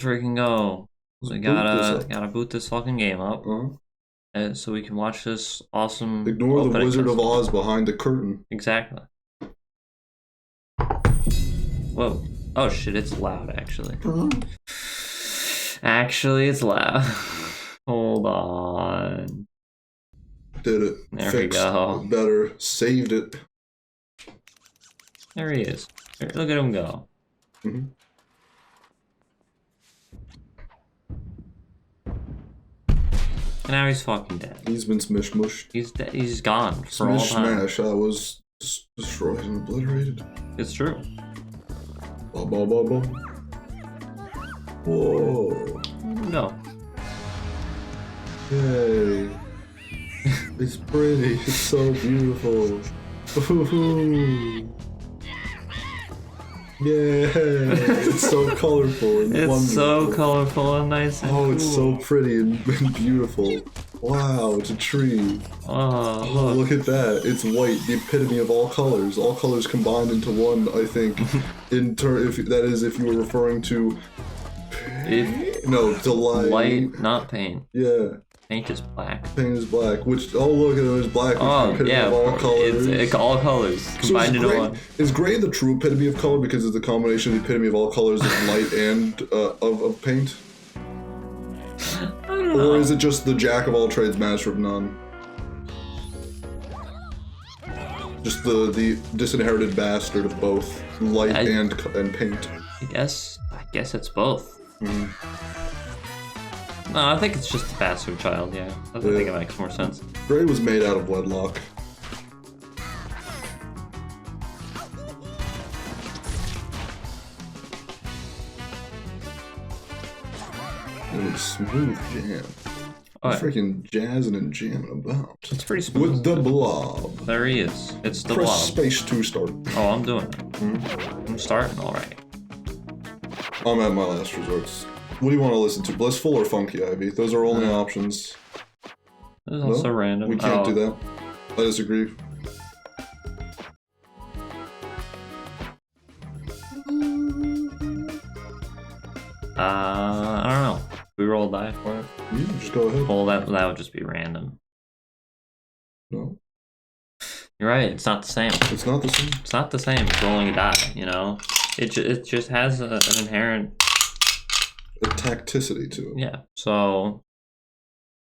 freaking go. So we gotta boot this fucking game up. So we can watch this awesome. Ignore the Wizard of Oz behind the curtain. Exactly. Whoa. Oh shit, it's loud actually. Actually, it's loud. Hold on. Did it. There Fixed. We go. Better. Saved it. There he is. Look at him go. And now he's fucking dead. He's been smish-mushed. He's dead. He's gone for all time. Smash. I was destroyed and obliterated. It's true. Ba ba ba ba. Whoa. No. Yay. It's pretty. It's so beautiful. Ooh. Yeah. It's so colorful and wonderful. It's so colorful and nice and cool. It's so pretty and beautiful. Wow, it's a tree. Oh, look at that. It's white, the epitome of all colors. All colors combined into one, I think. If you were referring to... delight. Light, not paint. Yeah. Paint is black. Paint is black, which, look at it, it's black. Oh, yeah, of all colors. It's all colors combined into one. Is gray the true epitome of color because it's a combination of the epitome of all colors of light and of paint? I don't know. Or is it just the jack of all trades, master of none? Just the disinherited bastard of both light and paint. I guess it's both. No, I think it's just a bastard child, yeah. I think it makes more sense. Gray was made out of wedlock. Really smooth jam. Freaking jazzing and jamming about. It's pretty smooth. With the Blob. There he is. It's the Press Blob. space to start. Oh, I'm doing it. I'm starting already. I'm at my last resorts. What do you want to listen to? Blissful or Funky Ivy? Those are only options. This is also random. We can't do that. I disagree. I don't know. We roll a die for it. You just go ahead. Well, that would just be random. No. You're right. It's not the same. It's not the same. It's not the same as rolling a die. You know, it just has an inherent a tacticity to it. Yeah. So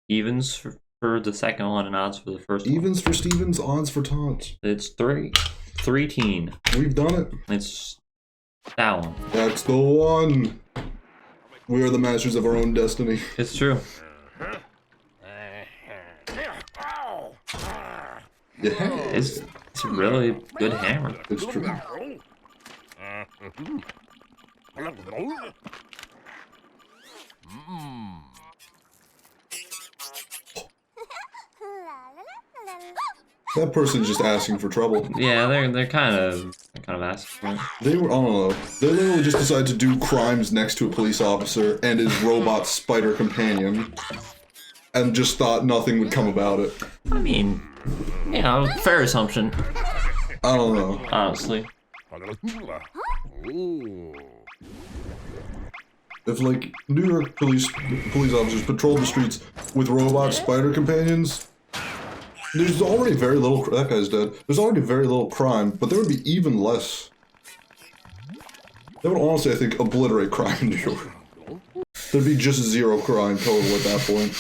evens for the second one and odds for the first one. Evens for Stevens, odds for Tots. It's 3-teen. We've done it. It's that one. That's the one. We are the masters of our own destiny. It's true. Yeah. It's a really good hammer. It's true. That person's just asking for trouble. Yeah, they're kind of asking for it. They were, I don't know. They literally just decided to do crimes next to a police officer and his robot spider companion, and just thought nothing would come about it. I mean, you know, fair assumption. I don't know. Honestly. If, like, New York police officers patrolled the streets with robot spider companions, there's already very little... That guy's dead. There's already very little crime, but there would be even less. That would honestly, I think, obliterate crime in New York. There'd be just zero crime total at that point.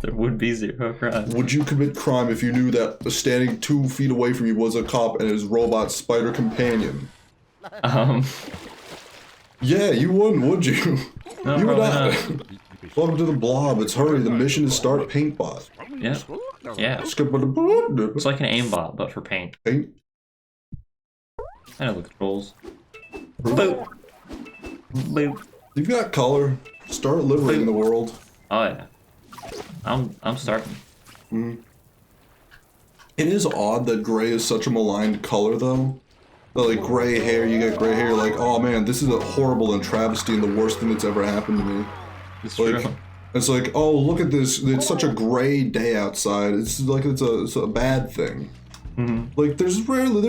There would be zero crime. Would you commit crime if you knew that standing 2 feet away from you was a cop and his robot spider companion? Yeah, you wouldn't, would you? No, you would not. not. Welcome to the Blob. It's hurry. The mission is start paintbot. Yeah. Yeah. It's like an aimbot, but for paint. Paint. I know the controls. Boop. Boop. You've got color. Start liberating the world. Oh yeah. I'm starting. It is odd that gray is such a maligned color, though. Like, gray hair, you get gray hair, you're like, oh man, this is a horrible and travesty and the worst thing that's ever happened to me. It's like, true. It's like, oh, look at this, it's such a gray day outside. It's like, it's a bad thing. Like, there's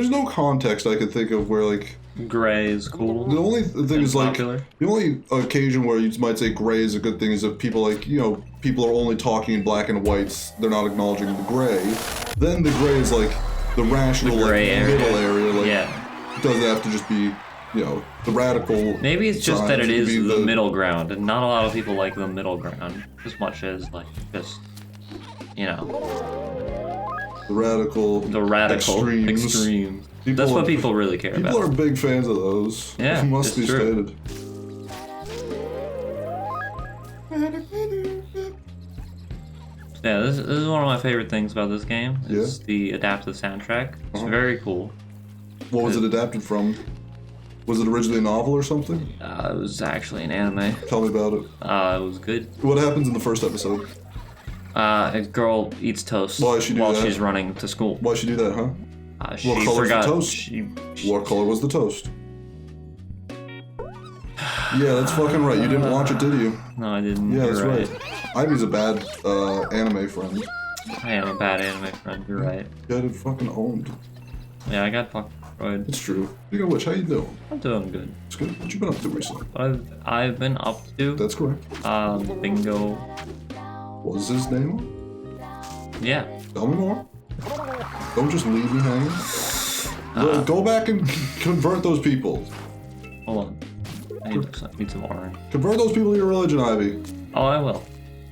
no context I could think of where, like, Gray is cool. The only thing is like popular. the only occasion where you might say gray is a good thing is if people like people are only talking in black and whites. They're not acknowledging the gray. Then the gray is like the rational The gray area. middle area. Like, yeah. It doesn't have to just be the radical. Maybe it's just that it is be the middle ground, and not a lot of people like the middle ground as much as like just the radical extremes. That's what people really care about. People are big fans of those. Yeah, it must be true. stated. Yeah, this is one of my favorite things about this game. Is the adaptive soundtrack. It's very cool. What was it adapted from? Was it originally a novel or something? It was actually an anime. Tell me about it. It was good. What happens in the first episode? A girl eats toast while she's running to school. Why'd she do that, huh? She what color forgot. was the toast? What color was the toast? Yeah, that's fucking right. You didn't watch it, did you? No, I didn't. Yeah, that's You're right. Ivy's a bad anime friend. I am a bad anime friend. You're right. You got it fucking owned. Yeah, I got fucking destroyed. It's true. Speaking of which, how you doing? I'm doing good. It's good. What you been up to recently? I've been up to. That's correct. Bingo. What was his name? Yeah. Tell me more. Don't just leave me hanging. Go back and convert those people. Hold on. I need some orange. Convert those people to your religion, Ivy. Oh, I will.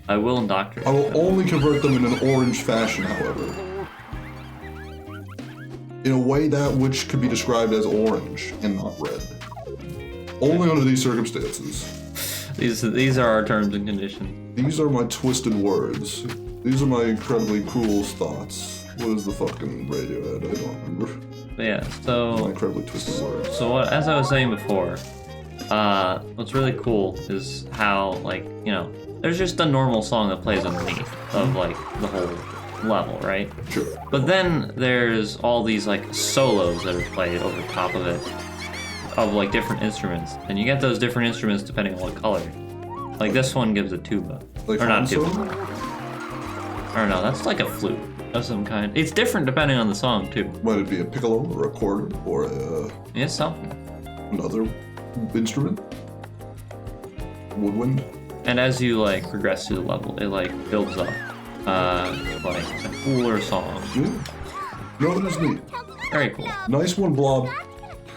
I will indoctrinate. I will only convert them in an orange fashion, however. In a way that which could be described as orange and not red. Only under these circumstances. These are our terms and conditions. These are my twisted words. These are my incredibly cruel thoughts. What is the fucking Radiohead? I don't remember. But yeah, so... My incredibly twisted words. So as I was saying before, what's really cool is how, like, there's just a normal song that plays underneath of, like, the whole level, right? Sure. But then there's all these, like, solos that are played over top of it, of, like, different instruments. And you get those different instruments depending on what color. Like, this one gives a tuba. Like or not tuba. solo? Or no, that's like a flute of some kind. It's different depending on the song, too. Might it be a piccolo or a quarter or Yeah, something. another instrument? Woodwind? And as you, like, progress through the level, it, like, builds up, like, a cooler song. Yeah. No, that is neat. Very cool. Nice one, Blob.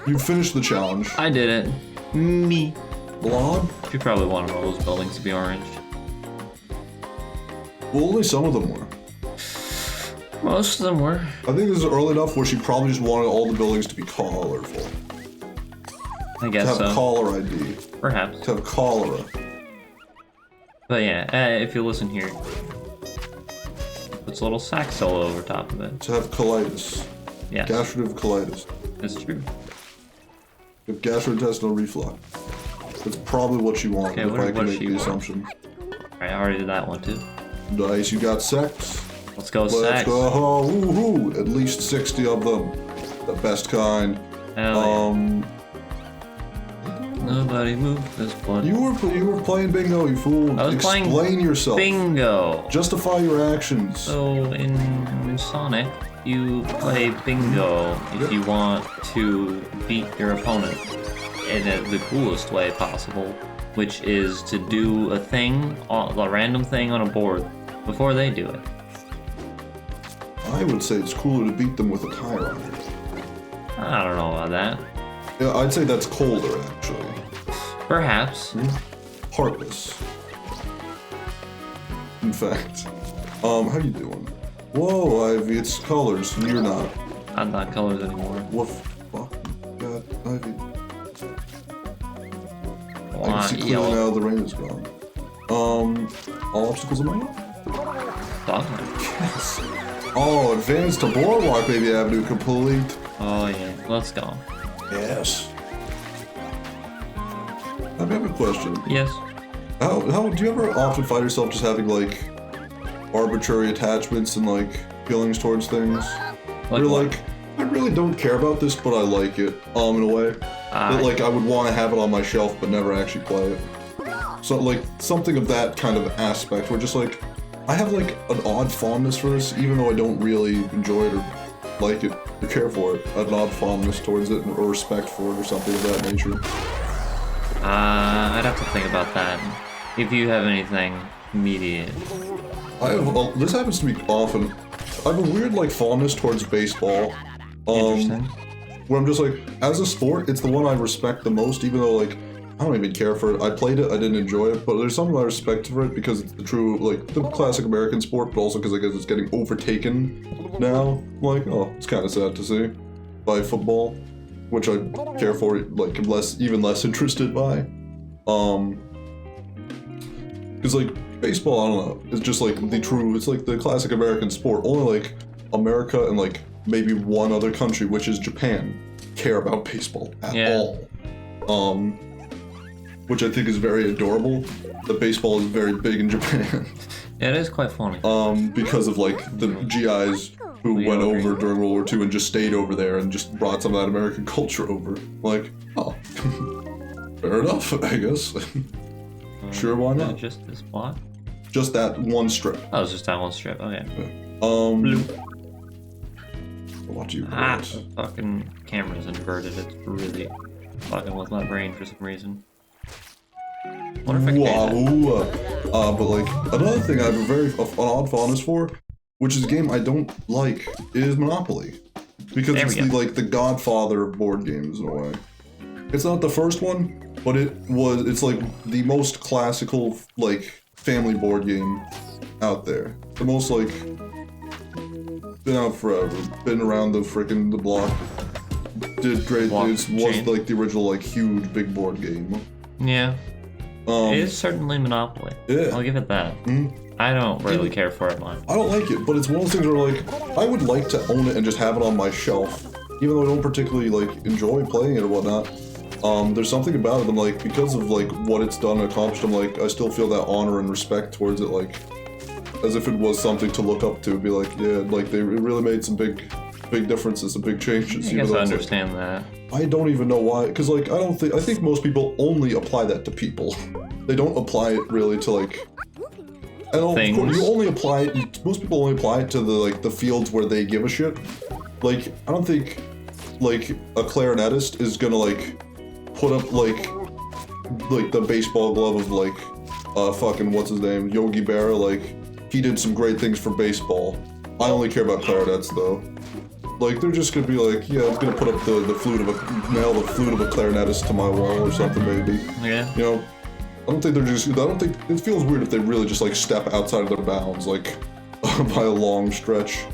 You finished the challenge. I did it. Me. Blob? You probably wanted all those buildings to be orange. Well, only some of them were. Most of them were. I think this is early enough where she probably just wanted all the buildings to be colorful. I guess to have so. caller ID. Perhaps. To have cholera. But yeah, if you listen here, puts a little sax solo over top of it. To have colitis. Yes. Gastritive colitis. It's true. You have gastrointestinal reflux. That's probably what she wanted, Okay, if I can what make she the want? assumption. Alright, I already did that one too. Nice, you got sex. Let's go Let's sax. go, woohoo! At least 60 of them. The best kind. Hell yeah. Nobody move this blood. You were playing bingo, you fool. I was Explain playing yourself. Bingo. Justify your actions. So in Sonic, you play bingo if you want to beat your opponent in the coolest way possible, which is to do a thing, a random thing on a board before they do it. I would say it's cooler to beat them with a tire iron. I don't know about that. Yeah, I'd say that's colder, actually. Perhaps. Heartless. In fact. How you doing? Whoa, Ivy, it's colors, and you're not. I'm not colors anymore. What fuck? God, Ivy. I I can see clearly now the rain is gone. All obstacles in my way? Dogman. Yes. Oh, advance to Boardwalk Baby Avenue complete. Oh yeah, let's go. Yes. I have a question. Yes. How do you ever often find yourself just having like arbitrary attachments and like feelings towards things? You're what? like, I really don't care about this, but I like it. In a way. That, like I would want to have it on my shelf, but never actually play it. So like something of that kind of aspect, where just like I have like an odd fondness for this, even though I don't really enjoy it or like it. or care for it, an odd fondness towards it, or respect for it, or something of that nature. I'd have to think about that. If you have anything immediate. I have, this happens to me often. I have a weird, like, fondness towards baseball. Interesting. Where I'm just like, as a sport, it's the one I respect the most, even though, like, I don't even care for it. I played it, I didn't enjoy it, but there's something I respect for it because it's the true, like, the classic American sport, but also because I guess it's getting overtaken now. Like, oh, it's kind of sad to see, by football, which I care for, like, even less interested by. Because, like, baseball, I don't know, is just, like, it's like the classic American sport. Only, like, America and, like, maybe one other country, which is Japan, care about baseball at all. Which I think is very adorable. The baseball is very big in Japan. Yeah, it is quite funny. Because of like the GIs who went over during World War II and just stayed over there and just brought some of that American culture over. Like, oh, fair enough, I guess. Sure, why not? Just this block? Just that one strip. Oh, it's just that one strip. Okay. What do you Ah, want? the fucking camera's inverted. It's really fucking with my brain for some reason. Wonder if I can do that. But like another thing I have an odd fondness for, which is a game I don't like, is Monopoly, because it's the godfather of board games in a way. It's not the first one, but it's like the most classical like family board game out there. The most like been out forever, been around the block. Did great. Was like the original like huge big board game. Yeah. It is certainly Monopoly. Yeah. I'll give it that. I don't really care for it much. I don't like it, but it's one of those things where like I would like to own it and just have it on my shelf, even though I don't particularly like enjoy playing it or whatnot. There's something about it. I'm like, because of like what it's done and accomplished, I'm like, I still feel that honor and respect towards it, like as if it was something to look up to. Be like, yeah, like it really made some big differences, some big changes. I guess I understand that. I don't even know why, because like I think most people only apply that to people. They don't apply it really to like. And of course, you only apply it. Most people only apply it to the fields where they give a shit. Like I don't think like a clarinetist is gonna like put up like the baseball glove of like fucking what's his name, Yogi Berra. Like he did some great things for baseball. I only care about clarinets though. Like they're just gonna be like, yeah, I'm gonna put up the flute of a clarinetist to my wall or something maybe. Yeah. You know, I don't think it feels weird if they really just like step outside of their bounds, like by a long stretch,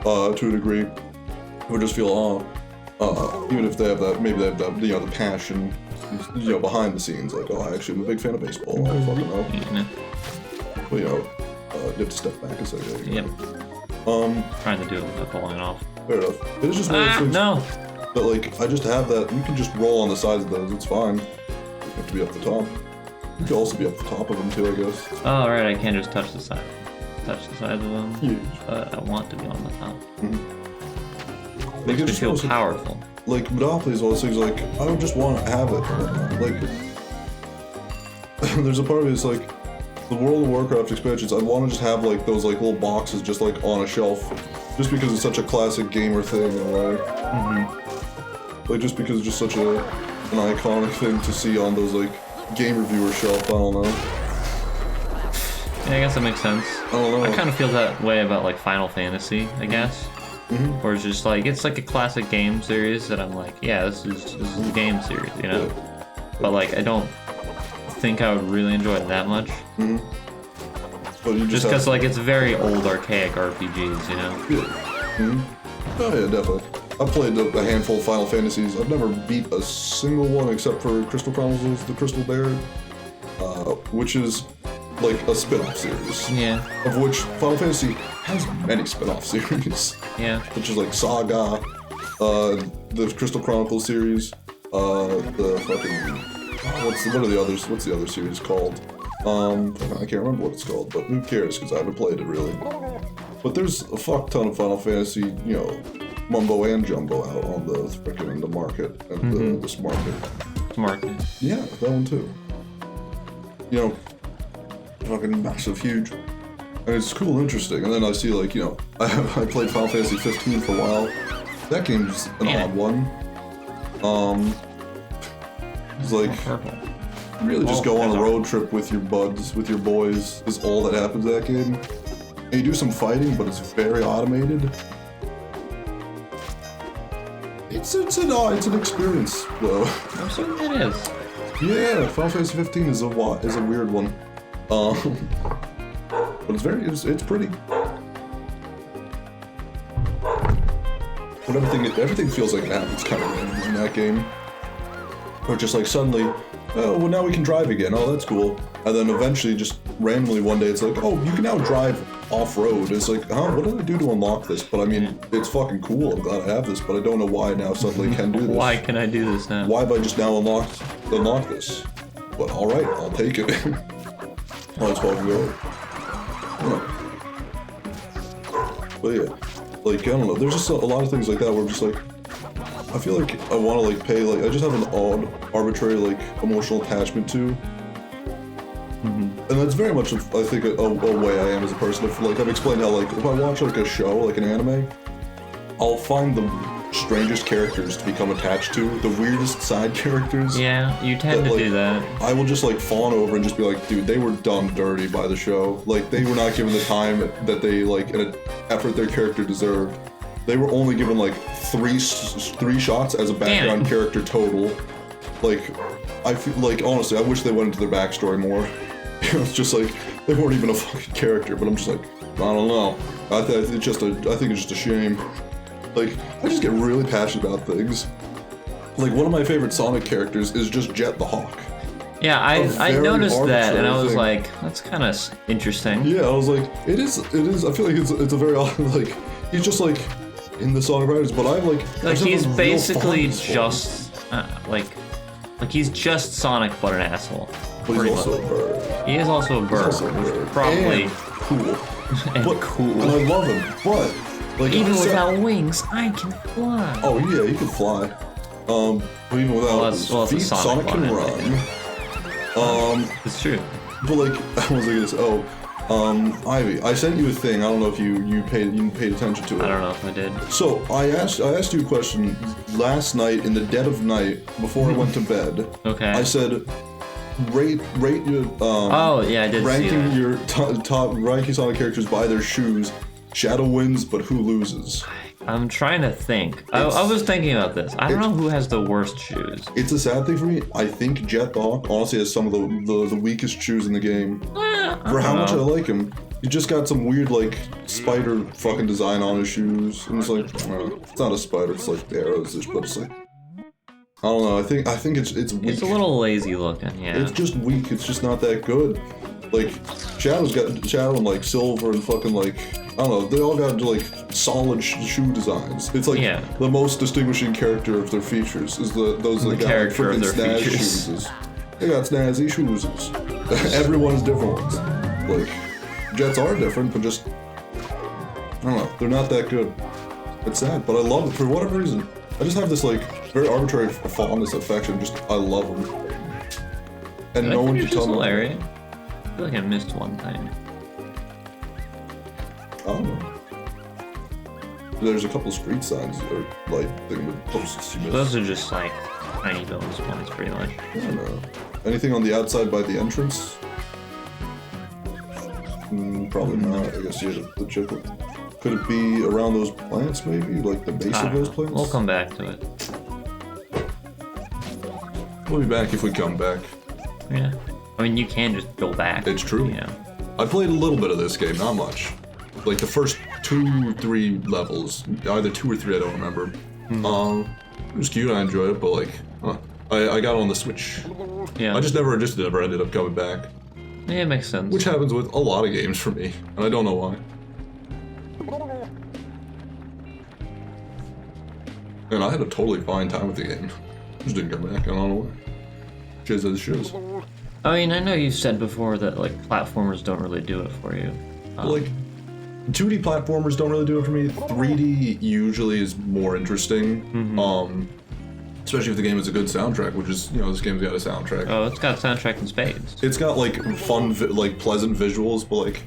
to a degree. It would just feel even if they have that, maybe they have that, the passion, behind the scenes, like, oh, actually, I'm a big fan of baseball. I fucking know. Yeah. But you have to step back and say, Yep. Trying to do it without falling off. Fair enough. It is just one of those things. No. But like, I just have that. You can just roll on the sides of those. It's fine. You have to be up the top. You can also be up the top of them too, I guess. Oh, right. I can't just touch the side. Touch the sides of them. Huge. But I want to be on the top. Mm-hmm. Makes me feel powerful. Like Monopoly is one of those things. Like I don't just want to have it. Like there's a part of me that's like the World of Warcraft expansions. I want to just have like those like little boxes just like on a shelf. Just because it's such a classic gamer thing in a way. Like just because it's just such an iconic thing to see on those like game reviewer shelf. I don't know. Yeah, I guess that makes sense. I don't know. I kind of feel that way about like Final Fantasy, I guess. Where it's just like, it's like a classic game series that I'm like, yeah, this is a game series, you know? Yeah. But like, I don't think I would really enjoy it that much. But you just because like it's very old archaic RPGs, you know? Yeah. Oh yeah, definitely. I've played a handful of Final Fantasies. I've never beat a single one except for Crystal Chronicles, the Crystal Bear, which is like a spin-off series. Yeah. Of which Final Fantasy has many spin-off series. Yeah. Which is like Saga, the Crystal Chronicles series, the fucking what's the other series called? I can't remember what it's called, but who cares, because I haven't played it really. But there's a fuck ton of Final Fantasy, mumbo and jumbo out on the market and this market. Market. Yeah, that one too. Fucking massive, huge. And it's cool and interesting. And then I see like, I played Final Fantasy 15 for a while. That game's an Damn odd one. It's like Purple. really just go on a there's road trip with your buds, with your boys. Is all that happens in that game. And you do some fighting, but it's very automated. It's an experience though. I'm certain it is. Yeah, Final Fantasy 15 is a weird one. But it's pretty. But everything feels like it happens kind of random in that game. Or just like suddenly, oh, well now we can drive again. Oh, that's cool. And then eventually, just randomly one day, it's like, oh, you can now drive off-road. It's like, huh, what did I do to unlock this? But I mean, it's fucking cool. I'm glad I have this, but I don't know why I now suddenly can do this. Why can I do this now? Why have I just now unlock this? But all right, I'll take it. Let's fucking go. But yeah, like I don't know. There's just a lot of things like that where I'm just like, I feel like I want to like pay like I just have an odd, arbitrary like emotional attachment to. And that's very much, I think, a way I am as a person. If like I've explained how like if I watch like a show, like an anime, I'll find the strangest characters to become attached to, the weirdest side characters. Yeah, you tend to like, do that. I will just like fawn over and just be like, dude, they were done dirty by the show. Like they were not given the time that they like and an effort their character deserved. They were only given like three shots as a background character total. Like I feel like honestly, I wish they went into their backstory more. It's just like they weren't even a fucking character, but I'm just like, I don't know. I think it's just a shame. Like I just get really passionate about things. Like one of my favorite Sonic characters is just Jet the Hawk. Yeah, I noticed that, and I was thing. like, that's kind of interesting. Yeah, I was like, it is. I feel like it's a very like he's just like in the Sonic Riders, but I like he's basically just like he's just Sonic, but an asshole. But he's also a bird. He is also a bird. Probably and cool. and cool. And I love him, but like even without wings, I can fly. Oh yeah, he can fly. But even without feet, Sonic can run. It's true. But like, I was like this. Oh, Ivy, I sent you a thing. I don't know if you paid attention to it. I don't know if I did. So I asked you a question last night in the dead of night before I went to bed. Okay. I said, rate your oh yeah, I did ranking see that. your top ranking Sonic characters by their shoes. Shadow wins, but who loses? I'm trying to think. I was thinking about this. I don't know who has the worst shoes. It's a sad thing for me. I think Jet the Hawk honestly has some of the weakest shoes in the game. For how much I like him, he just got some weird like spider fucking design on his shoes, and it's like it's not a spider, it's like the arrows, but it's like I don't know. I think it's weak. It's a little lazy looking, yeah. It's just weak. It's just not that good. Like Shadow and like Silver and fucking like I don't know. They all got like solid shoe designs. It's like the most distinguishing character of their features is those that got like freaking snazzy shoes. They got snazzy shoes. Everyone's different ones. Like Jets are different, but just I don't know. They're not that good. It's sad, but I love it for whatever reason. I just have this like very arbitrary fondness affection. Just I love them, and no one can tell me. Hilarious. I feel like I missed one thing. I don't know. There's a couple street signs or like thing with posts you missed. Those are just like tiny bonus points, pretty much. I don't know. Anything on the outside by the entrance? Probably not. I guess you had to check it. Could it be around those plants, maybe? Like the base of those plants? We'll come back to it. We'll be back if we come back. Yeah. I mean, you can just go back. It's true. Yeah. I played a little bit of this game, not much. Like the first 2-3 levels, either 2 or 3, I don't remember. It was cute, I enjoyed it, but like, I got on the Switch. Yeah. I just never ended up coming back. Yeah, it makes sense. Which happens with a lot of games for me, and I don't know why. And I had a totally fine time with the game. Just didn't come back, I don't know why. Shiz as shiz. I mean, I know you've said before that like platformers don't really do it for you. Like, 2D platformers don't really do it for me. 3D usually is more interesting. Especially if the game has a good soundtrack, which is, this game's got a soundtrack. Oh, it's got soundtrack in spades. It's got like fun, like pleasant visuals, but like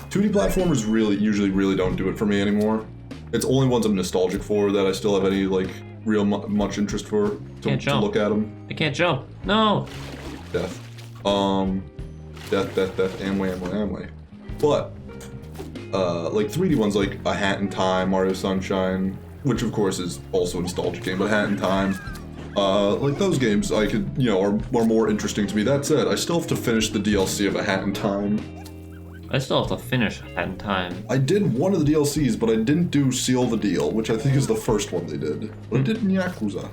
2D platformers usually really don't do it for me anymore. It's only ones I'm nostalgic for that I still have any like real much interest for to look at them. I can't jump. No. Death. Death. Amway. But like 3D ones like A Hat in Time, Mario Sunshine, which of course is also a nostalgic game, but A Hat in Time. Like those games, I could, are more interesting to me. That said, I still have to finish the DLC of A Hat in Time. I still have to finish A Hat in Time. I did one of the DLCs, but I didn't do Seal the Deal, which I think is the first one they did. But I did Yakuza.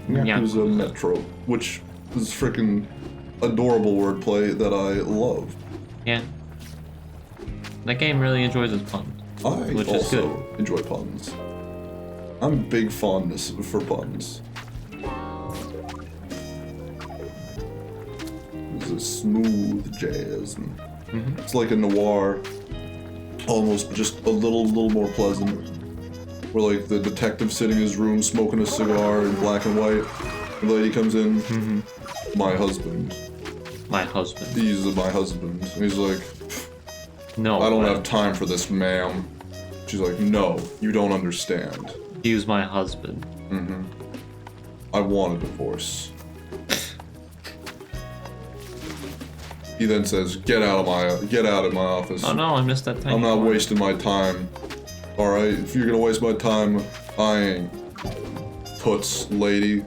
Yakuza Metro, which is freaking adorable wordplay that I love. Yeah. That game really enjoys its puns. Which also enjoy puns. I'm big fondness for puns. It's a smooth jazz. It's like a noir, almost, but just a little more pleasant. Where like the detective sitting in his room smoking a cigar in black and white. The lady comes in, my husband. My husband. He's my husband. And he's like, no, I don't have time for this, ma'am. She's like, no, you don't understand. He's my husband. I want a divorce. He then says, get out of my office. Oh no, I missed that time. I'm not wasting my time. Alright, if you're gonna waste my time, I ain't. Puts, lady,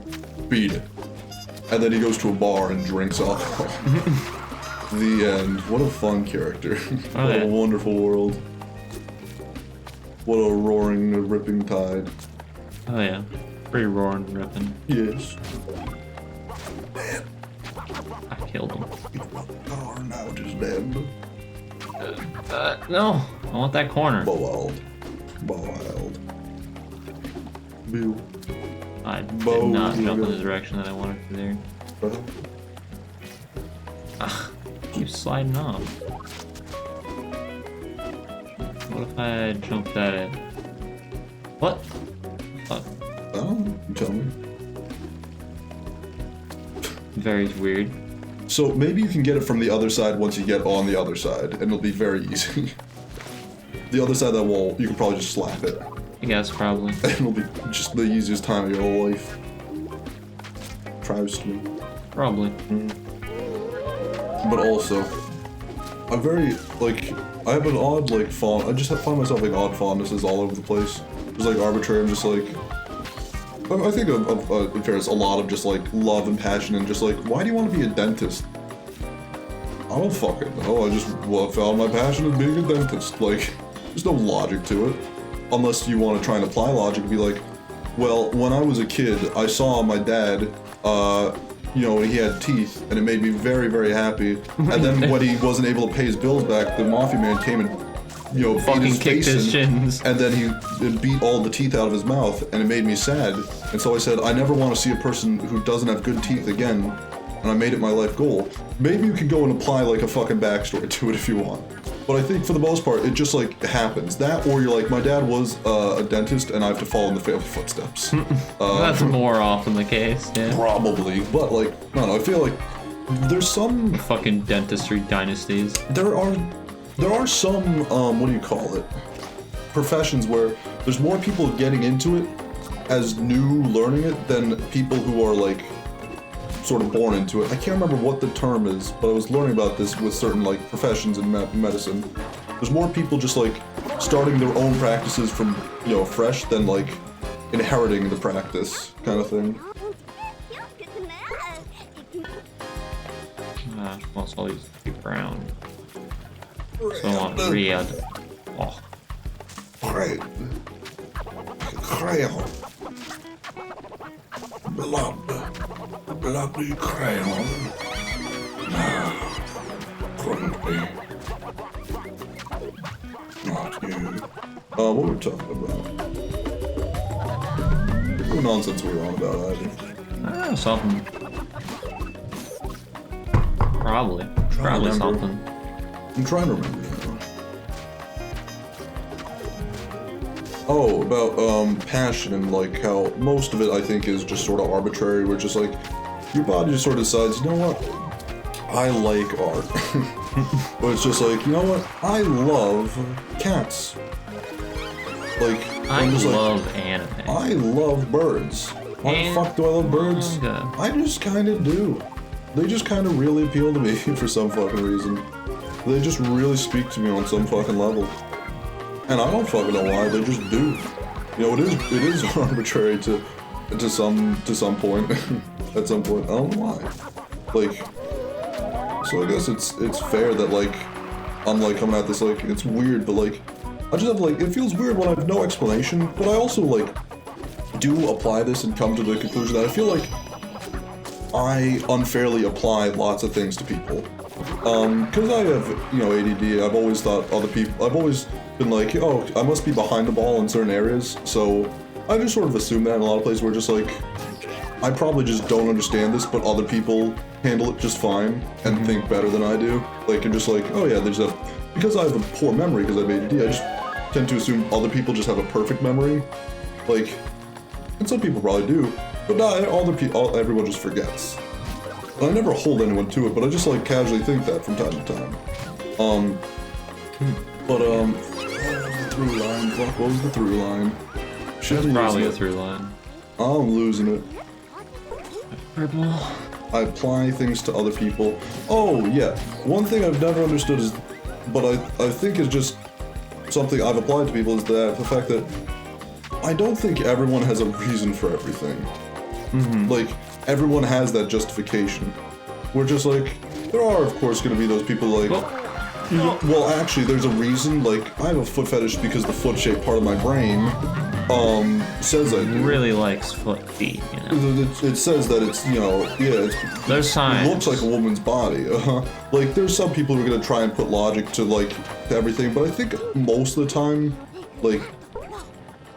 beat it. And then he goes to a bar and drinks alcohol. The end. What a fun character. What a wonderful world. What a roaring, ripping tide. Oh yeah. Pretty roaring, ripping. Yes. I killed him. Oh, now it is dead. No. I want that corner. Wild. Bill. I did not jump in the direction that I wanted to there. Keep sliding off. What if I jumped at it? What? Fuck. Oh, you tell me. Very weird. So maybe you can get it from the other side once you get on the other side, and it'll be very easy. The other side of that wall, you can probably just slap it. I guess, probably. And it'll be just the easiest time of your whole life. Trust me. Probably. But also, I'm very, like, I have an odd, like, I just find myself, like, odd fondnesses all over the place. Just, like, arbitrary, I'm just, like, I think in fairness, a lot of just, like, love and passion and just, like, why do you want to be a dentist? I don't fucking know, I just found my passion in being a dentist. Like, there's no logic to it. Unless you want to try and apply logic and be like, well, when I was a kid, I saw my dad, he had teeth, and it made me very, very happy. And then when he wasn't able to pay his bills back, the mafia man came and, fucking kicked his shins. And then he beat all the teeth out of his mouth, and it made me sad. And so I said, I never want to see a person who doesn't have good teeth again, and I made it my life goal. Maybe you can go and apply, like, a fucking backstory to it if you want. But I think for the most part, it just, like, happens. That, or you're like, my dad was a dentist, and I have to follow in the family footsteps. That's more often the case, yeah. Probably. But, like, I don't know, I feel like there's some... Fucking dentistry dynasties. There are some, what do you call it? Professions where there's more people getting into it as new learning it than people who are, like, sort of born into it. I can't remember what the term is, but I was learning about this with certain, like, professions in medicine. There's more people just, like, starting their own practices from, fresh than, like, inheriting the practice kind of thing. Wants all these to be brown. So I want red. Oh. Red. Crayon. Blob. Bloody crayon. Couldn't be. Not you. What were we talking about? What nonsense were we on about, Ivy? Something. Probably something. I'm trying to remember now. Oh, about passion and like how most of it I think is just sort of arbitrary, where just like your body just sort of decides, you know what, I like art. But it's just like, you know what, I love cats. Like, I I'm just love anime. I love birds. Why the fuck do I love birds? Manga. I just kind of do. They just kind of really appeal to me for some fucking reason. They just really speak to me on some fucking level. And I don't fucking know why, they just do. You know, it is arbitrary to some point. At some point. I don't know why. Like, so I guess it's fair that like I'm like coming at this like it's weird, but like I just have like it feels weird when I have no explanation, but I also like do apply this and come to the conclusion that I feel like I unfairly apply lots of things to people. Because I have, you know, ADD, I've always thought I've always been like, oh, I must be behind the ball in certain areas, so I just sort of assume that in a lot of places where just like, I probably just don't understand this, but other people handle it just fine and think better than I do. Like, I'm just like, oh yeah, they just have, because I have a poor memory because I have ADD, I just tend to assume other people just have a perfect memory. Like, and some people probably do, but not everyone just forgets. And I never hold anyone to it, but I just like casually think that from time to time. What was the through line? Fuck, what was the through line? That's probably a through line. I'm losing it. Purple. I apply things to other people. Oh, yeah. One thing I've never understood is, but I think is just something I've applied to people is that the fact that I don't think everyone has a reason for everything. Like, everyone has that justification. We're just like, there are, of course, going to be those people like, well, actually, there's a reason. Like, I have a foot fetish because the foot-shaped part of my brain, says I do. Really likes feet, you know. It says that it's, you know, yeah, there's signs. It looks like a woman's body. Like, there's some people who are going to try and put logic to, like, to everything, but I think most of the time, like,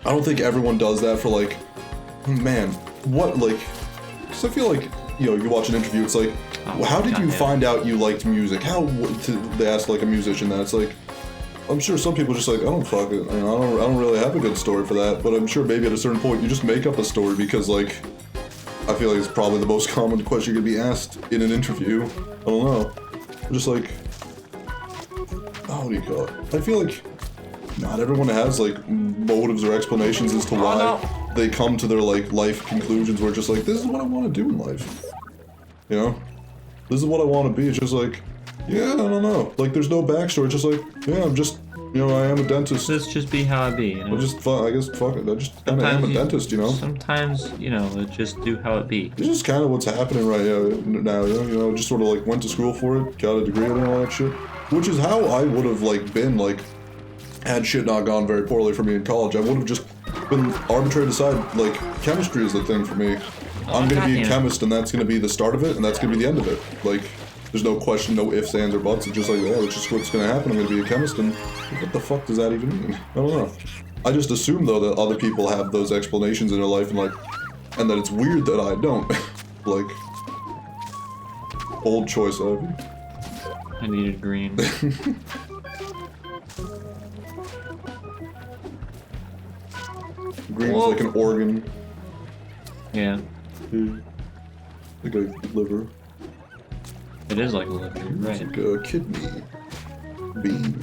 I don't think everyone does that for, like, man, what, like, because I feel like, you know, you watch an interview, it's like, how did you find out you liked music? They ask, like, a musician that, it's like, I'm sure some people are just like, I don't fuck it, I don't really have a good story for that, but I'm sure maybe at a certain point you just make up a story because, like, I feel like it's probably the most common question you could be asked in an interview. I don't know. I'm just like, what do you call it? I feel like not everyone has, like, motives or explanations as to why they come to their, like, life conclusions where it's just like, this is what I want to do in life. You know? This is what I want to be. It's just like, yeah, I don't know. Like, there's no backstory. It's just like, yeah, I'm just, you know, I am a dentist. This just be how I be, you know? I guess, fuck it. I just kind of am a dentist, you know? Sometimes, you know, it just do how it be. It's just kind of what's happening right now, you know? Just sort of, like, went to school for it, got a degree and all that shit. Which is how I would have, like, been, like, had shit not gone very poorly for me in college. I would have just been arbitrary to decide, like, chemistry is the thing for me. I'm gonna be a chemist, and that's gonna be the start of it, and that's gonna be the end of it. Like, there's no question, no ifs, ands, or buts. It's just like, yeah, that's just what's gonna happen. I'm gonna be a chemist, and what the fuck does that even mean? I don't know. I just assume, though, that other people have those explanations in their life, and, like, and that it's weird that I don't. Like, bold choice, Ivy. I needed green. Green's like an organ. Yeah. Like a liver. It is like a liver, right? It's like a kidney. Bean.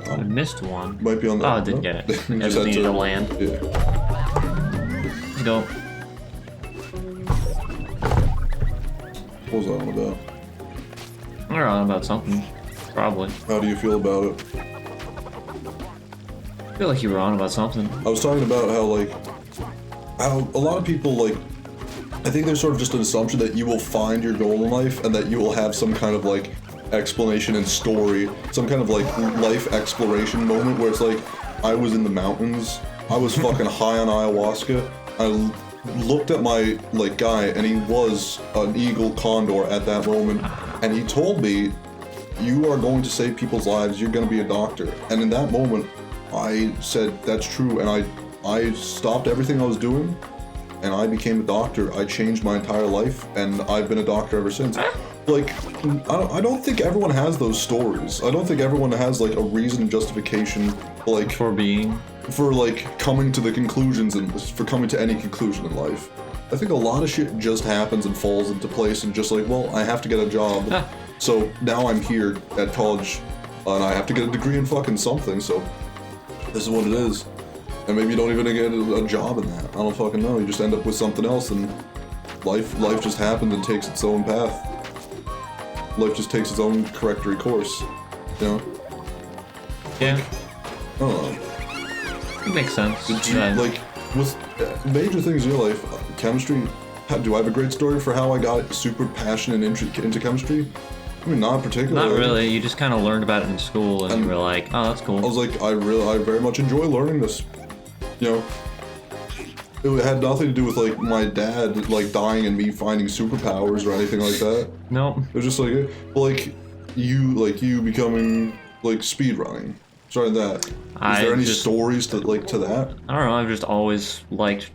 I missed one. Might be on the. Oh, I did get it. I just just needed to land. Yeah. Let's go. What was I on about? We're on about something. Probably. How do you feel about it? I feel like you were on about something. I was talking about how a lot of people, like, I think there's sort of just an assumption that you will find your goal in life and that you will have some kind of, like, explanation and story, some kind of, like, life exploration moment where it's like, I was in the mountains, I was fucking high on ayahuasca, I looked at my, like, guy, and he was an eagle condor at that moment, and he told me, you are going to save people's lives, you're going to be a doctor. And in that moment, I said, that's true, and I stopped everything I was doing, and I became a doctor. I changed my entire life, and I've been a doctor ever since. Like, I don't think everyone has those stories. I don't think everyone has, like, a reason and justification, like, For being. for, like, coming to the conclusions and for coming to any conclusion in life. I think a lot of shit just happens and falls into place and just like, well, I have to get a job. So now I'm here at college, and I have to get a degree in fucking something, so this is what it is. And maybe you don't even get a job in that. I don't fucking know. You just end up with something else, and life just happens and takes its own path. Life just takes its own correctory course, you know? Yeah. I don't know. It makes sense. Did you, like, with major things in your life, chemistry, do I have a great story for how I got super passionate into chemistry? I mean, not particularly. Not really. You just kind of learned about it in school, and you were like, "Oh, that's cool." I was like, I very much enjoy learning this. You know, it had nothing to do with like my dad like dying and me finding superpowers or anything like that. Nope. It was just like you becoming like speedrunning. Sorry that. Is there any stories to that? I don't know. I've just always liked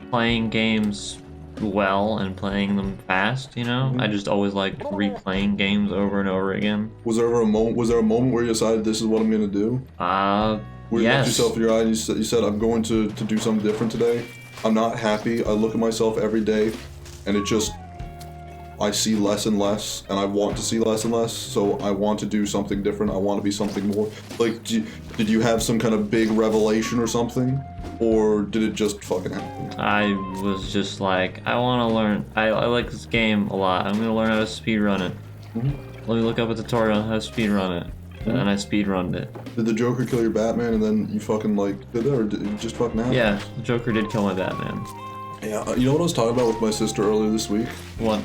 playing games well and playing them fast, you know? I just always liked replaying games over and over again. Was there a moment where you decided this is what I'm gonna do? Where you looked yourself in your eye and you said I'm going to do something different today. I'm not happy. I look at myself every day and I see less and less, and I want to see less and less, so I want to do something different. I want to be something more. Like, did you have some kind of big revelation or something? Or did it just fucking happen? I was just like, I want to learn. I like this game a lot. I'm going to learn how to speedrun it. Let me look up a tutorial on how to speedrun it. And then I speedrunned it. Did the Joker kill your Batman and then you fucking like did it, or did it just fucking happen? Yeah, the Joker did kill my Batman. Yeah, you know what I was talking about with my sister earlier this week? What?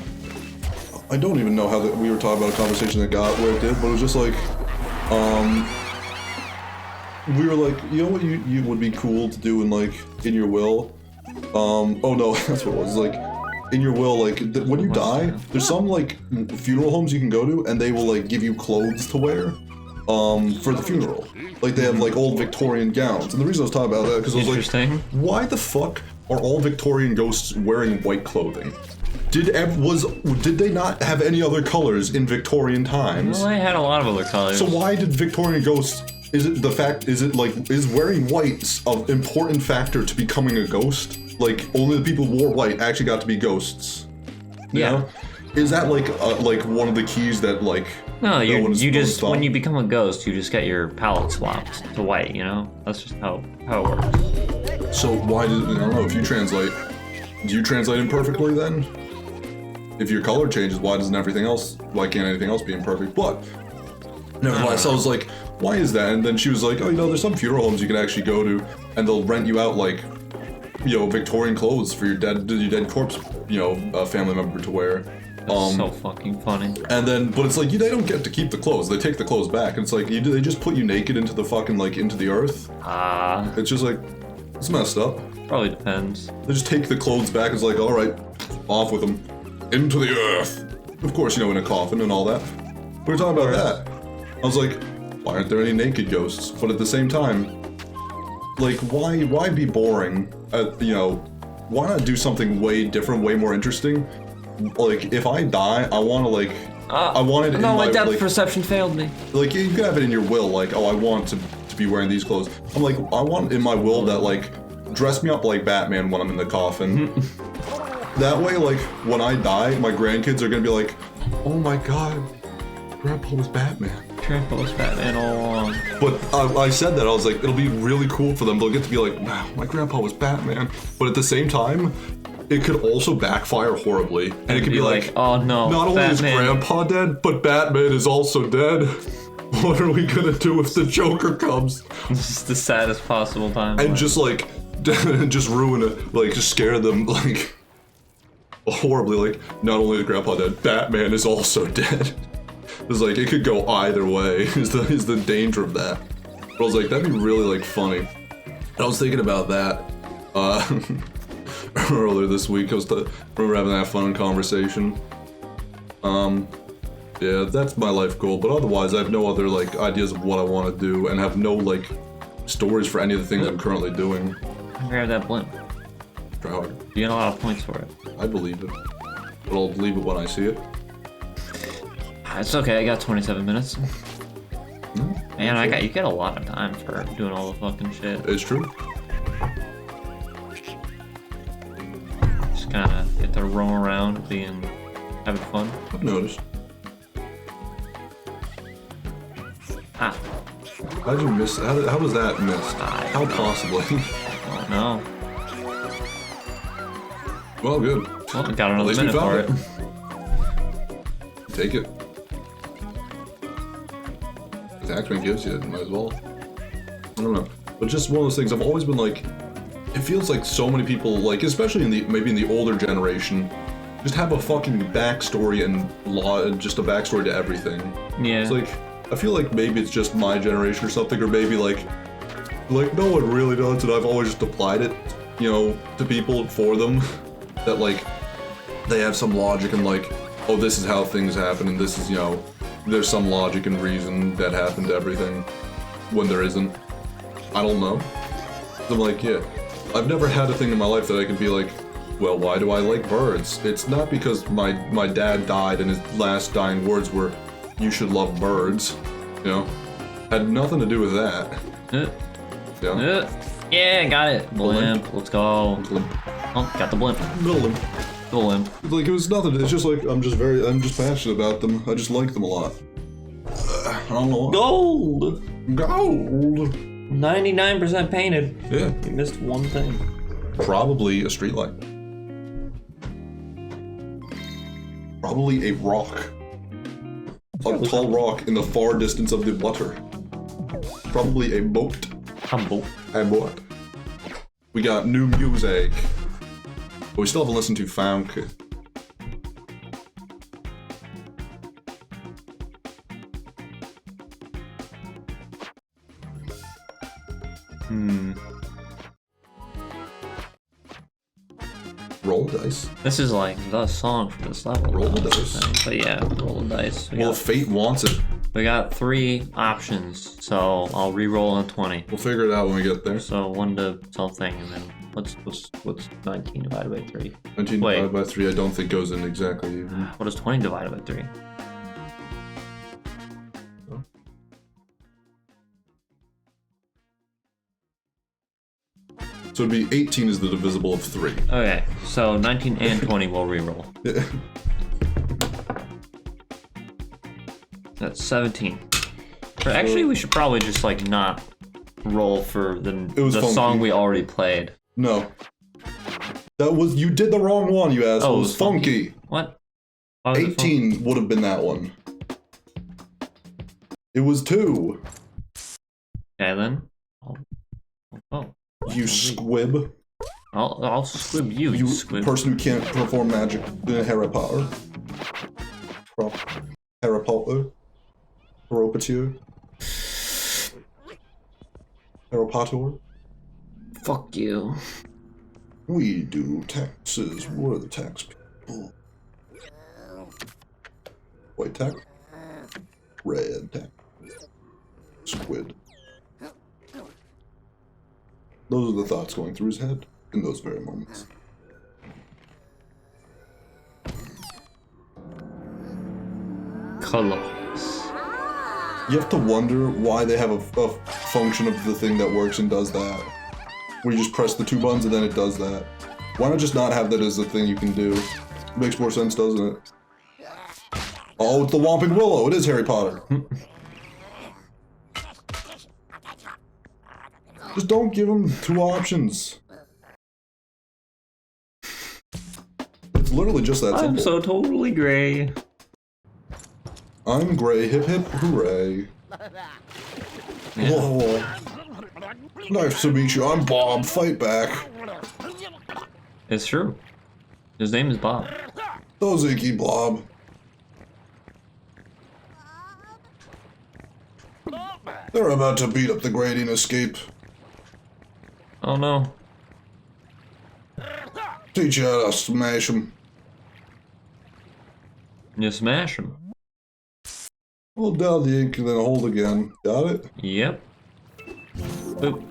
I don't even know how we were talking about a conversation that got where it did, but it was just like, we were like, you know what you would be cool to do in your will? Oh no, that's what it was, like, in your will, like, when you die, there's some, like, funeral homes you can go to, and they will, like, give you clothes to wear, for the funeral. Like, they have, like, old Victorian gowns, and the reason I was talking about that, because I was like, why the fuck are all Victorian ghosts wearing white clothing? Did they not have any other colors in Victorian times? Well, they had a lot of other colors. So why did Victorian ghosts? Is wearing white an important factor to becoming a ghost? Like only the people who wore white actually got to be ghosts. You know? Is that like one of the keys that like? No, you just when you become a ghost, you just get your palette swapped to white. You know, that's just how it works. So why did I don't know if you translate? Do you translate imperfectly then? If your color changes, why can't anything else be imperfect? But nevertheless, I was like, why is that? And then she was like, oh, you know, there's some funeral homes you can actually go to, and they'll rent you out like, you know, Victorian clothes for your dead corpse, you know, a family member to wear. That's so fucking funny. And then, but it's like they don't get to keep the clothes. They take the clothes back, and it's like they just put you naked into the fucking into the earth. It's just like it's messed up. Probably depends. They just take the clothes back. It's like, all right, off with them. Into the earth. Of course, you know, in a coffin and all that. We were talking about that. I was like, why aren't there any naked ghosts? But at the same time, like, why be boring? You know, why not do something way different, way more interesting? Like, if I die, I want to, like, I want it in my depth perception failed me. Like, you can have it in your will, like, oh, I want to be wearing these clothes. I'm like, I want in my will that, like, dress me up like Batman when I'm in the coffin. That way, like, when I die, my grandkids are gonna be like, oh my god, Grandpa was Batman. Grandpa was Batman all along. But I said that, I was like, it'll be really cool for them. They'll get to be like, wow, my grandpa was Batman. But at the same time, it could also backfire horribly. And it could be like, oh no, not only is Grandpa dead, but Batman is also dead. What are we gonna do if the Joker comes? This is the saddest possible time. And just like, just ruin it, like, just scare them, like, horribly, like, not only is Grandpa dead, Batman is also dead. It's like, it could go either way, is the danger of that. But I was like, that'd be really, like, funny. And I was thinking about that, earlier this week. Remember having that fun conversation. Yeah, that's my life goal, but otherwise I have no other, like, ideas of what I want to do, and have no, like, stories for any of the things I'm currently doing. Grab that blimp. Try hard. You get a lot of points for it. I believe it. But I'll believe it when I see it. It's okay, I got 27 minutes. Man, you get a lot of time for doing all the fucking shit. It's true. Just kinda get to roam around, having fun. I've noticed. How did you miss? How was that missed? How possibly? Oh no. Well, good. Well, I got At another least we minute for found it. Take it. The taxman gives you it, might as well. I don't know. But just one of those things, I've always been like, it feels like so many people, like, especially in the, maybe in the older generation, just have a fucking backstory and just a backstory to everything. Yeah. It's like, I feel like maybe it's just my generation or something, or maybe like no one really does it. I've always just applied it, you know, to people for them. That like, they have some logic and like, oh, this is how things happen, and this is, you know, there's some logic and reason that happened to everything, when there isn't. I don't know. So I'm like, yeah, I've never had a thing in my life that I can be like, well, why do I like birds? It's not because my dad died and his last dying words were, you should love birds, you know? Had nothing to do with that. Yeah. Yeah, got it. Blimp. Let's go. Blimp. Oh, got the blimp. Blimp. Blimp. Like, it was nothing. It's just like, I'm just passionate about them. I just like them a lot. I don't know why. Gold! Gold! 99% painted. Yeah. You missed one thing. Probably a streetlight. Probably a rock. A tall rock in the far distance of the water. Probably a boat. A boat. A boat. We got new music. But we still haven't listened to Funk. Roll dice. This is like the song for this level. Roll the dice. But yeah, roll the dice. Well, if fate wants it. We got 3 options, so I'll re-roll on 20. We'll figure it out when we get there. So 1 to something, and then what's 19 divided by 3? 19 divided by 3, I don't think goes in exactly even. What is 20 divided by 3? So it'd be 18 is the divisible of 3. Okay, so 19 and 20 will re-roll. Yeah. That's 17. Or actually, we should probably just like not roll for the song we already played. No. That was, you did the wrong one, you asshole. It was funky. What? 18 would have been that one. It was 2. Okay then. Oh. You squib. I'll squib you, you squib. Person who can't perform magic in Harry Potter. Harry Potter. Harry Potter. Fuck you. We do taxes. We're the tax people. White tax. Red tax. Squid. Those are the thoughts going through his head in those very moments. Colors. You have to wonder why they have a function of the thing that works and does that. Where you just press the 2 buttons and then it does that. Why not just not have that as a thing you can do? It makes more sense, doesn't it? Oh, it's the Whomping Willow. It is Harry Potter. Just don't give him 2 options. It's literally just that simple. I'm so totally gray. I'm gray, hip hip hooray. Yeah. Whoa. Nice to meet you, I'm Bob, fight back. It's true. His name is Bob. Tzatziki Blob. They're about to beat up the grading escape. Oh no. Teach you how to smash him. You smash him. Hold down the ink and then hold again. Got it? Yep. Oop.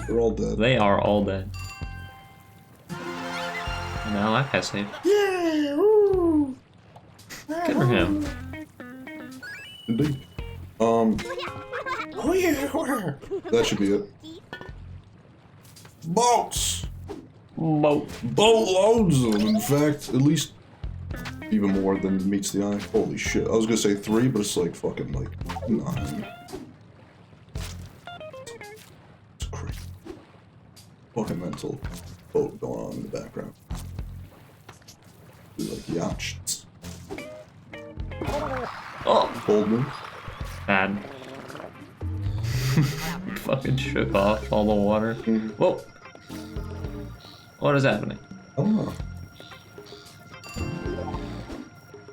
They're all dead. They are all dead. Now that guy's safe. Yeah! Woo! Good for him. Indeed. Oh yeah! That should be it. Boats! Boat. Boatloads of them, in fact. At least even more than meets the eye. Holy shit. I was gonna say 3, but it's like fucking like 9. It's crazy. Fucking mental boat going on in the background. Like yachts. Oh! Bold move. Bad. Fucking shook off all the water. Whoa! What is happening? I don't know.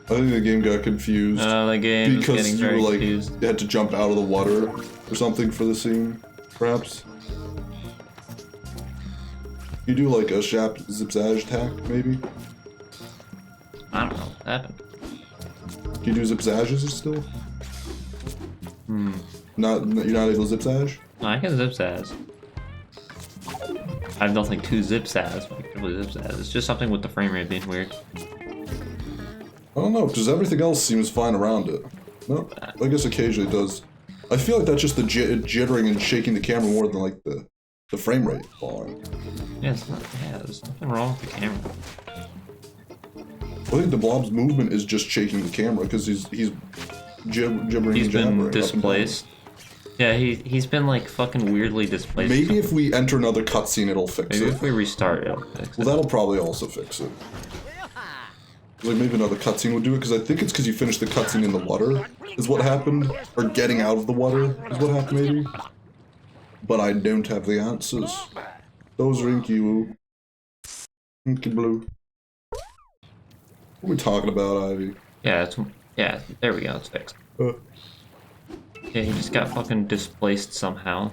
I think the game got confused. The game is getting because very you were like confused. you had to jump out of the water or something for the scene, perhaps. You do like a zip-zage attack, maybe? I don't know what happened. Can you do zip-zages still? You're not able to zip-zage? No, I can zip-zaz. I have nothing to zip-zaz, but I can really zip-zaz. It's just something with the frame rate being weird. I don't know, because everything else seems fine around it. No, I guess occasionally it does. I feel like that's just the jittering and shaking the camera more than like the frame rate falling. Yeah, there's nothing wrong with the camera. I think the Blob's movement is just shaking the camera because he's gibbering. He's and been jabbering displaced. Yeah, he's been like fucking weirdly displaced. Maybe if we enter another cutscene, it'll fix Maybe it. if we restart, it'll fix it. Well, that'll probably also fix it. Like maybe another cutscene would do it because I think it's because you finished the cutscene in the water is what happened, or getting out of the water is what happened maybe. But I don't have the answers. Those are inky woo, inky blue. What are we talking about, Ivy? Yeah, there we go, it's fixed. Yeah, he just got fucking displaced somehow.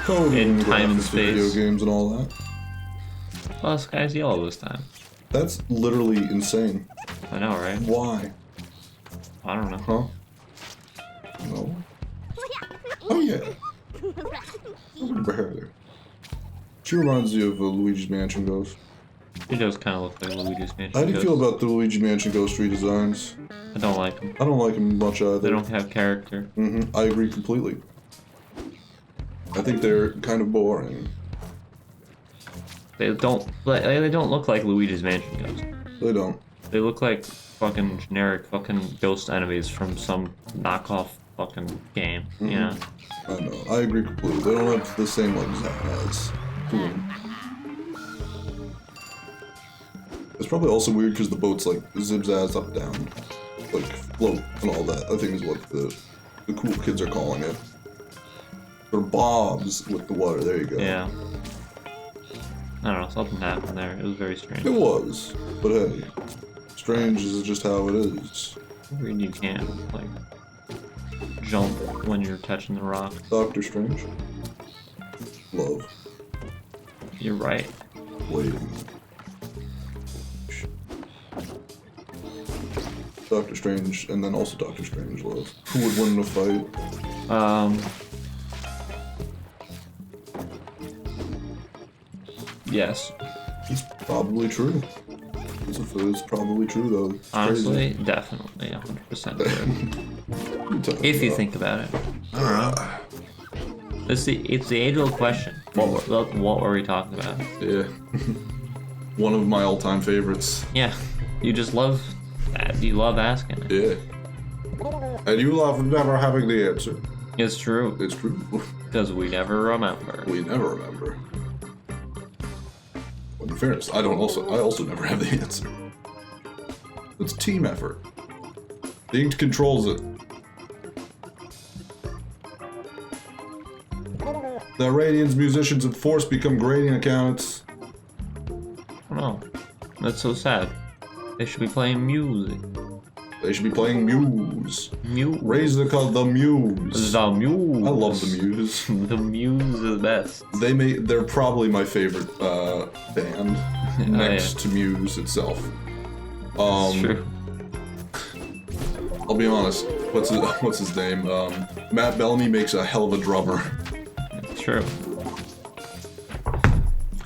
In time and space. Video games and all that. Well, the sky's yellow this time. That's literally insane. I know, right? Why? I don't know. Huh? No. Oh yeah. I remember her. She reminds you of a Luigi's Mansion Ghost. He does kind of look like Luigi's Mansion. How do you feel about the Luigi Mansion Ghost redesigns? I don't like them. I don't like them much either. They don't have character. I agree completely. I think they're kind of boring. They don't look like Luigi's Mansion Ghost. They don't. They look like fucking generic fucking ghost enemies from some knockoff fucking game, you know? I know. I agree completely. They don't have the same legs as. It's probably also weird because the boat's like zip-zaz up, down, like float and all that. I think is what the cool kids are calling it. Or bobs with the water. There you go. Yeah. I don't know, something happened there. It was very strange. It was, but hey, strange is just how it is. Weird you can't, like, jump when you're touching the rock. Doctor Strange. Love. You're right. Wait a minute. Doctor Strange, and then also Doctor Strange Love. Who would win in a fight? Yes. It's probably true. It's probably true, though. It's Honestly, definitely 100% true. If you think about it. It's the age-old question. What were we talking about? Yeah. One of my all-time favorites. Yeah. You just love that. You love asking it. Yeah. And you love never having the answer. It's true. It's true. Because we never remember. We never remember. In fairness, I also never have the answer. It's a team effort. The ink controls it. The Iranians, musicians, and Force become grading accountants. I don't know. That's so sad. They should be playing music. They should be playing Muse. Muse. Raise the Muse. The Muse. I love the Muse. The Muse is the best. They're probably my favorite band next to Muse itself. It's true. I'll be honest. What's his name? Matt Bellamy makes a hell of a drummer. It's true.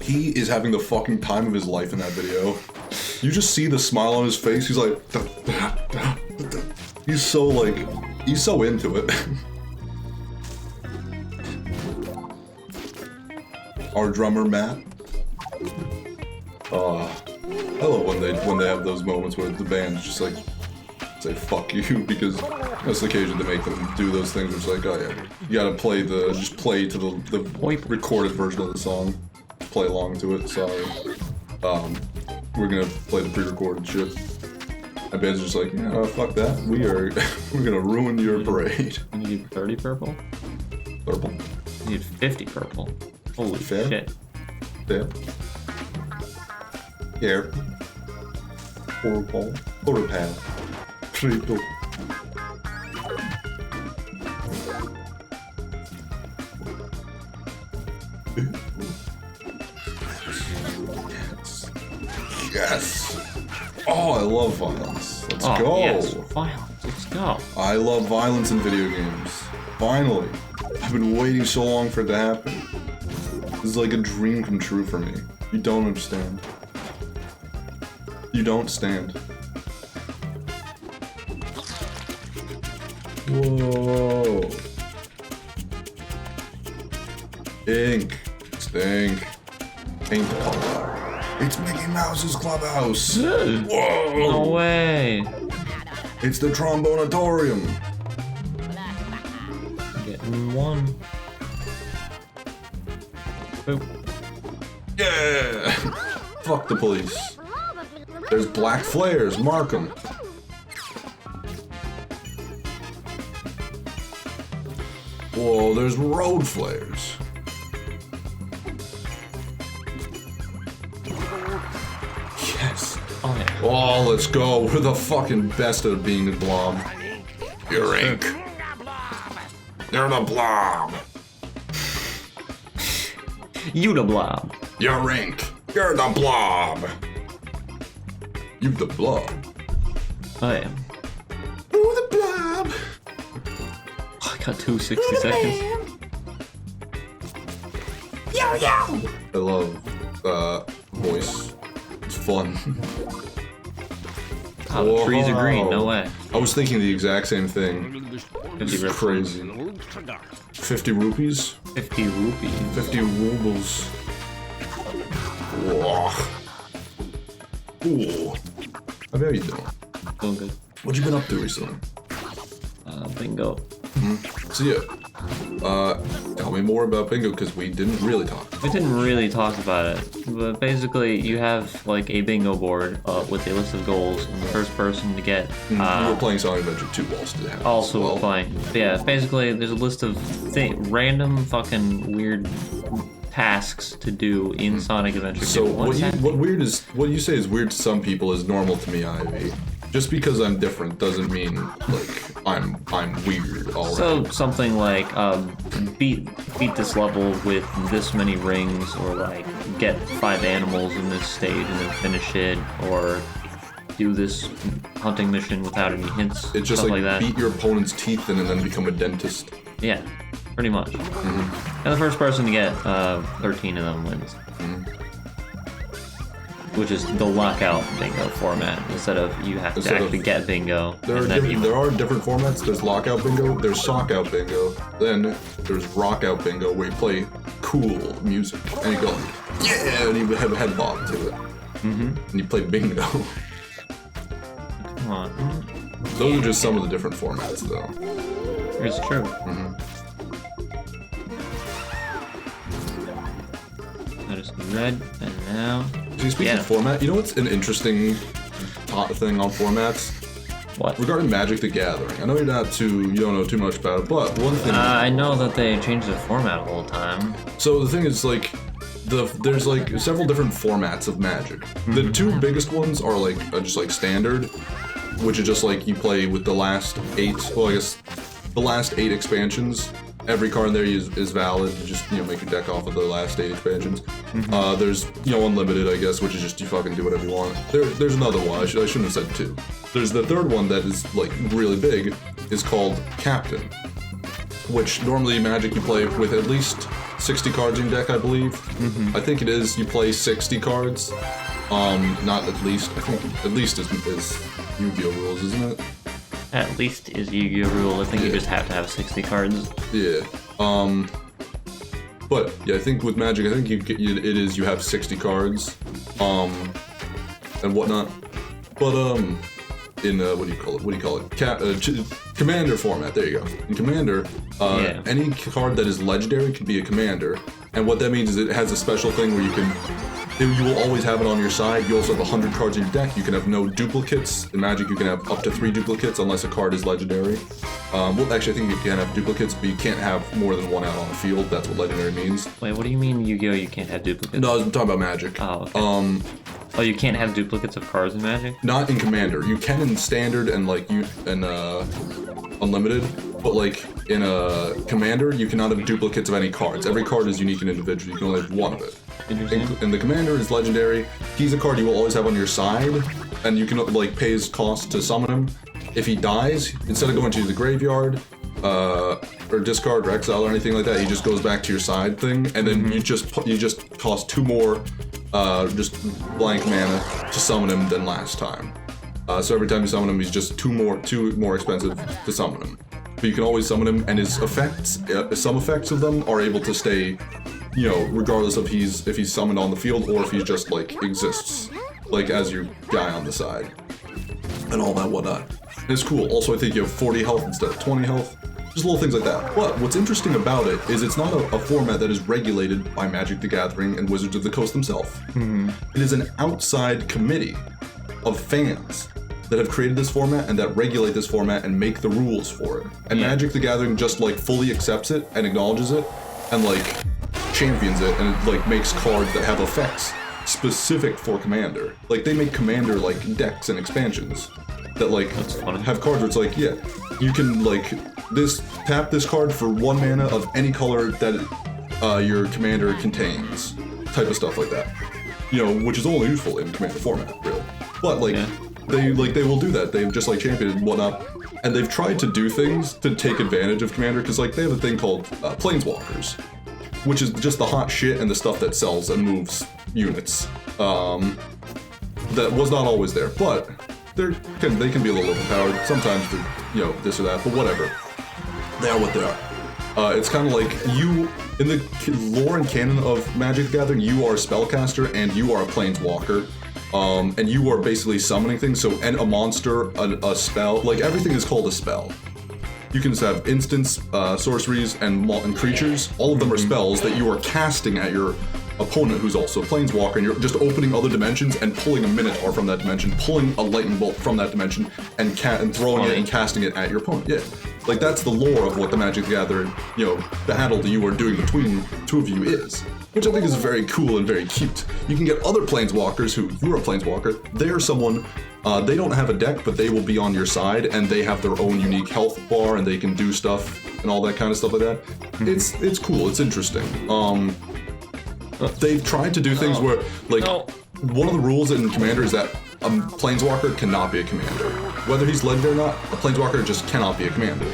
He is having the fucking time of his life in that video. You just see the smile on his face. He's like, he's so into it. Our drummer Matt. I love when they have those moments where the band's just like say fuck you because that's the occasion to make them do those things. It's like, oh yeah, you gotta play just play to the recorded version of the song, play along to it. Sorry, we're gonna play the pre-recorded shit. My band's just like, yeah, fuck that. We're gonna ruin your parade. You need 30 purple. Purple. You need 50 purple. Holy Fair. shit. Fair. Here. Purple. Purple. Triple. Yes. Oh, I love violence. Let's go. Yes, violence. Let's go. I love violence in video games. Finally. I've been waiting so long for it to happen. This is like a dream come true for me. You don't understand. You don't stand. Whoa. Ink. Stink. Paint the color. It's Mickey Mouse's clubhouse. Whoa. No way. It's the trombonatorium. Getting one. Boop. Yeah. Fuck the police. There's black flares. Mark them. Whoa, there's road flares. Yes. Oh yeah. Oh, let's go. We're the fucking best at being a blob. You're ink. You're the blob. You the blob. You're ink. You're the blob. You the blob. I am. Ooh, the blob. I got 260 seconds. Yo, yo. I love voice. It's fun. Oh, the trees are green. No way. I was thinking the exact same thing. 50 It's rips. crazy. 50 rupees? 50 rupees. 50 rubles. Whoa. Ooh. How are you doing? Doing good. What you been up to recently? Bingo. So yeah, tell me more about bingo because we didn't really talk. We didn't really talk about it, but basically you have like a bingo board with a list of goals, and the first person to get We were playing Sonic Adventure 2 whilst it happened. also as well. playing. But yeah, basically there's a list of random fucking weird tasks to do in Sonic Adventure 2. So What's happening? what you say is weird to some people is normal to me, Ivy. Just because I'm different doesn't mean like I'm weird already. So something like beat this level with this many rings, or like get 5 animals in this stage and then finish it, or do this hunting mission without any hints. it's just stuff like, that. beat your opponent's teeth in and then become a dentist. Yeah, pretty much. And the first person to get 13 of them wins. Which is the lockout bingo format, instead of you have to actually get bingo. There and are, then different, there are different formats. There's lockout bingo, there's sockout bingo, then there's rockout bingo where you play cool music and you go, yeah, and you have a head bob to it. And you play bingo. Come on. Those are just some of the different formats though. It's true. That is red, and now... So speaking of format, you know what's an interesting thing on formats? What? Regarding Magic the Gathering. I know you don't know too much about it, but one thing... I know that they changed the format all the time. So the thing is, like, there's like several different formats of Magic. The 2 biggest ones are like just like standard, which is just like you play with the last 8. Well, I guess the last 8 expansions. Every card there is valid. You just make your deck off of the last 8 expansions. There's unlimited, I guess, which is just you fucking do whatever you want. There's another one. I shouldn't have said 2. There's the third one that is like really big. Is called Captain, which normally Magic you play with at least 60 cards in your deck, I believe. I think it is. You play 60 cards. Not at least. I think at least is Yu-Gi-Oh rules, isn't it? At least is Yu-Gi-Oh rule. I think you just have to have 60 cards. Yeah. But yeah, I think with Magic, I think it is you have 60 cards. and whatnot. But in what do you call it? Commander format. There you go. In Commander, any card that is legendary can be a commander, and what that means is it has a special thing where you will always have it on your side. You also have 100 cards in your deck. You can have no duplicates. In Magic, you can have up to 3 duplicates unless a card is legendary. Well, actually, I think you can have duplicates, but you can't have more than 1 out on the field. That's what legendary means. Wait, what do you mean Yu-Gi-Oh! You can't have duplicates? No, I was talking about Magic. Oh, okay. Oh, you can't have duplicates of cards in Magic? Not in Commander. You can in Standard and Unlimited, but like in a Commander, you cannot have duplicates of any cards. Every card is unique and individual. You can only have 1 of it. And the Commander is legendary. He's a card you will always have on your side, and you can like pay his cost to summon him. If he dies, instead of going to the graveyard, or discard or exile or anything like that, he just goes back to your side thing, and then you just cost 2 more, just blank mana to summon him than last time. So every time you summon him, he's just 2 more expensive to summon him. But you can always summon him, and his effects, some effects of them are able to stay, you know, regardless of if he's summoned on the field or if he just like exists, like as your guy on the side, and all that whatnot. And it's cool. Also, I think you have 40 health instead of 20 health. Just little things like that. But what's interesting about it is it's not a format that is regulated by Magic the Gathering and Wizards of the Coast themselves. Mm-hmm. It is an outside committee of fans that have created this format and that regulate this format and make the rules for it. And Magic the Gathering just like fully accepts it and acknowledges it and like champions it, and it like makes cards that have effects specific for Commander. Like they make Commander like decks and expansions that like have cards where it's like, yeah, you can like tap this card for 1 mana of any color that your Commander contains, type of stuff like that. You know, which is only useful in Commander format, really. But like they will do that. They've just like championed and whatnot, and they've tried to do things to take advantage of Commander, because like they have a thing called Planeswalkers, which is just the hot shit and the stuff that sells and moves units. That was not always there, but they can be a little overpowered. Sometimes they're, you know, this or that, but whatever. They are what they are. It's kind of like you, in the lore and canon of Magic the Gathering, you are a spellcaster and you are a planeswalker. And you are basically summoning things, so a monster, a spell, like everything is called a spell. You can just have instants, sorceries, and creatures. All of them are spells that you are casting at your opponent, who's also a planeswalker, and you're just opening other dimensions and pulling a Minotaur from that dimension, pulling a lightning bolt from that dimension, and throwing it and casting it at your opponent. Yeah, like that's the lore of what the Magic the Gathering, you know, battle that you are doing between 2 of you is. Which I think is very cool and very cute. You can get other planeswalkers you're a planeswalker. They are someone, they don't have a deck, but they will be on your side, and they have their own unique health bar, and they can do stuff and all that kind of stuff like that. It's cool. It's interesting. They've tried to do things where, like, one of the rules in Commander is that a planeswalker cannot be a commander. Whether he's legendary or not, a planeswalker just cannot be a commander,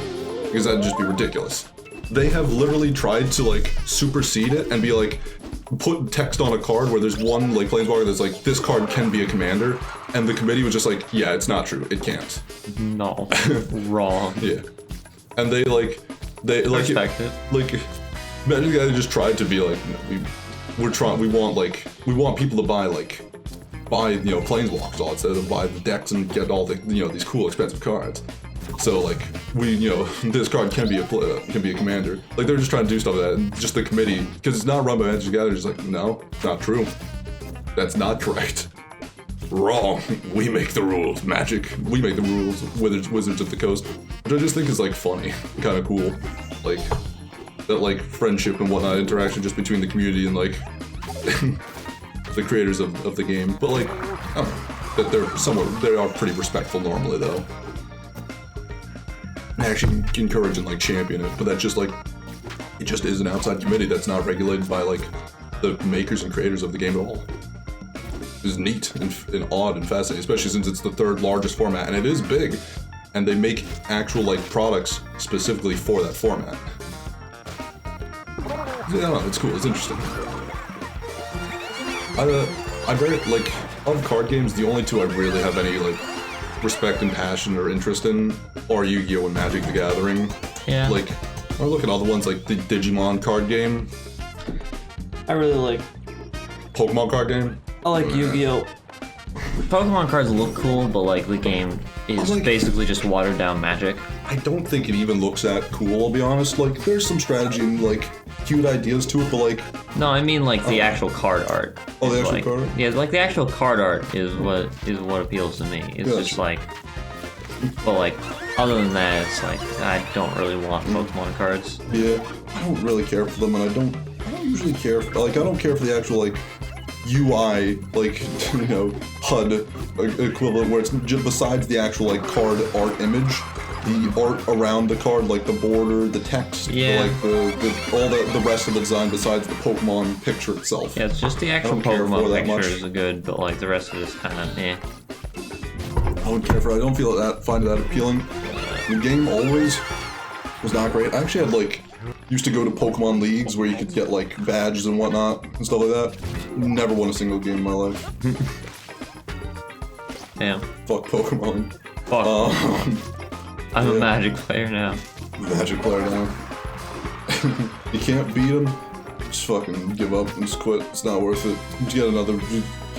because that'd just be ridiculous. They have literally tried to like supersede it and be like, put text on a card where there's one like planeswalker that's like, this card can be a commander, and the committee was just like, yeah, it's not true, it can't. No, wrong. Yeah, and they respect it. Like Magic the Gathering just tried to be like, we want people to buy you know, planeswalkers instead of buy the decks and get all the, you know, these cool expensive cards. So like you know, this card can be a commander. Like they're just trying to do stuff like that. And just the committee, because it's not run by Magic the Gathering, just like, no, not true. That's not correct. Wrong. We make the rules. Magic. We make the rules. Wizards of the Coast, which I just think is like funny, kind of cool. Like that like friendship and whatnot, interaction just between the community and like the creators of the game. But like, I don't know, that they are pretty respectful normally though. Actually encourage and like champion it, but that's just like, it just is an outside committee that's not regulated by like the makers and creators of the game at all. It's neat and odd and fascinating, especially since it's the 3rd largest format, and it is big, and they make actual like products specifically for that format. I don't know, it's cool, it's interesting. I very like, of card games, the only 2 I really have any like respect and passion or interest in are Yu-Gi-Oh! And Magic the Gathering. Yeah. Like, I look at other ones like the Digimon card game. I really like Pokemon card game. I like Yu-Gi-Oh! Pokemon cards look cool, but like the game is Like- basically just watered down Magic. I don't think it even looks that cool, I'll be honest. Like, there's some strategy and, like, cute ideas to it, but, like... No, I mean like the actual card art. Oh, the is actual like, card art? Yeah, like the actual card art is what appeals to me. It's Gotcha. just like, but like other than that, it's like I don't really want Pokemon cards. Yeah, I don't really care for them, and I don't usually care for, like, I don't care for the actual, like, UI, like, you know, HUD equivalent, where it's just besides the actual, like, card art image, the art around the card, like the border, the text, Yeah. like all the rest of the design besides the Pokemon picture itself. Yeah, it's just the actual don't care for Pokemon that much. pictures are good, but like the rest of it's kind of eh. I don't care for it. I don't feel that, find that appealing. The game always was not great. I actually had, like, used to go to Pokemon leagues where you could get, like, badges and whatnot and stuff like that. Never won a single game in my life. Damn. Fuck Pokemon. Fuck. I'm a yeah. Magic player now. Magic player now. You can't beat him, just fucking give up and just quit. It's not worth it. Just get another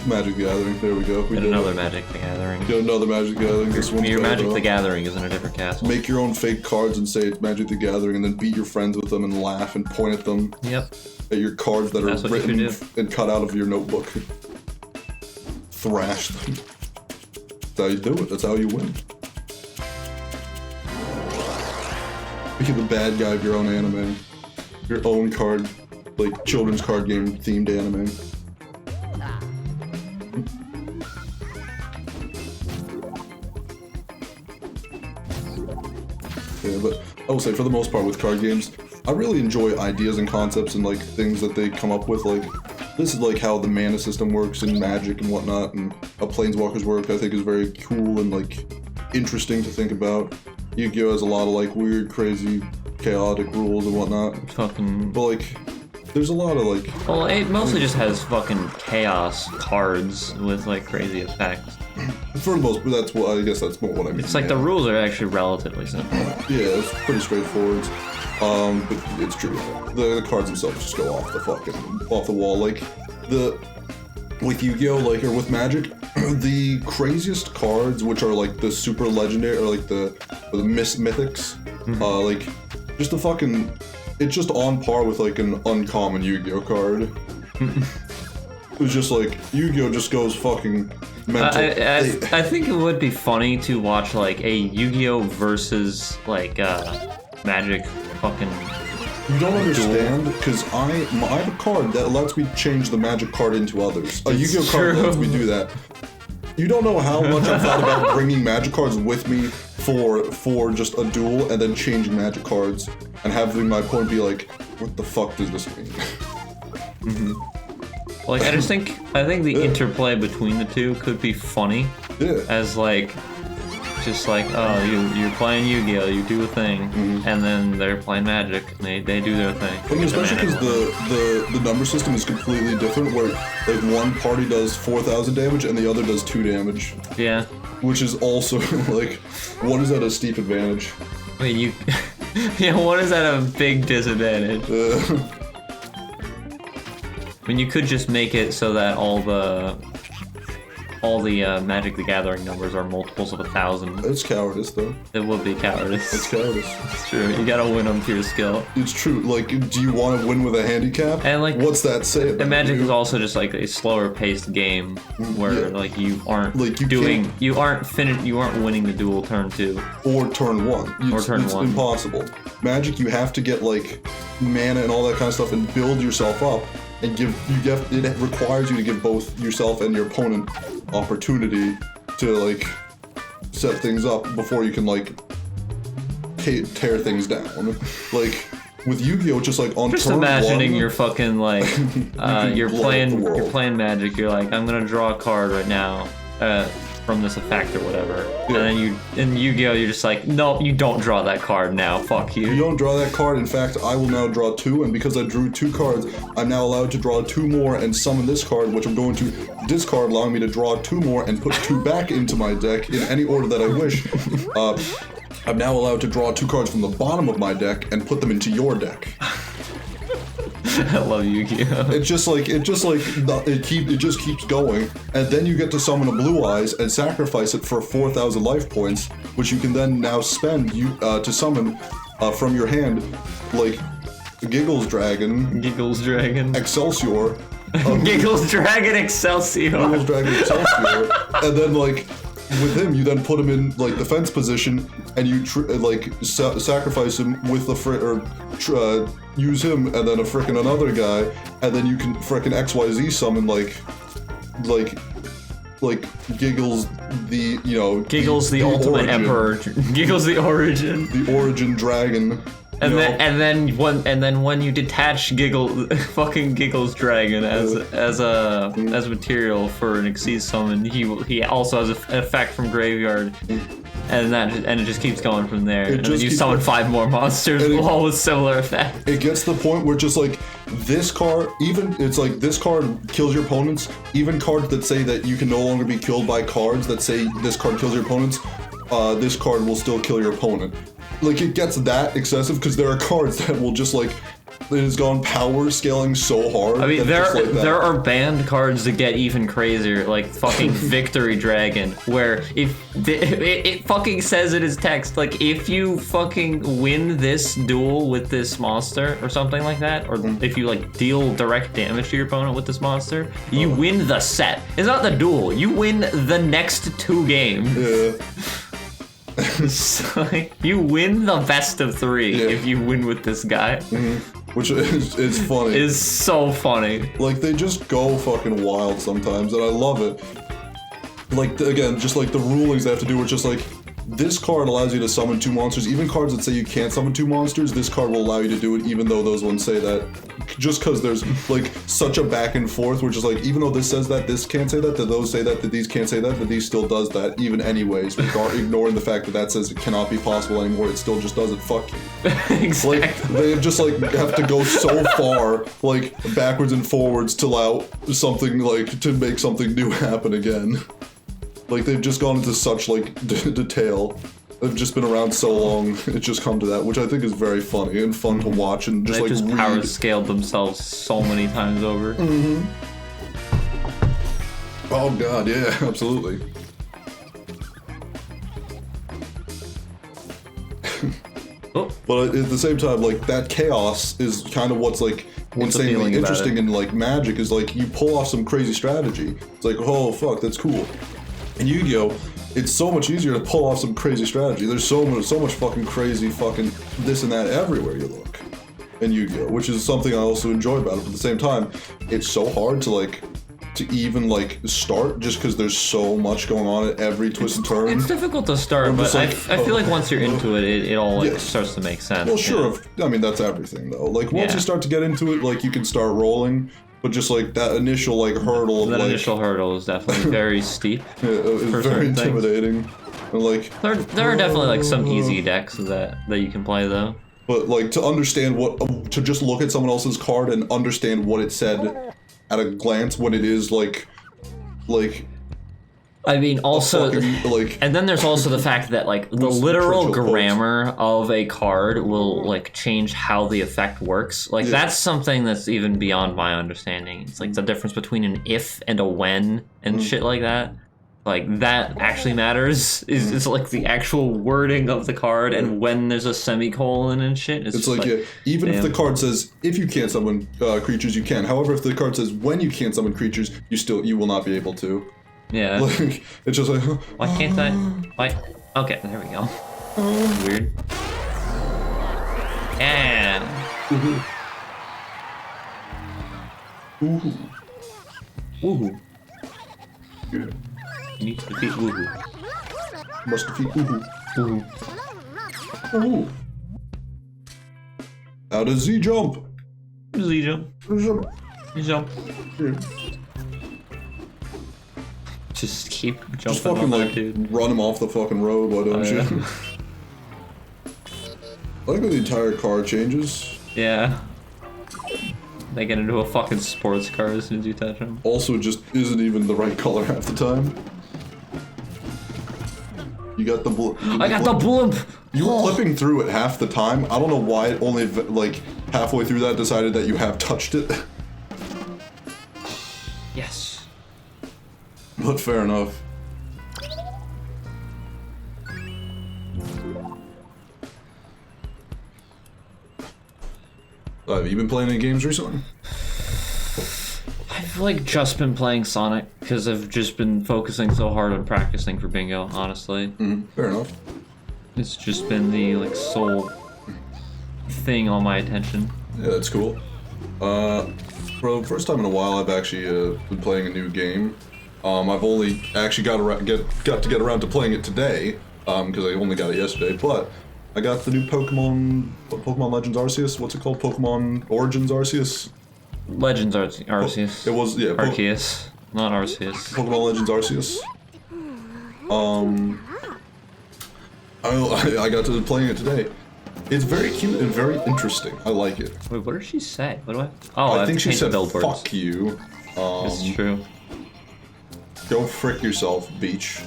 Magic the Gathering. There we go. We Get did another it. Magic the Gathering. Get another Magic the Gathering. This one's Your better, Magic though. the Gathering is in a different castle. Make your own fake cards and say it's Magic the Gathering, and then beat your friends with them and laugh and point at them. Yep. At your cards that That's are what you written should and cut out of your notebook. Thrash them. That's how you do it. That's how you win. Be the bad guy of your own anime. Your own card, like children's card game themed anime. Yeah, but I will say, for the most part with card games, I really enjoy ideas and concepts and, like, things that they come up with. Like, this is, like, how the mana system works in Magic and whatnot, and how Planeswalkers work, I think is very cool and, like, interesting to think about. Yu-Gi-Oh! Has a lot of, like, weird, crazy, chaotic rules and whatnot. Fucking. But, like, there's a lot of, like... Well, it mostly just has fucking chaos cards with like crazy effects. For the most part, that's what, I guess that's more what I mean. It's like the rules are actually relatively simple. Yeah, it's pretty straightforward. But it's true. The cards themselves just go off the wall. Like, with Yu-Gi-Oh, like, or with Magic, the craziest cards, which are like the super legendary, or like the mythics, like, just the fucking, it's just on par with like an uncommon Yu-Gi-Oh card. It's just like, Yu-Gi-Oh just goes fucking mental. I think it would be funny to watch like a Yu-Gi-Oh versus like Magic fucking. You don't understand, because I have a card that lets me change the Magic card into others. A Yu-Gi-Oh card true. lets me do that. You don't know how much I've thought about bringing Magic cards with me for just a duel, and then changing Magic cards, and having my opponent be like, what the fuck does this mean? Like I think the interplay between the two could be funny. Yeah. As like, just like, oh, you're playing Yu-Gi-Oh, you do a thing, and then they're playing Magic, and they do their thing. And especially because the number system is completely different, where like one party does 4,000 damage and the other does 2 damage. Yeah. Which is also like, one is at a steep advantage. Wait, you. Yeah, one is at a big disadvantage. I mean, you could just make it so that all the Magic the Gathering numbers are multiples of 1,000. It's cowardice, though. It would be cowardice. It's cowardice. It's true. You gotta win them to your skill. It's true. Like, do you want to win with a handicap? And like, what's that say? And Magic is also just like a slower paced game where like you aren't Like, you aren't winning the duel turn 2 or turn 1. It's impossible. Magic, you have to get like mana and all that kind of stuff and build yourself up. And it requires you to give both yourself and your opponent opportunity to like set things up before you can like tear things down. Like with Yu-Gi-Oh, just like on just turn imagining 1, you're fucking like you're blow up the world. playing Magic. You're like, I'm gonna draw a card right now from this effect or whatever, and then in Yu-Gi-Oh you're just like, no, you don't draw that card now. Fuck you. You don't draw that card. In fact, I will now draw 2, and because I drew 2 cards, I'm now allowed to draw 2 more and summon this card, which I'm going to discard, allowing me to draw 2 more and put 2 back into my deck in any order that I wish. I'm now allowed to draw 2 cards from the bottom of my deck and put them into your deck. I love Yu-Gi-Oh. It just keeps going, and then you get to summon a Blue Eyes and sacrifice it for 4,000 life points, which you can then now spend to summon from your hand, like Giggles Dragon, Excelsior, Giggles Dragon Excelsior, and then like with him, you then put him in like defense position, and you sacrifice him with the use him, and then a frickin' another guy, and then you can frickin' XYZ summon like Giggles the ultimate origin. emperor, Giggles the origin dragon. And then when you detach Giggles Dragon as material for an Xyz summon, he also has an effect from graveyard, and it just keeps going from there. And then you summon 5 more monsters, all with similar effects. It gets to the point where just like this card, this card kills your opponents. Even cards that say that you can no longer be killed by cards that say this card kills your opponents, this card will still kill your opponent. Like, it gets that excessive because there are cards that will just like, it has gone power scaling so hard. I mean, there are banned cards that get even crazier, like fucking Victory Dragon, where if it fucking says in its text, like, if you fucking win this duel with this monster or something like that, or if you like deal direct damage to your opponent with this monster, you win the set. It's not the duel. You win the next 2 games. Yeah. So, like, you win the best of 3 if you win with this guy. Which is funny. It's so funny. Like, they just go fucking wild sometimes, and I love it. Like, again, just like the rulings they have to do, it's just like, this card allows you to summon 2 monsters. Even cards that say you can't summon 2 monsters, this card will allow you to do it, even though those ones say that. Just because there's like such a back and forth, which is like, even though this says that, this can't say that those say that these can't say that these still does that, even anyways, ignoring the fact that says it cannot be possible anymore, it still just does it. Fuck you. Exactly. Like, they just like have to go so far, like, backwards and forwards to allow something, like, to make something new happen again. Like, they've just gone into such, like, detail. They've just been around so long, it's just come to that, which I think is very funny and fun to watch and just, They've like, just power scaled themselves so many times over. Oh god, yeah, absolutely. But at the same time, like, that chaos is kind of what's, like, insanely interesting in, like, Magic, is, like, you pull off some crazy strategy. It's like, oh, fuck, that's cool. In Yu-Gi-Oh!, it's so much easier to pull off some crazy strategy. There's so much fucking crazy fucking this and that everywhere you look in Yu-Gi-Oh!, which is something I also enjoy about it. But at the same time, it's so hard to, like, to even, like, start, just because there's so much going on at every twist and turn. It's difficult to start, but like, I feel like once you're into it, it all, like, starts to make sense. Well, sure, I mean, that's everything, though. Like, once you start to get into it, like, you can start rolling, but just, like, that initial, like, hurdle of, that like... initial hurdle is definitely very steep. Yeah, it's very intimidating. And, like... There are definitely, like, some easy decks that you can play, though. But, like, to understand what... to just look at someone else's card and understand what it said at a glance when it is, like... I mean, also, fucking, like, and then there's also the fact that, like, the literal grammar of a card will, like, change how the effect works. Like, that's something that's even beyond my understanding. It's like the difference between an if and a when and shit like that. Like, that actually matters. Is like the actual wording of the card and when there's a semicolon and shit. It's like, yeah, even if the card says if you can't summon creatures, you can. However, if the card says when you can't summon creatures, you will not be able to. Yeah. Like, it's just like... Why can't I? Why? Okay, there we go. Weird. Yeah. Ooh. Woohoo. Yeah. You need to defeat Woohoo. Must defeat Woohoo. Woohoo. Ooh. How does Z jump? Z jump. Z jump. Yeah. Just keep jumping. Just fucking, like, dude. Run him off the fucking road, why don't you? Yeah. I like when the entire car changes. Yeah. They get into a fucking sports car as soon as you touch them. Also, it just isn't even the right color half the time. You got the I got the blimp! You were clipping through it half the time. I don't know why it only, like, halfway through that decided that you have touched it. Yes. But fair enough. Have you been playing any games recently? I've like just been playing Sonic because I've just been focusing so hard on practicing for bingo, honestly. Fair enough. It's just been the like sole thing on my attention. Yeah, that's cool. For the first time in a while, I've actually been playing a new game. I've only actually got to get around to playing it today, because I only got it yesterday. But I got the new Pokemon Legends Arceus. What's it called? Pokemon Origins Arceus. Legends Arceus. It was Arceus, not Arceus. Pokemon Legends Arceus. I got to playing it today. It's very cute and very interesting. I like it. Wait, what did she say? What do I? Oh, I think she said billboards. "fuck you." It's true. Go frick yourself, Beach.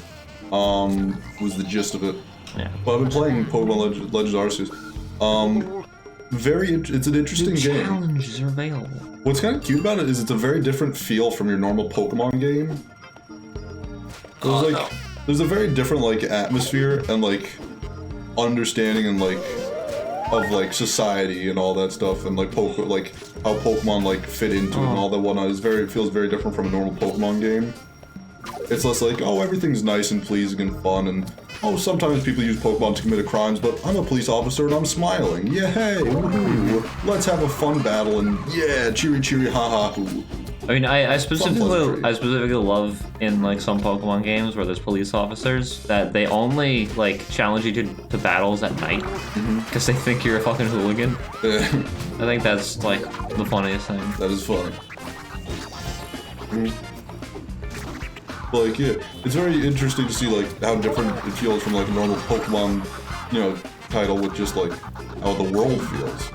Was the gist of it. Yeah. But I've been playing Pokemon Legends Arceus. It's an interesting game. Challenges are available. What's kind of cute about it is it's a very different feel from your normal Pokemon game. There's a very different like atmosphere and like understanding and like of like society and all that stuff and like how Pokemon like fit into it and all that whatnot. It feels very different from a normal Pokemon game. It's less like, oh, everything's nice and pleasing and fun, and oh, sometimes people use Pokemon to commit crimes, but I'm a police officer and I'm smiling. Yeah, hey, woohoo! Let's have a fun battle and yeah, cheery, cheery, ha ha hoo. I mean, I specifically love in like some Pokemon games where there's police officers that they only like challenge you to battles at night because they think you're a fucking hooligan. Yeah. I think that's like the funniest thing. That is funny. Like, yeah, it's very interesting to see like how different it feels from like a normal Pokemon, title with just like how the world feels.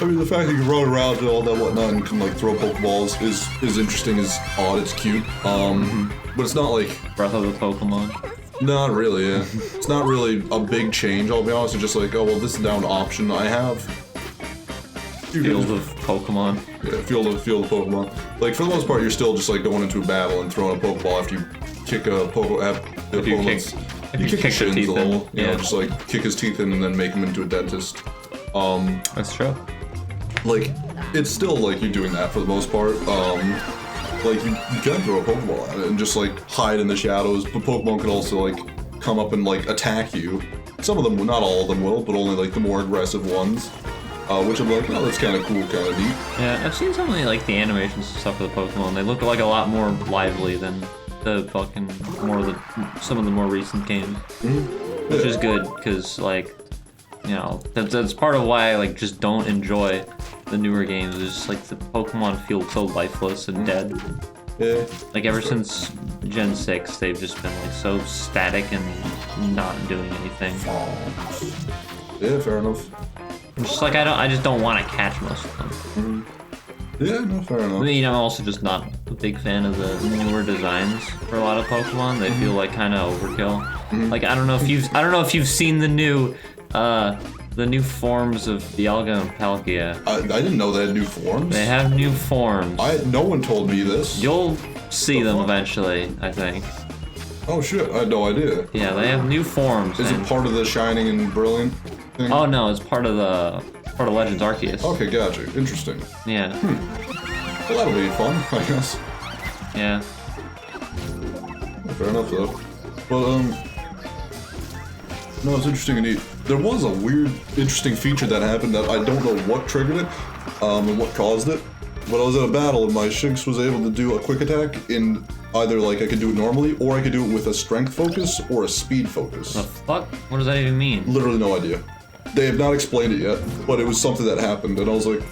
I mean, the fact that you can run around and all that whatnot and can like throw Pokeballs is interesting, is odd, it's cute. But it's not like Breath of the Pokemon. Not really, yeah. It's not really a big change, I'll be honest. It's just like, oh well, this is now an option I have. Field of Pokemon. Yeah, field of Pokemon. Like for the most part, you're still just like going into a battle and throwing a Pokeball after you kick a Pokemon. You kick his shins a little. You know, just like kick his teeth in and then make him into a dentist. That's true. Like, it's still like you're doing that for the most part. Like you can throw a Pokeball at it and just like hide in the shadows, but Pokemon can also like come up and like attack you. Some of them, not all of them will, but only like the more aggressive ones. Which I'm like, oh, that's kind of cool, kind of neat. Yeah, I've seen some of the, like, the animations and stuff for the Pokemon. They look like a lot more lively than the fucking some of the more recent games. Which is good, because, like, that's part of why I, like, just don't enjoy the newer games. It's just, like, the Pokemon feel so lifeless and dead. Yeah. Like, ever since Gen 6, they've just been, like, so static and not doing anything. Yeah, fair enough. Just like I just don't want to catch most of them. Yeah, no, fair enough. I mean, I'm also just not a big fan of the newer designs for a lot of Pokemon. They feel like kind of overkill. Like I don't know if you've seen the new forms of Dialga and Palkia. I didn't know they had new forms. They have new forms. No one told me this. You'll see them eventually, I think. Oh shit, I had no idea. Yeah, they have new forms. Is it part of the Shining and Brilliant thing? Oh no, it's part of Legends Arceus. Okay, gotcha. Interesting. Yeah. Well, that'll be fun, I guess. Yeah. Fair enough, though. But, no, it's interesting and neat. There was a weird, interesting feature that happened that I don't know what triggered it, and what caused it. But I was at a battle and my Shinx was able to do a quick attack in either, like, I could do it normally, or I could do it with a strength focus or a speed focus. The fuck? What does that even mean? Literally no idea. They have not explained it yet, but it was something that happened, and I was like,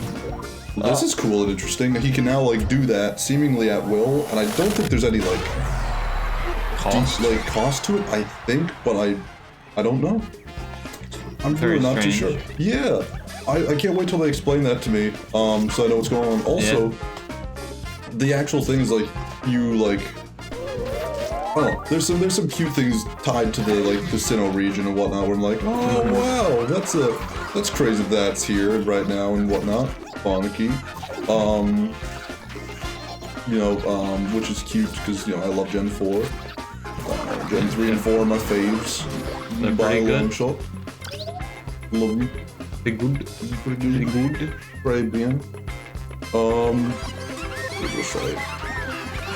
well, this is cool and interesting. He can now, like, do that seemingly at will, and I don't think there's any, like, cost to it, I think, but I don't know. I'm really not too sure. Yeah, I can't wait till they explain that to me, so I know what's going on. Also, the actual thing is, like, you, like, Oh, there's some cute things tied to the like the Sinnoh region and whatnot. Where I'm like, oh wow, that's crazy that's here right now and whatnot. Foniki, which is cute because I love Gen 4. Gen 3 and 4 are my faves. They're pretty good. Shot. Love them. They're good. Pretty good. Very bien. Let's just say.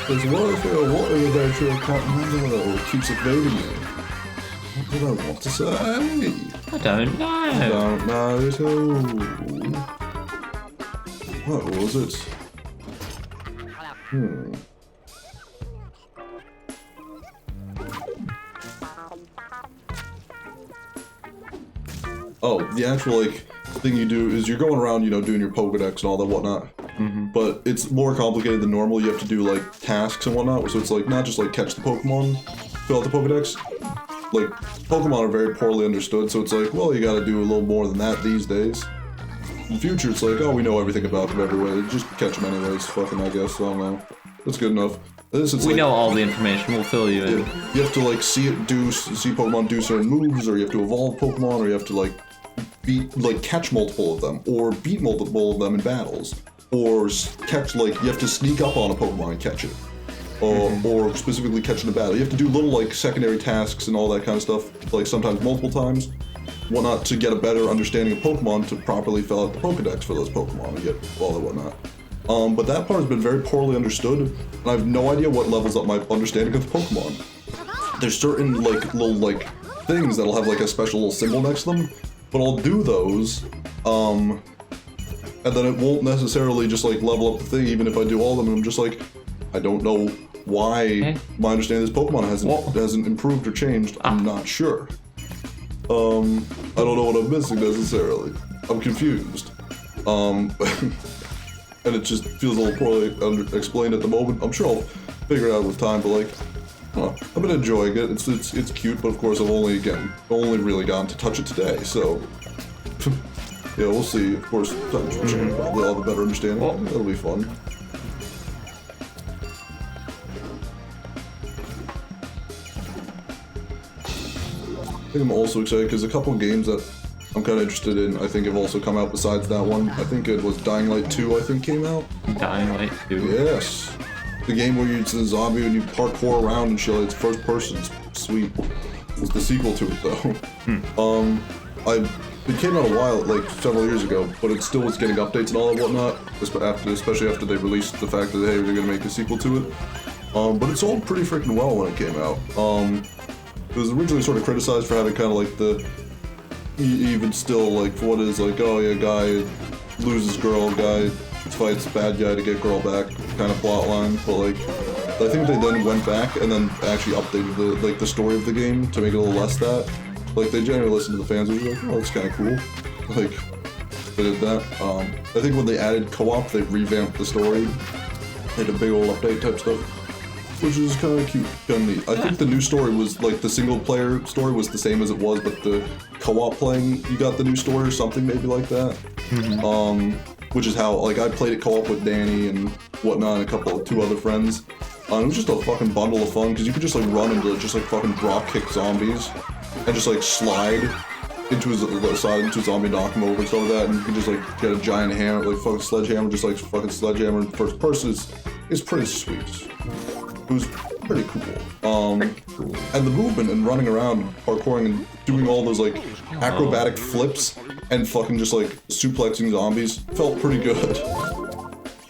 There's warfare, water that you can't remember. It keeps evading me. What did I want to say? I don't know. Don't know too. What was it? Oh, the actual thing you do is you're going around, doing your Pokedex and all that whatnot. But it's more complicated than normal. You have to do tasks and whatnot. So it's not just catch the Pokemon, fill out the Pokedex. Pokemon are very poorly understood. So it's well, you got to do a little more than that these days. In the future, it's oh, we know everything about them everywhere. Just catch them anyways. Fucking, I guess. I don't know. That's good enough. This it's we know all the information. We'll fill you in. You have to see Pokemon do certain moves, or you have to evolve Pokemon, or you have to catch multiple of them, or beat multiple of them in battles. Or catch, you have to sneak up on a Pokemon and catch it. Or specifically catch it in a battle. You have to do little, secondary tasks and all that kind of stuff, sometimes multiple times, whatnot, to get a better understanding of Pokemon to properly fill out the Pokedex for those Pokemon and get all that whatnot. But that part has been very poorly understood, and I have no idea what levels up my understanding of the Pokemon. There's certain, little, things that'll have, a special little symbol next to them, but I'll do those, and then it won't necessarily just level up the thing even if I do all of them. And I'm just I don't know why my understanding of this Pokemon hasn't improved or changed. I'm not sure. I don't know what I'm missing necessarily. I'm confused. And it just feels a little poorly explained at the moment. I'm sure I'll figure it out with time, but I've been enjoying it. It's cute, but of course I've only really gotten to touch it today, so yeah, we'll see. Of course, times will change. Probably I'll have a better understanding. That'll be fun. I think I'm also excited because a couple of games that I'm kind of interested in, I think, have also come out besides that one. I think it was Dying Light 2, I think, came out. Dying Light 2? Yes. The game where it's a zombie and you parkour around and shit. It's first person. It's sweet. It's the sequel to it, though. It came out a while, several years ago, but it still was getting updates and all and whatnot, especially after they released the fact that, hey, they're gonna make a sequel to it. But it sold pretty freaking well when it came out. It was originally sort of criticized for having kind of even still, for what is, oh yeah, guy loses girl, guy fights bad guy to get girl back kind of plot line, but I think they then went back and then actually updated the story of the game to make it a little less that. They generally listened to the fans, and were oh, that's kind of cool. They did that. I think when they added co-op, they revamped the story. They did a big old update type stuff, which is kind of cute, kind of neat. I think the new story was, the single-player story was the same as it was, but the co-op playing, you got the new story or something maybe like that. Which is how, I played it co-op with Danny and whatnot, and two other friends. It was just a fucking bundle of fun, because you could just, run into just, fucking drop-kick zombies. And just slide into his side into a zombie, knock him over and stuff like that, and you can just get a giant hammer, fucking sledgehammer, just fucking sledgehammer in first person is pretty sweet. It was pretty cool. And the movement and running around, parkouring and doing all those acrobatic flips and fucking just suplexing zombies felt pretty good.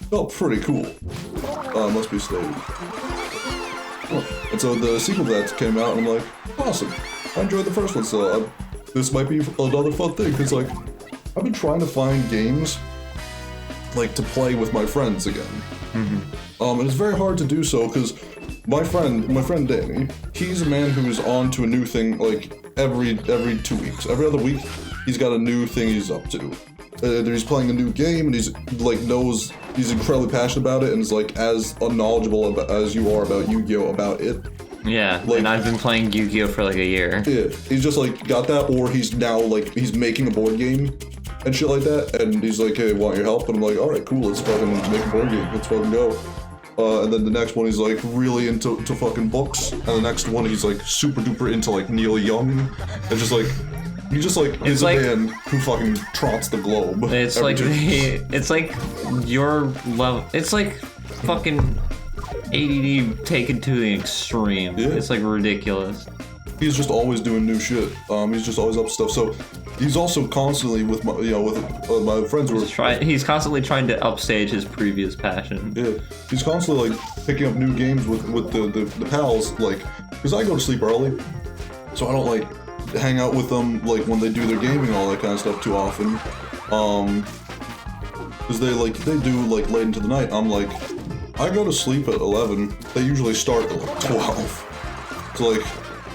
Felt pretty cool. Must be stated. And so the sequel to that came out, and I'm awesome. I enjoyed the first one, so this might be another fun thing, because, I've been trying to find games, to play with my friends again. And it's very hard to do so, because my friend Danny, he's a man who's on to a new thing, every 2 weeks. Every other week, he's got a new thing he's up to. He's playing a new game, and he's, knows, he's incredibly passionate about it, and is, as knowledgeable as you are about Yu-Gi-Oh! About it. Yeah, and I've been playing Yu-Gi-Oh! For a year. Yeah, he's just got that, or he's now he's making a board game and shit like that, and he's hey, want your help? And I'm alright, cool, let's fucking make a board game, let's fucking go. And then the next one he's like really into fucking books, and the next one he's like super duper into like Neil Young, and just like he just like is a man who fucking trots the globe. It's like it's like your level. It's like fucking ADD taken to the extreme. Yeah. It's like ridiculous. He's just always doing new shit. He's just always up to stuff. So he's also constantly with my, my friends who are. He's constantly trying to upstage his previous passion. Yeah, he's constantly like picking up new games with the pals. Like, because I go to sleep early, so I don't like hang out with them like when they do their gaming and all that kind of stuff too often. Because they do like late into the night. I'm like, I go to sleep at 11. They usually start at like 12. So like,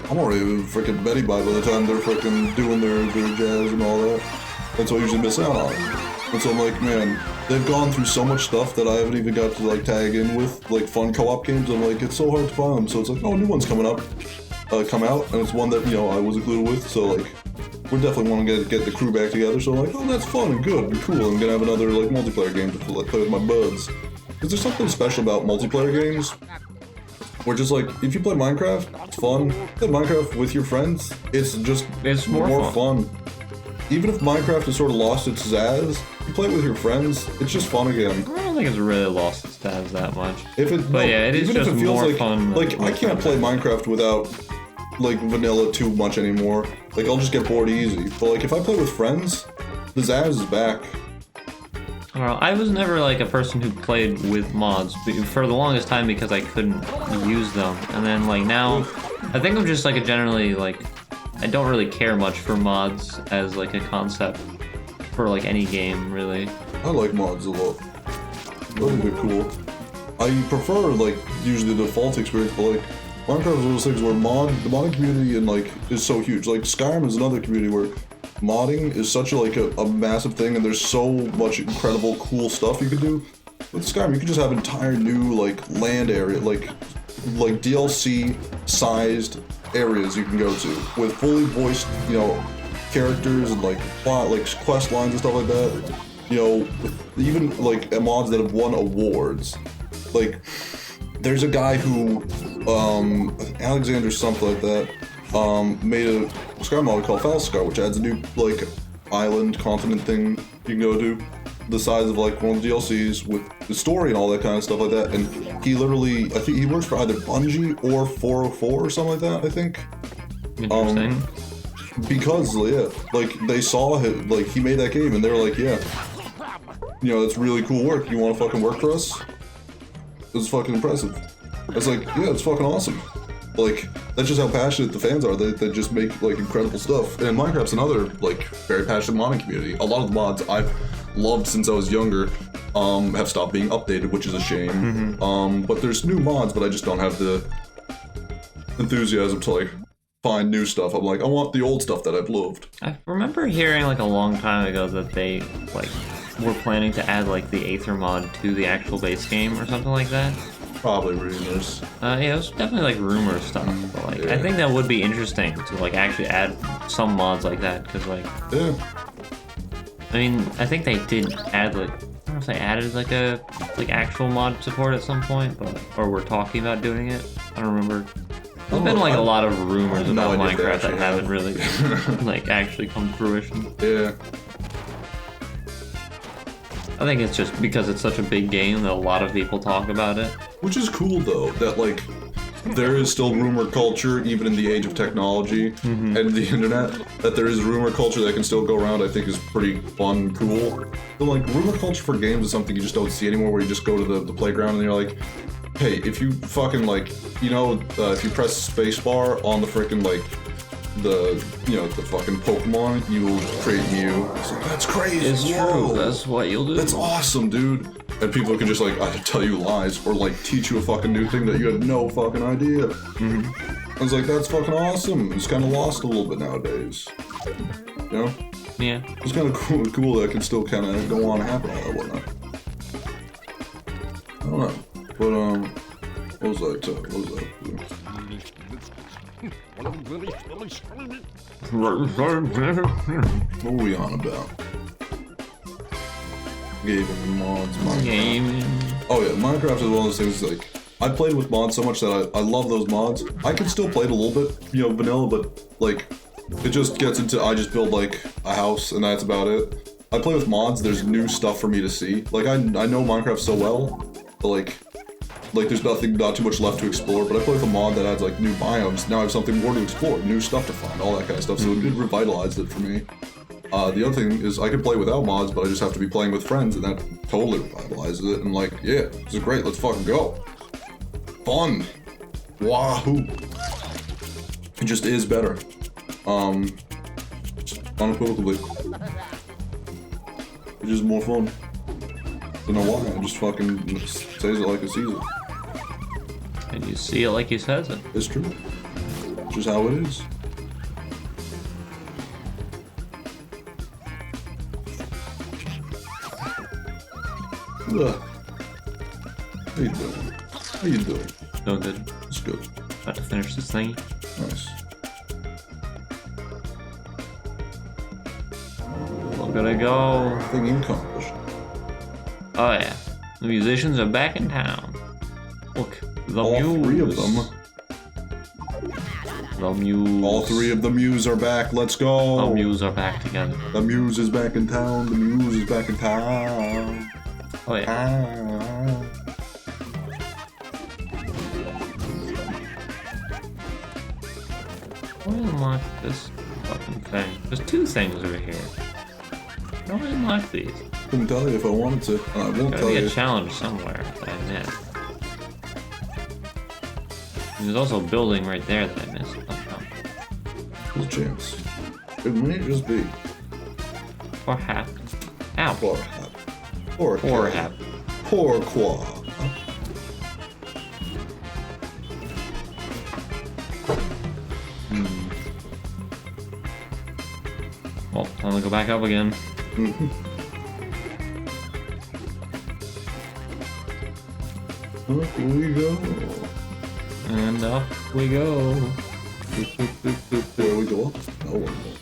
I'm already freaking Betty by the time they're freaking doing their jazz and all that. And so I usually miss out on it. And so I'm like, man, they've gone through so much stuff that I haven't even got to like tag in with, like fun co-op games. I'm like, it's so hard to find them. So it's like, oh, a new one's coming up, come out, and it's one that I was included with. So like, we definitely want to get the crew back together. So I'm like, oh, that's fun and good and cool. I'm gonna have another like multiplayer game to like play with my buds. Because there's something special about multiplayer games. Where just like, if you play Minecraft, it's fun. Play Minecraft with your friends, it's more fun. Even if Minecraft has sort of lost its zazz, you play it with your friends, it's just fun again. I don't think it's really lost its zazz that much. It is just more fun. Like, I can't play Minecraft without like vanilla too much anymore. Like, I'll just get bored easy. But like, if I play with friends, the zazz is back. I was never like a person who played with mods for the longest time because I couldn't use them, and then like now, I think I'm just like a generally like, I don't really care much for mods as like a concept for like any game really. I like mods a lot. Those are cool. I prefer like usually the default experience, but like Minecraft is one of those things where the modding community and like is so huge. Like Skyrim is another community where modding is such a massive thing, and there's so much incredible cool stuff you can do. With Skyrim, you can just have entire new like land area, like DLC sized areas you can go to with fully voiced, characters and like plot, like quest lines and stuff like that. Even like mods that have won awards. Like, there's a guy who, Alexander something like that, made a Skyrim mod called Falskar, which adds a new like island continent thing you can go to, the size of like one of the DLCs with the story and all that kind of stuff like that. And he literally, I think he works for either Bungie or 404 or something like that, I think. Interesting. Because like they saw him, like he made that game and they were like, yeah, that's really cool work. You want to fucking work for us? It's fucking impressive. I was like, yeah, it's fucking awesome. Like, that's just how passionate the fans are. They just make like incredible stuff. And Minecraft's another like very passionate modding community. A lot of the mods I've loved since I was younger have stopped being updated, which is a shame. But there's new mods, but I just don't have the enthusiasm to like find new stuff. I'm like, I want the old stuff that I've loved. I remember hearing like a long time ago that they like were planning to add like the Aether mod to the actual base game or something like that. Probably rumors. Yeah, it was definitely like rumor stuff. But like, I think that would be interesting to like actually add some mods like that, because like, I mean, I think they did add like, I don't know if they added like a actual mod support at some point, but or we're talking about doing it. I don't remember. There's been like a lot of rumors about Minecraft that haven't really like actually come to fruition. Yeah. I think it's just because it's such a big game that a lot of people talk about it. Which is cool though, that like there is still rumor culture even in the age of technology and the internet. That there is rumor culture that can still go around, I think is pretty fun and cool. But like rumor culture for games is something you just don't see anymore, where you just go to the playground and you're like, hey, if you fucking like, if you press spacebar on the frickin' like the fucking Pokemon, you will create Mew. It's like, that's crazy. It's true. That's what you'll do. That's awesome, dude. And people can just like either tell you lies or like teach you a fucking new thing that you had no fucking idea. I was like, that's fucking awesome. It's kind of lost a little bit nowadays. Yeah. It's kind of cool that it can still kind of go on and happen all that whatnot. I don't know. But what was that? What were we on about? Gaming mods, Minecraft. Gaming. Oh yeah, Minecraft is one of those things like I played with mods so much that I love those mods. I can still play it a little bit, you know, vanilla, but like it just gets into I just build like a house and that's about it. I play with mods, there's new stuff for me to see. Like I know Minecraft so well, but like there's not too much left to explore, but I play with a mod that adds like new biomes. Now I have something more to explore, new stuff to find, all that kind of stuff. So it revitalized it for me. The other thing is I can play without mods, but I just have to be playing with friends, and that totally revitalizes it. And like, yeah, this is great. Let's fucking go. Fun. Wahoo. It just is better. Unequivocally. It's just more fun. I don't know why. I just fucking says it like it sees it. And you see it like he says it. It's true. It's just how it is. Ugh. How you doing? How you doing? Doing good. It's good. About to finish this thing. Nice. Look at it go. Thing accomplished. Oh yeah. The musicians are back in town. Look, the All muse. three of them. The muse. All three of the Muse are back. Let's go. The muse are back together. The Muse is back in town. The Muse is back in town. Oh yeah. I don't unlock this fucking thing. There's two things over here. I don't unlock these. Couldn't tell you if I wanted to. I won't Gotta tell be you. a challenge somewhere that I missed. And there's also a building right there that I missed. There's a chance. It may just be. Or half. Ow. Poor hap. Poor Or cat. half. Poor Qua. Well, time to go back up again. Up we go. And up we go. Where we go up? No one knows.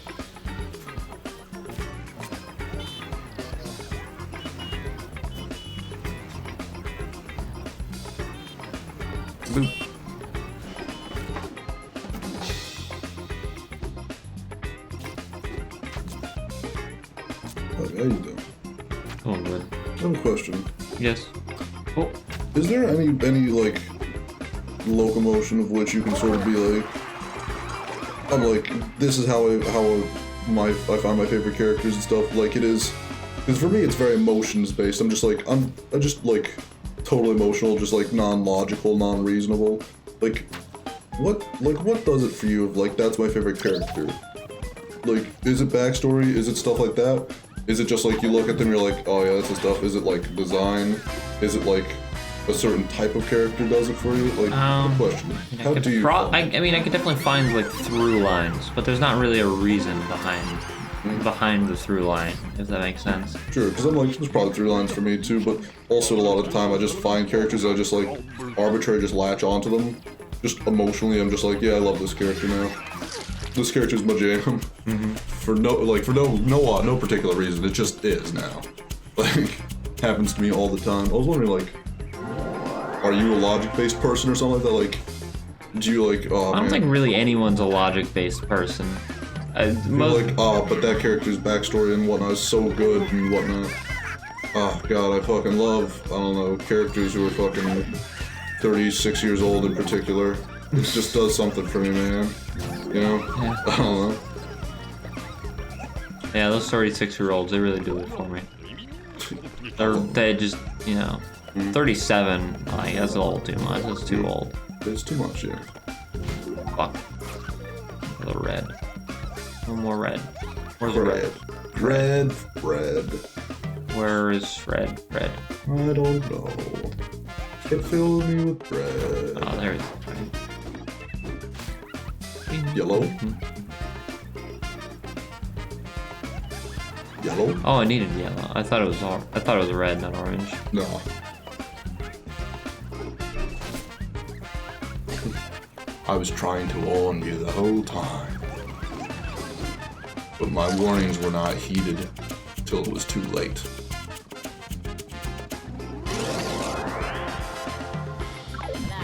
Boop. How you doing? Oh, good. I have a question. Yes. Oh, Is there any like locomotion of which you can sort of be like, I'm like, this is how I find my favorite characters and stuff. Like it is, because for me it's very emotions based. I'm just like totally emotional, just like non-logical, non-reasonable. Like what does it for you of like that's my favorite character? Like, is it backstory? Is it stuff like that? Is it just like you look at them, you're like, oh yeah, that's the stuff? Is it like design? Is it like a certain type of character does it for you? Like, good question. How do you? I mean, I could definitely find like through lines, but there's not really a reason behind the through line, if that makes sense. Sure, because I'm like, there's probably through lines for me too, but also a lot of the time I just find characters that I just like arbitrarily just latch onto them. Just emotionally, I'm just like, yeah, I love this character now. This character's my jam. For no particular reason. It just is now. Like, happens to me all the time. I was wondering, like, are you a logic-based person or something like that? Like, do you like? Oh, I don't think really anyone's a logic-based person. Like, oh, but that character's backstory and whatnot is so good and whatnot. Oh god, I fucking love, I don't know, characters who are fucking 36 years old in particular. It just does something for me, man. You know? Yeah. I don't know. Yeah, those 36-year-olds, they really do it for me. They just, you know, 37, like, that's a little too much. That's too old. It's too much, yeah. Fuck. The red. One more red. Where's the red? Red. Where is red? Red. I don't know. It filled me with bread. Oh, there it is. Yellow. Yellow? Oh, I needed yellow. I thought it was red, not orange. No. I was trying to warn you the whole time. But my warnings were not heeded till it was too late.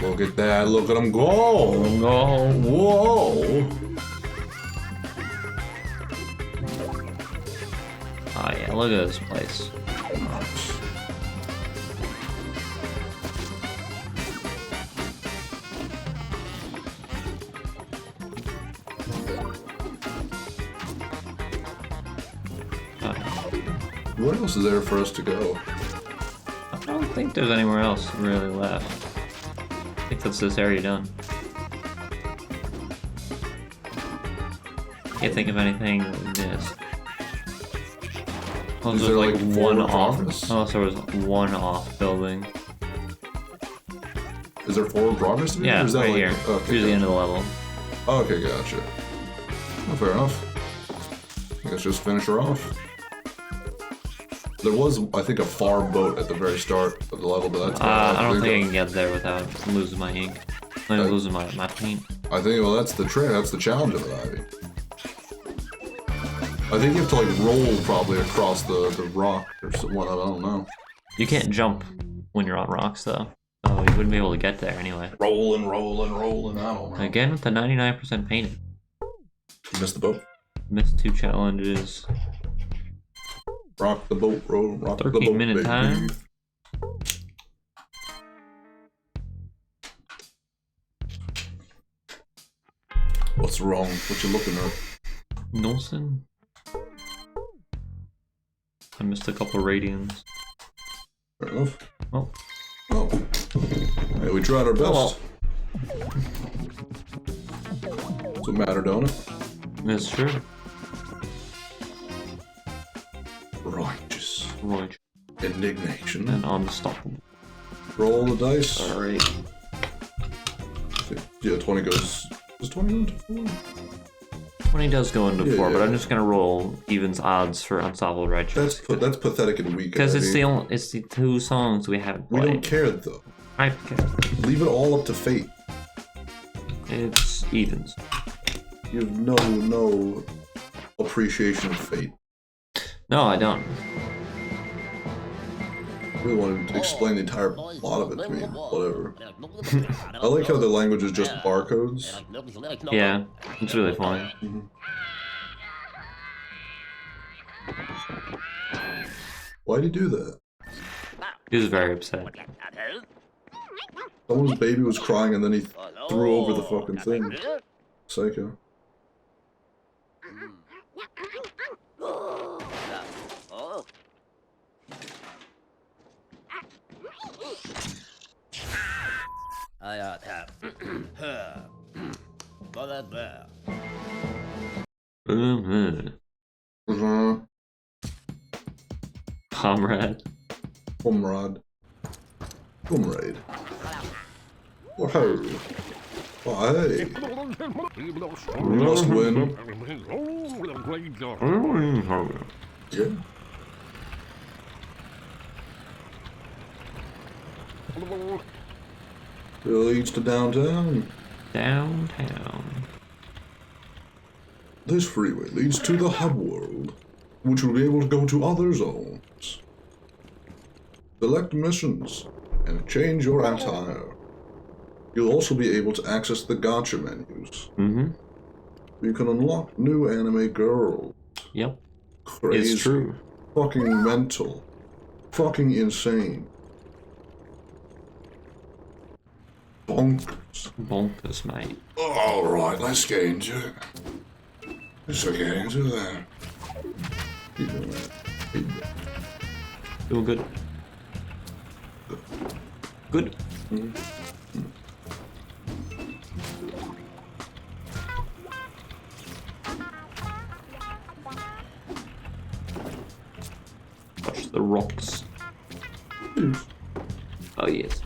Look at that. Look at him go. No. Whoa. Oh yeah, look at this place. Where else is there for us to go? I don't think there's anywhere else really left. I think that's this area done. Can't think of anything we missed. Unless there was like one off. Unless there was one off building. Is there forward progress to be? Yeah, or is that right like, here. Okay, Through the end of the level. Okay, gotcha. Well, fair enough. I guess just finish her off. There was, I think, a far boat at the very start of the level, but that's I don't think I can get there without losing my ink. I'm losing my paint. I think, well, that's the trick. That's the challenge of it, Ivy. I think you have to, like, roll probably across the rock or something. I don't know. You can't jump when you're on rocks, though. So you wouldn't be able to get there anyway. Rolling, rolling, rolling. I don't know. Again with the 99% painted. You missed the boat. Missed 2 challenges. Rock the boat, roll, rock the boat. 13-minute baby. time. What's wrong? What you looking at? Nolson? I missed a couple radians. Fair enough. Oh. Oh. Hey, we tried our best. That's what matter, don't it? That's true. Righteous. Right. Indignation. And unstoppable. Roll the dice. Alright. Yeah, 20 goes... Does 20 go into 4? 20 does go into Yeah, 4, but yeah. I'm just gonna roll evens odds for unstoppable righteous. That's pathetic and weak. Because it's Abby. it's the 2 songs we haven't We played. don't care, though. I care. Leave it all up to fate. It's evens. You have no appreciation of fate. No, I don't. I really wanted to explain the entire plot of it to me. Whatever. I like how the language is just barcodes. Yeah, it's really funny. Why'd he do that? He was very upset. Someone's baby was crying and then he threw over the fucking thing. Psycho. Comrade. Comrade. Comrade. Whoa. Oh, hey. We must win. Yeah. It leads to downtown. Downtown. This freeway leads to the hub world, which will be able to go to other zones. Select missions and change your attire. You'll also be able to access the gacha menus. You can unlock new anime girls. Yep. Crazy. It's true. Fucking mental. Fucking insane. Bonkers. Bonkers, mate. Alright, let's get into it. Let's get into that. Doing good. Good. Touch the rocks. Oh yes.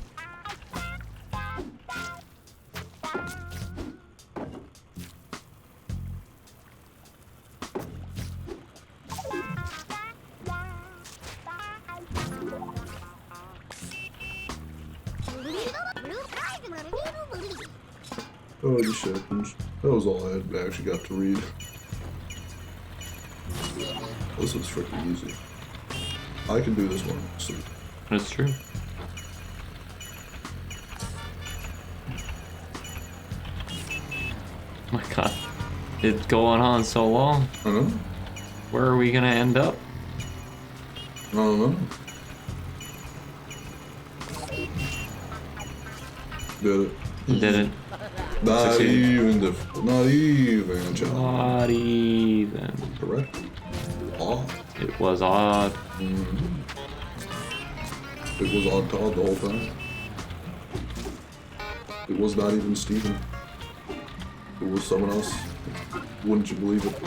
Oh, the seconds. That was all I had actually got to read. This was freaking easy. I can do this one. So That's true. my god. It's going on so long. I don't know. Where are we gonna end up? I don't know. Did it. Did it? Not Succeeded. even not even, John. Not even. Correct. Odd. It was odd. It was odd Todd the whole time. It was not even Steven. It was someone else. Wouldn't you believe it?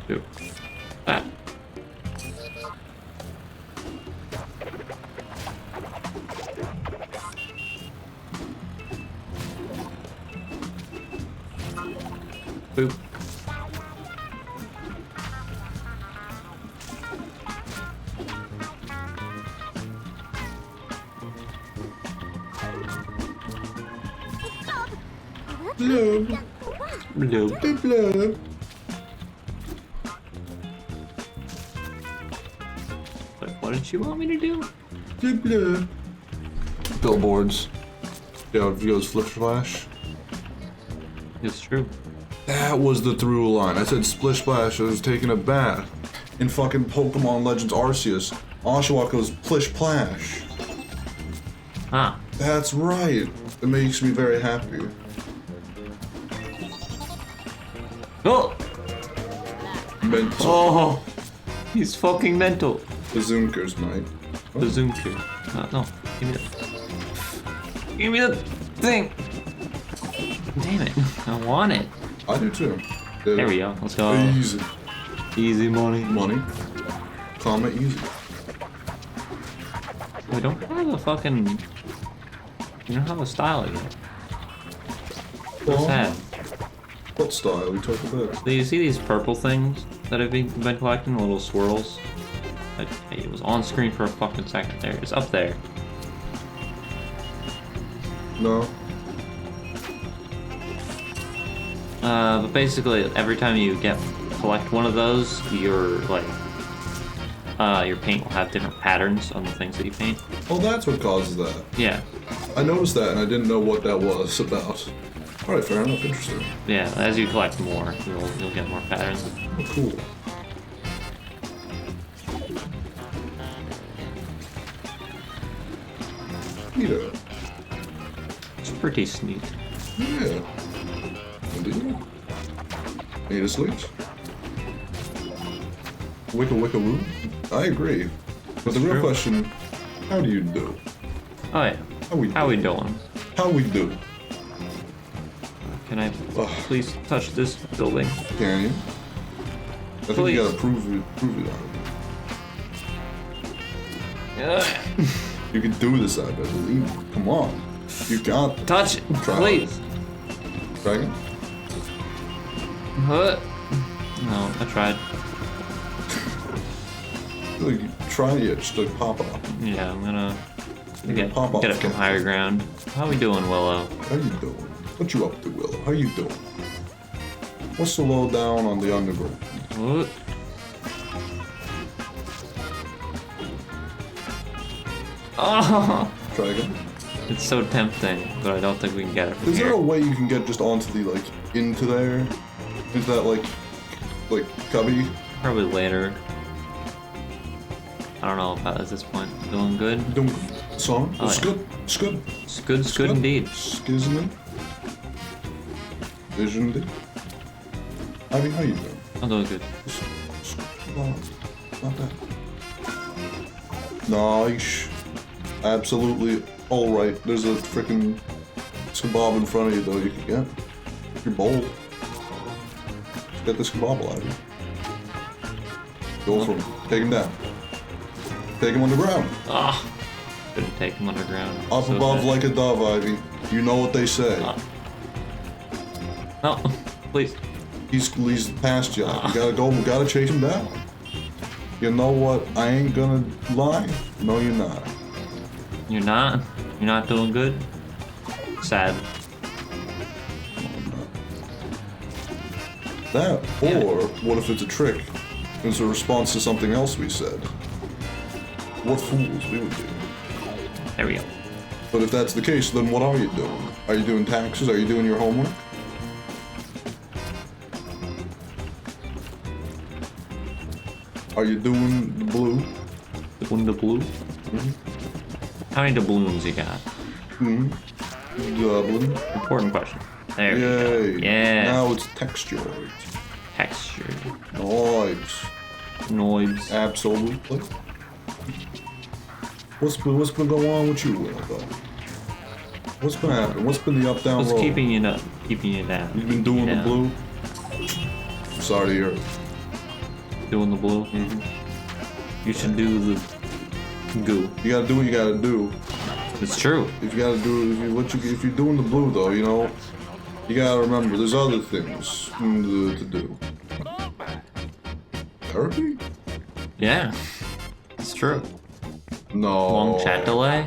Dude. Ah. Boop. Blob. Bloop. The blob. What did you want me to do? The blob. Billboards. Yeah, if you go flip splash. It's true. That was the through line. I said splish splash. I was taking a bath. In fucking Pokemon Legends Arceus, Oshawott goes plish plash. Huh. That's right. It makes me very happy. Oh! Mental. Oh! He's fucking mental. The Zoomkers, mate. The zoom cube. No. Give me that. Give me the thing! Damn it. I want it. I do too. There we go. Let's go. Easy. Easy money. Money. Comment easy. We don't have a fucking... You don't have a style yet. What's that? What style we talk about? Do you see these purple things that I've been collecting? The little swirls? Hey, it was on screen for a fucking second there. It's up there. No. But basically, every time you collect one of those, your paint will have different patterns on the things that you paint. Oh, that's what causes that. Yeah. I noticed that and I didn't know what that was about. Alright, fair enough, interesting. Yeah, as you collect more, you'll get more patterns. Oh, cool. Yeah. It's pretty neat. Yeah. Indeed. Need a sleep? Wicka wicka woo? I agree. But the real true. question, how do you do? Oh yeah. How we doing? How we do? Can I Ugh. please touch this building? Can you? I think Please. you gotta prove it on it. You can do this, I believe. Come on. You got this. Touch it, Try please. Dragon? Huh? No, I tried. Like, try it, just like pop up. Yeah, I'm gonna can pop off. get it from higher ground. How we doing, Willow? How you doing? What you up to, Willow? How you doing? What's the lowdown on the underground? What? Oh, Try again. it's so tempting, but I don't think we can get it from Is there here. a way you can get just onto the, like, into there? Into that, like cubby? Probably later. I don't know about at this point. Doing good? Doing song? Oh, It's yeah. good. It's good. It's good indeed. Skizzy. Vision. I mean, how you doing? I'm doing good. Well, not bad. Nice. Absolutely alright. There's a freaking kebab in front of you, though, you can get. If you're bold. Just get this kebab out of here. Go for him. Take him down. Take him underground. Ah, couldn't take him underground. Up So above sad. like a dove, Ivy. You know what they say. Ah. No, please. He's past you. You gotta go, gotta chase him down. You know what? I ain't gonna lie. No, you're not. You're not? You're not doing good? Sad. That, Yeah. or what if it's a trick? It's a response to something else we said. What fools we would be. There we go. But if that's the case, then what are you doing? Are you doing taxes? Are you doing your homework? Are you doing the blue? Doing the blue? How many doubloons you got? Dublin. Important question. There Yay. we go. Yeah. Now it's textured. Texture. Nice. Noise. Absolutely. What's been going on with you, Will, though? What's been happening? What's been the up down What's road? keeping you down? You've been doing the blue? Sorry to hear it. Doing the blue? You should do the goo. You gotta do what you gotta do. It's true. If you gotta do, if you're doing the blue though, you know, you gotta remember there's other things to do. Therapy? Yeah. It's true. No. Long chat delay?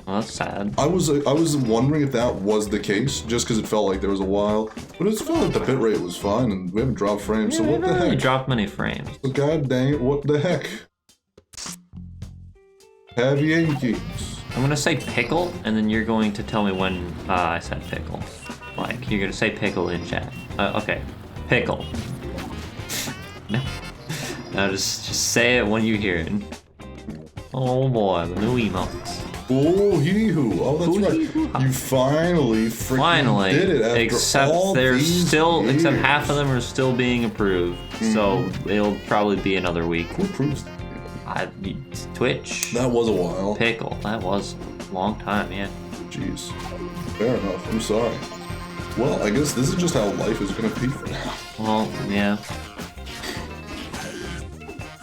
Well, that's sad. I was wondering if that was the case, just because it felt like there was a while, but it felt like the bitrate was fine and we haven't dropped frames. So what the heck? You dropped many frames. So god dang it! What the heck? Have Yankees. I'm gonna say pickle, and then you're going to tell me when I said pickle. Like, you're gonna say pickle in chat. Okay. Pickle. No. No, just say it when you hear it. Oh boy, the new emotes. Oh, hee-hoo. Oh, that's right. You finally freaking did it after except all they're these still, years. except half of them are still being approved. So it'll probably be another week. Who approves? Twitch. That was a while. Pickle. That was a long time, yeah. Jeez. Fair enough. I'm sorry. Well, I guess this is just how life is gonna be for now. Well, yeah.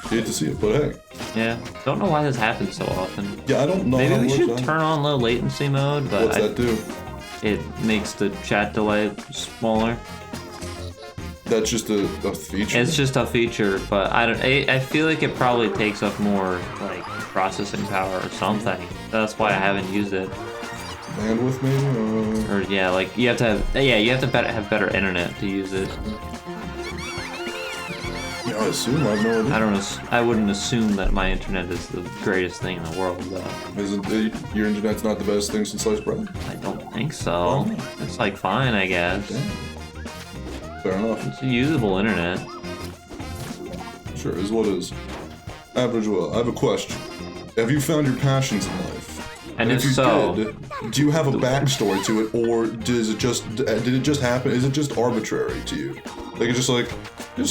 Hate to see it, but hey. Yeah. Don't know why this happens so often. Yeah, I don't know. Maybe how we much should that- turn on low latency mode, but What's that do? it makes the chat delay smaller. That's just a feature. It's just a feature, but I feel like it probably takes up more like processing power or something. That's why I haven't used it. Bandwidth, maybe. Or yeah, like you have to have better internet to use it. Yeah, I assume I have no idea. I wouldn't assume that my internet is the greatest thing in the world, though. Isn't your internet's not the best thing since sliced bread? I don't think so. It's like fine, I guess. Fair enough. It's a usable internet. Sure, is what is. Average Will, I have a question. Have you found your passions in life? And if you so, did, do you have a backstory to it, or did it just happen? Is it just arbitrary to you? Like it just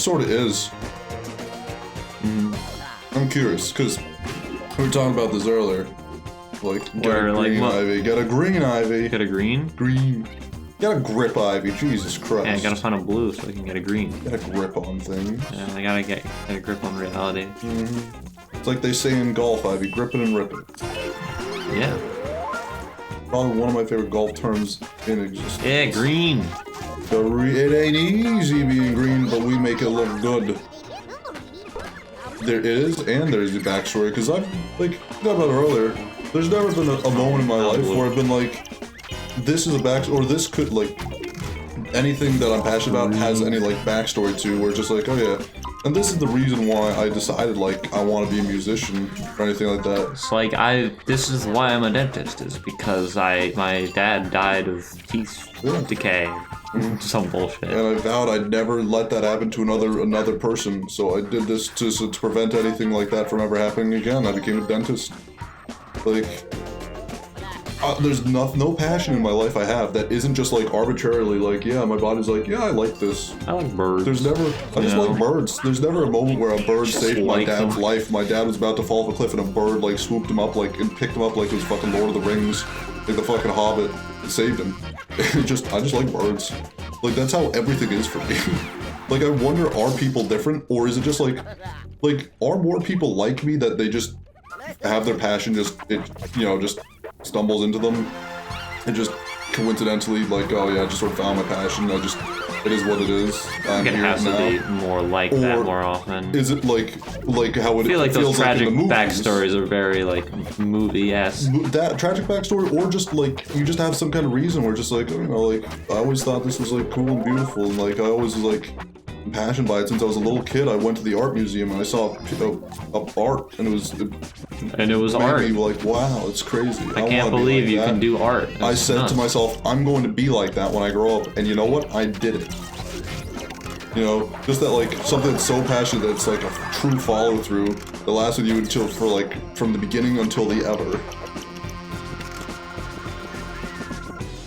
sort of is. I'm curious because we were talking about this earlier. Like, get a green ivy. Get a green ivy. Get a green? Green. Get a grip ivy. Jesus Christ. Yeah, I gotta find a blue so I can get a green. Get a grip on things. Yeah, I gotta get a grip on reality. It's like they say in golf, Ivy, grip it and rip it. Yeah. Probably one of my favorite golf terms in existence. Yeah, green. It ain't easy being green, but we make it look good. There is, and there's the backstory, because I've, like, talked about it earlier, there's never been a moment in my life where I've been like, this is a backstory, or this could, like, anything that I'm passionate about has any, like, backstory to, where it's just like, oh yeah, and this is the reason why I decided, like, I want to be a musician, or anything like that. It's like, this is why I'm a dentist, is because my dad died of teeth decay. Some bullshit. And I vowed I'd never let that happen to another person, so I did this to prevent anything like that from ever happening again. I became a dentist. Like, there's no passion in my life I have that isn't just like arbitrarily like, yeah, my body's like, yeah, I like this. I like birds. I just like birds. There's never a moment where a bird saved my like dad's them. life. My dad was about to fall off a cliff and a bird like swooped him up like and picked him up like it was fucking Lord of the Rings, like the fucking Hobbit. It saved him. I just like birds. Like that's how everything is for me. Like I wonder, are people different, or is it just like are more people like me that they just have their passion just stumbles into them and just coincidentally like, oh yeah, I just sort of found my passion. It is what it is. I think it has to be more like that more often. Is it like how it I feel like those feels tragic like in the movies? backstories are very like movie-esque. That tragic backstory, or just like you just have some kind of reason where just like, I don't know, like I always thought this was like cool and beautiful, and like I always was like, passion by it since I was a little kid. I went to the art museum and I saw art, and it was art. made me like, wow, it's crazy. I can't believe you can do art. I said to myself, I'm going to be like that when I grow up, and you know what? I did it. You know, just that, like, something that's so passionate that's like a true follow-through that lasts with you until, from the beginning until the ever.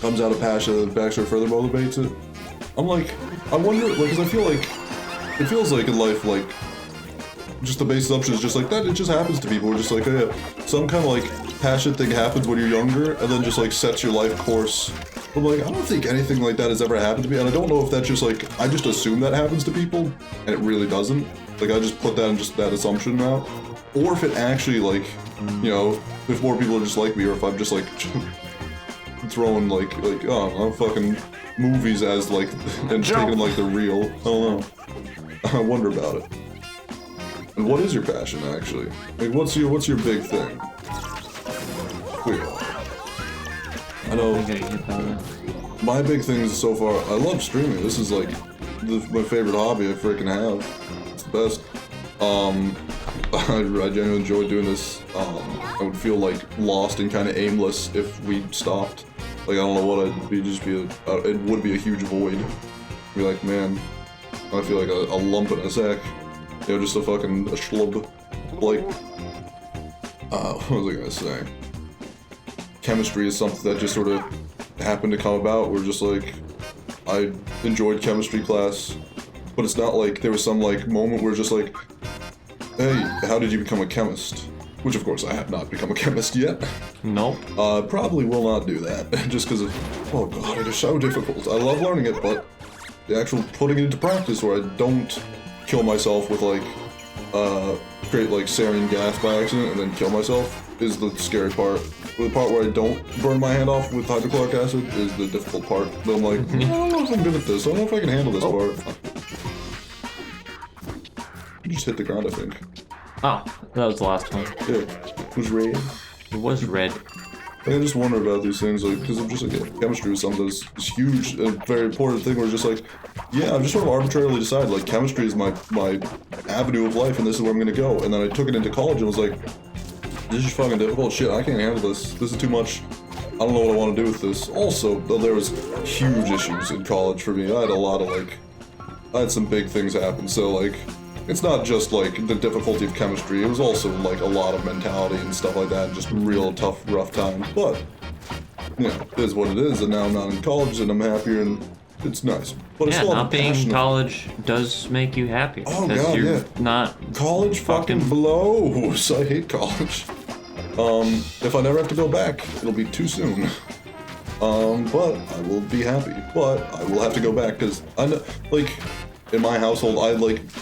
Comes out of passion, and Baxter further motivates it. I'm like, I wonder, like, because I feel like, it feels like in life, like, just the base assumption is just like that, it just happens to people. We're just like, oh, yeah, some kind of, like, passionate thing happens when you're younger, and then just, like, sets your life course. I'm like, I don't think anything like that has ever happened to me, and I don't know if that's just, like, I just assume that happens to people, and it really doesn't. Like, I just put that in just that assumption now. Or if it actually, like, you know, if more people are just like me, or if I'm just, like, throwing, like, oh, I'm fucking movies as, like, and taking them like they're real. I don't know. I wonder about it. And what is your passion, actually? Like, what's your big thing? I know. My big things so far, I love streaming. This is like my favorite hobby I freaking have. It's the best. I genuinely enjoy doing this. I would feel like lost and kind of aimless if we stopped. Like, I don't know what I'd be. It would be a huge void. Be like, man, I feel like a lump in a sack. You know, just a schlub. Like, what was I gonna say? Chemistry is something that just sort of happened to come about. We're just like, I enjoyed chemistry class, but it's not like there was some like moment where it's just like, hey, how did you become a chemist? Which of course I have not become a chemist yet. Nope. Probably will not do that, just because of, oh god, it is so difficult. I love learning it, but the actual putting it into practice where I don't kill myself with like, create like sarin gas by accident and then kill myself is the scary part. The part where I don't burn my hand off with hydrochloric acid is the difficult part. But I'm like, I don't know if I'm good at this. I don't know if I can handle this part. You just hit the ground, I think. Oh, that was the last one. Yeah. It was red. It was red. I just wonder about these things, like, because I'm just like, yeah, chemistry is something that's huge, a very important thing where it's just like, yeah, I've just sort of arbitrarily decided, like, chemistry is my avenue of life and this is where I'm gonna go. And then I took it into college and was like, this is fucking difficult shit, I can't handle this. This is too much. I don't know what I want to do with this. Also, there was huge issues in college for me. I had a lot of, like, I had some big things happen, so, like, it's not just, like, the difficulty of chemistry, it was also, like, a lot of mentality and stuff like that, just real tough, rough times. But, you know, it is what it is, and now I'm not in college, and I'm happier, and it's nice. But yeah, not being in college does make you happy. Oh, God, you're yeah. not college fucking blows. I hate college. If I never have to go back, it'll be too soon. But I will be happy. But I will have to go back, because I know, like, in my household,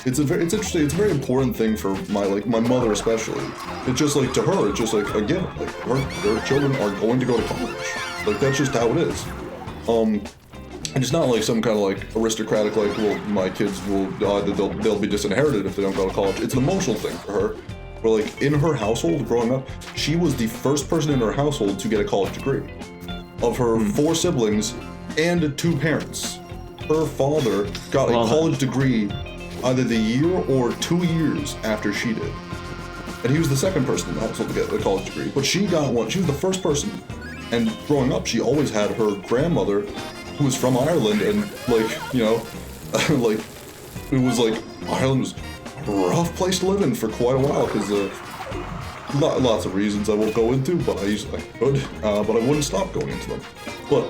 it's interesting, it's a very important thing for my mother especially. It's just like, to her, it's just like, again, like, her children are going to go to college. Like, that's just how it is. And it's not like some kind of like aristocratic, like, well, my kids will, they'll be disinherited if they don't go to college. It's an emotional thing for her. Where, like, in her household growing up, she was the first person in her household to get a college degree. Of her 4 siblings and 2 parents, her father got a college degree either the year or 2 years after she did. And he was the second person in the household to get a college degree. But she got one. She was the first person. And growing up, she always had her grandmother, who was from Ireland, and, like, you know, like, it was like, Ireland was a rough place to live in for quite a while, because lots of reasons I won't go into, but I could, but I wouldn't stop going into them. But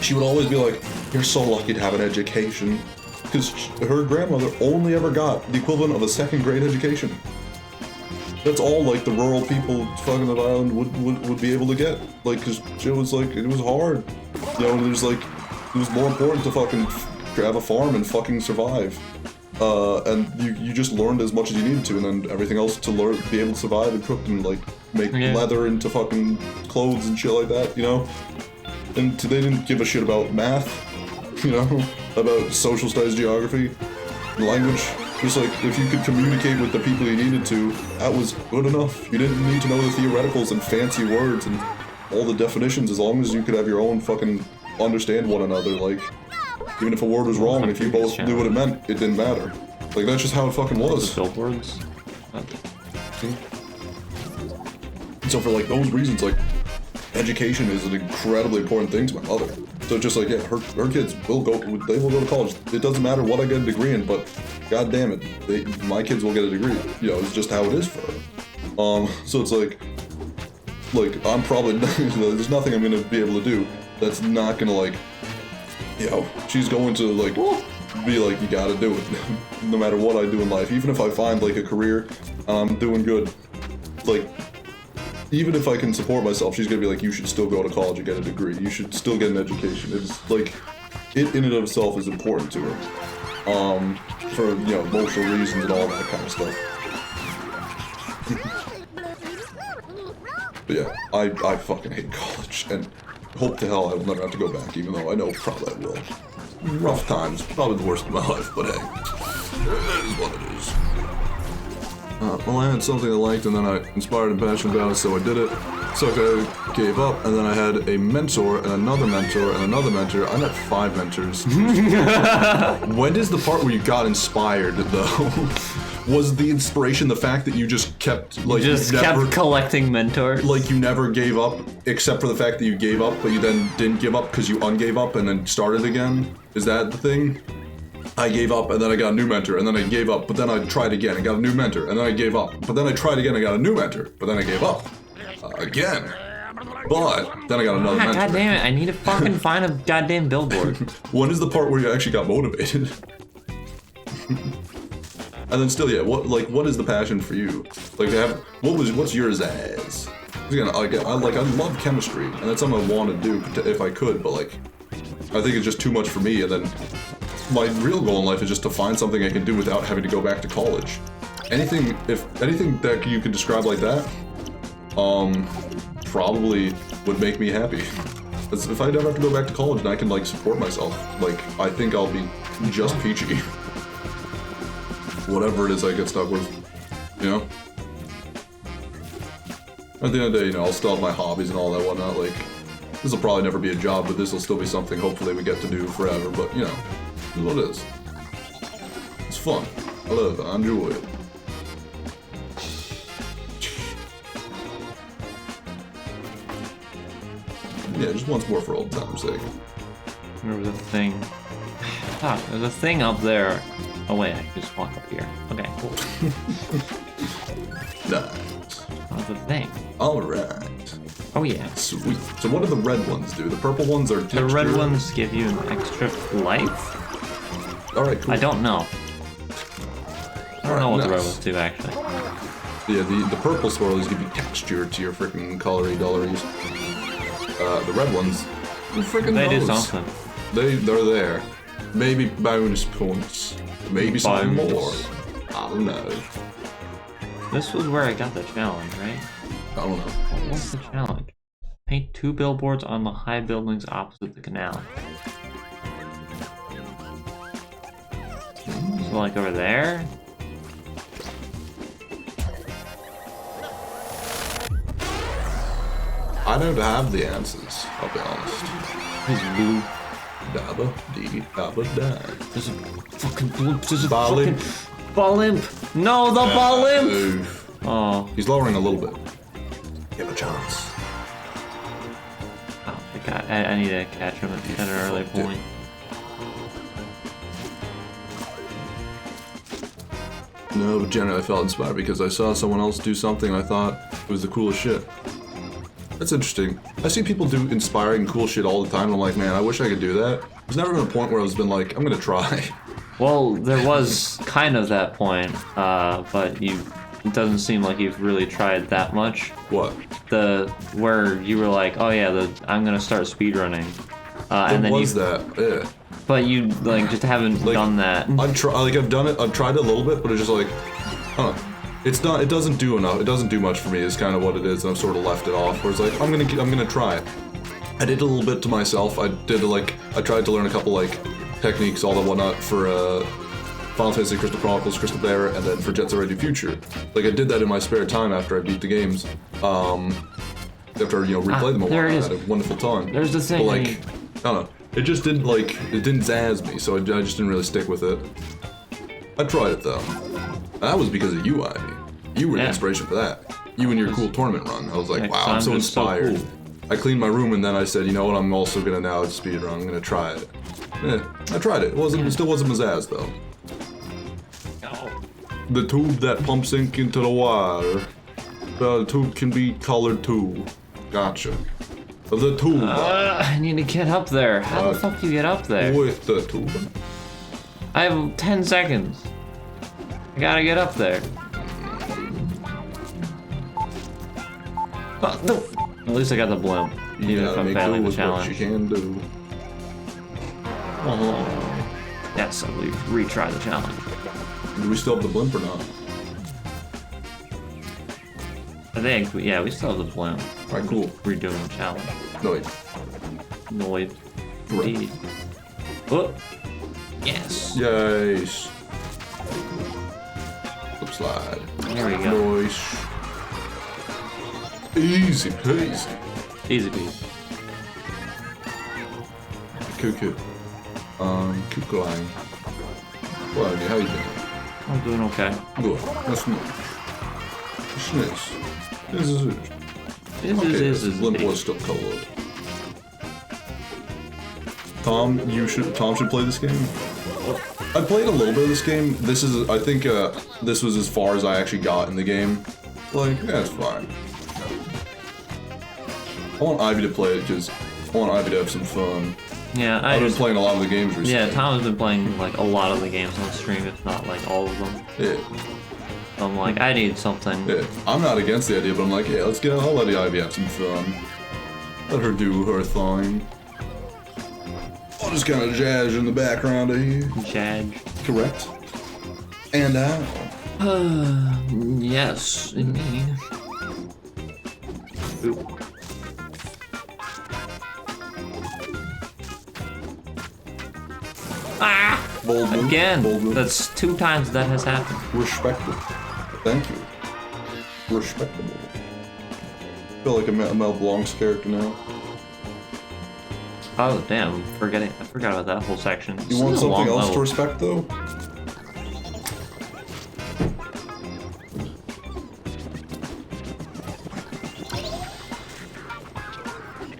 she would always be like, you're so lucky to have an education, because her grandmother only ever got the equivalent of a 2nd grade education. That's all, like, the rural people fucking of Ireland would be able to get. Like, because it was hard. You know, there's, like, it was more important to fucking have a farm and fucking survive. And you just learned as much as you needed to, and then everything else to be able to survive and cook and, like, make leather into fucking clothes and shit like that, you know? And they didn't give a shit about math, you know? About social studies, geography, language. Just like, if you could communicate with the people you needed to, that was good enough. You didn't need to know the theoreticals and fancy words and all the definitions, as long as you could have your own fucking understand one another. Like, Even if a word was wrong, if you both knew what it meant, it didn't matter. Like, that's just how it fucking was. Billboards. So for like those reasons, like, education is an incredibly important thing to my mother. So just like, yeah, her kids will go to college. It doesn't matter what I get a degree in, but god damn it, my kids will get a degree. You know, it's just how it is for her. So it's like I'm probably, there's nothing I'm gonna be able to do that's not gonna like, you know, she's going to like, be like, you gotta do it, no matter what I do in life. Even if I find like a career, I'm doing good, like, even if I can support myself, she's gonna be like, you should still go to college and get a degree. You should still get an education. It's like, it in and of itself is important to her. For, you know, emotional reasons and all that kind of stuff. But yeah, I fucking hate college, and hope to hell I will never have to go back, even though I know probably I will. Rough times, probably the worst of my life, but hey, it is what it is. Well, I had something I liked, and then I inspired and passionate about it, so I did it. So I gave up, and then I had a mentor, and another mentor, and another mentor. I met 5 mentors. When is the part where you got inspired, though? Was the inspiration the fact that you just kept, like, kept collecting mentors? Like, you never gave up, except for the fact that you gave up, but you then didn't give up because you ungave up and then started again? Is that the thing? I gave up, and then I got a new mentor, and then I gave up, but then I tried again and got a new mentor, and then I gave up, but then I tried again and got a new mentor, but then I gave up. Again. But then I got another mentor. God damn it, I need to fucking find a goddamn billboard. When is the part where you actually got motivated? And then still, yeah, what is the passion for you? Like, what's yours as? Again, I love chemistry, and that's something I want to do if I could, but like, I think it's just too much for me, and then my real goal in life is just to find something I can do without having to go back to college. Anything that you could describe like that, probably would make me happy. As if I never have to go back to college and I can like support myself, like I think I'll be just peachy. Whatever it is I get stuck with, you know? At the end of the day, you know, I'll still have my hobbies and all that whatnot, like, this will probably never be a job, but this will still be something hopefully we get to do forever, but, you know, it's what it is. It's fun. I love it. I enjoy it. Yeah, just once more for old time's sake. There was a thing. Ah, there's a thing up there. Oh wait, I can just walk up here. Okay, cool. Nice. That's a thing. Alright. Oh yeah. Sweet. So what do the red ones do? The purple ones are texture? The red ones give you an extra life? Alright, cool. I don't know. I don't know what the red ones do, actually. Yeah, the purple swirlies give you texture to your freaking colory dollaries. The red ones, freaking They do something. They're there. Maybe bonus points. Maybe something more. I don't know. This was where I got the challenge, right? I don't know. What was the challenge? Paint 2 billboards on the high buildings opposite the canal. So like over there? I don't have the answers, I'll be honest. There's blue. Dabba dee dabba da. There's a fucking blue. There's a Ball fucking imp. ball imp. No, the ball imp. Oh. He's lowering a little bit. Give a chance. Oh my god, I need to catch him at an early point. No, but generally I felt inspired because I saw someone else do something and I thought it was the coolest shit. That's interesting. I see people do inspiring cool shit all the time and I'm like, man, I wish I could do that. There's never been a point where I was been like, I'm gonna try. Well, there was kind of that point, but it doesn't seem like you've really tried that much. What? Where you were like, oh yeah, I'm gonna start speedrunning. And then that? Yeah. But you like just haven't done that. I've done it. I've tried it a little bit, but it's just like, huh. It's not. It doesn't do enough. It doesn't do much for me. Is kind of what it is, and I've sort of left it off. Where it's like, I'm gonna try it. I did a little bit to myself. I tried to learn a couple like techniques, all that whatnot for Final Fantasy Crystal Chronicles, Crystal Bear, and then for Jet Set Radio Future. Like I did that in my spare time after I beat the games. After replay them a while, I had a wonderful time. There's the thing. But like, I don't know. It just didn't it didn't zazz me, so I just didn't really stick with it. I tried it though. That was because of you, Ivy. You were the inspiration for that. You and your cool tournament run. I was like, wow, I'm so inspired. So cool. I cleaned my room and then I said, you know what, I'm also gonna now speedrun. I'm gonna try it. I tried it. It still wasn't Mazaz though. The tube that pumps ink into the water. The tube can be colored too. Gotcha. The tube. I need to get up there. How the fuck do you get up there? With the tube. I have 10 seconds. I gotta get up there. No. At least I got the blimp. Even if I'm failing the challenge. What you can do. Oh. Yes, I believe. Retry the challenge. Do we still have the blimp or not? I think, yeah, we still have the blimp. Alright, cool. Redoing the challenge. Noid. Noid. Indeed. Oh. Yes. Yes. Flip slide. There we go. Nice. Easy peasy. Easy peasy. Cuckoo. Keep going. Well, how you doing? I'm doing okay. Good. That's nice. It's nice. This is it. This is Blimp was still cold. Tom should play this game. I played a little bit of this game. I think this was as far as I actually got in the game. Like, yeah, it's fine. I want Ivy to play it because I want Ivy to have some fun. Yeah, I've been playing a lot of the games recently. Yeah, Tom has been playing like a lot of the games on stream, if not like all of them. Yeah. So I'm like, I need something. Yeah, I'm not against the idea, but I'm like, yeah, I'll let Ivy have some fun. Let her do her thing. I'll just kind of jazz in the background of here. Jazz. Correct. And yes, indeed. Ooh. Ah! Bold move. Again! Bold move. That's 2 times that has happened. Respectable. Thank you. Respectable. I feel like I'm Mel Blanc's character now. Oh damn! I forgot about that whole section. You want something else to respect though?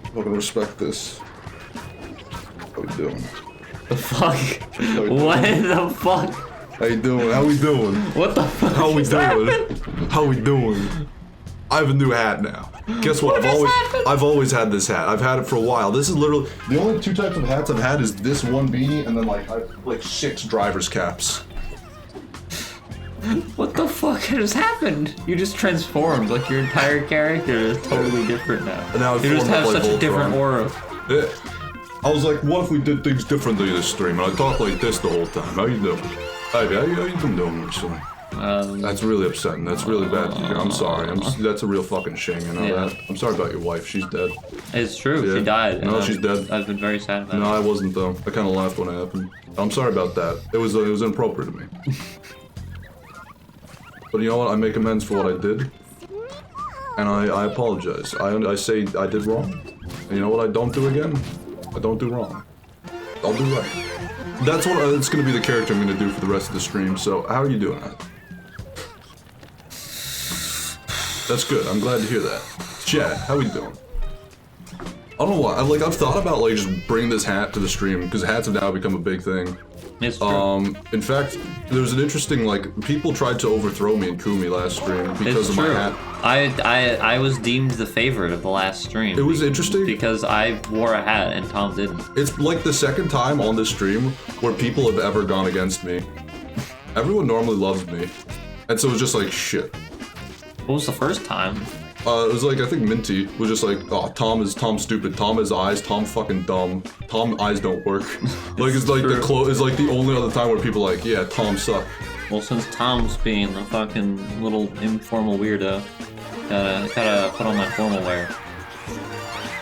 I'm gonna respect this. How we doing? The fuck? What the fuck? How you doing? How we doing? What the fuck? How we doing? How we doing? I have a new hat now. Guess what? I've always had this hat. I've had it for a while. This is literally the only 2 types of hats I've had is this one beanie and then like 6 driver's caps. What the fuck has happened? You just transformed. Like your entire character is totally different now. And now you just have such a different aura. Yeah. I was like, what if we did things differently this stream? And I talked like this the whole time. How you doing? Ivy, how you been doing recently? That's really upsetting. That's really bad to hear. I'm sorry. That's a real fucking shame, you know that? I'm sorry about your wife. She's dead. It's true. Yeah. She died. No, she's dead. I've been very sad about it. No, I wasn't though. I kind of laughed when it happened. I'm sorry about that. It was inappropriate of me. But you know what? I make amends for what I did. And I apologize. I say I did wrong. And you know what I don't do again? I don't do wrong. I'll do right. That's what it's gonna be the character I'm gonna do for the rest of the stream. So how are you doing? That's good. I'm glad to hear that. Chat, how we doing? I don't know why. I've thought about like just bringing this hat to the stream because hats have now become a big thing. It's true. In fact, there was an interesting people tried to overthrow me in Kumi last stream because of my hat. I was deemed the favorite of the last stream. It was interesting because I wore a hat and Tom didn't. It's like the second time on this stream where people have ever gone against me. Everyone normally loves me, and so it was just like shit. What was the first time? It was like, I think Minty was just like, oh, Tom stupid, Tom has eyes, Tom fucking dumb, Tom eyes don't work. It's like it's like the only other time where people are like, yeah, Tom suck. Well, since Tom's being a fucking little informal weirdo, gotta put on my formal wear.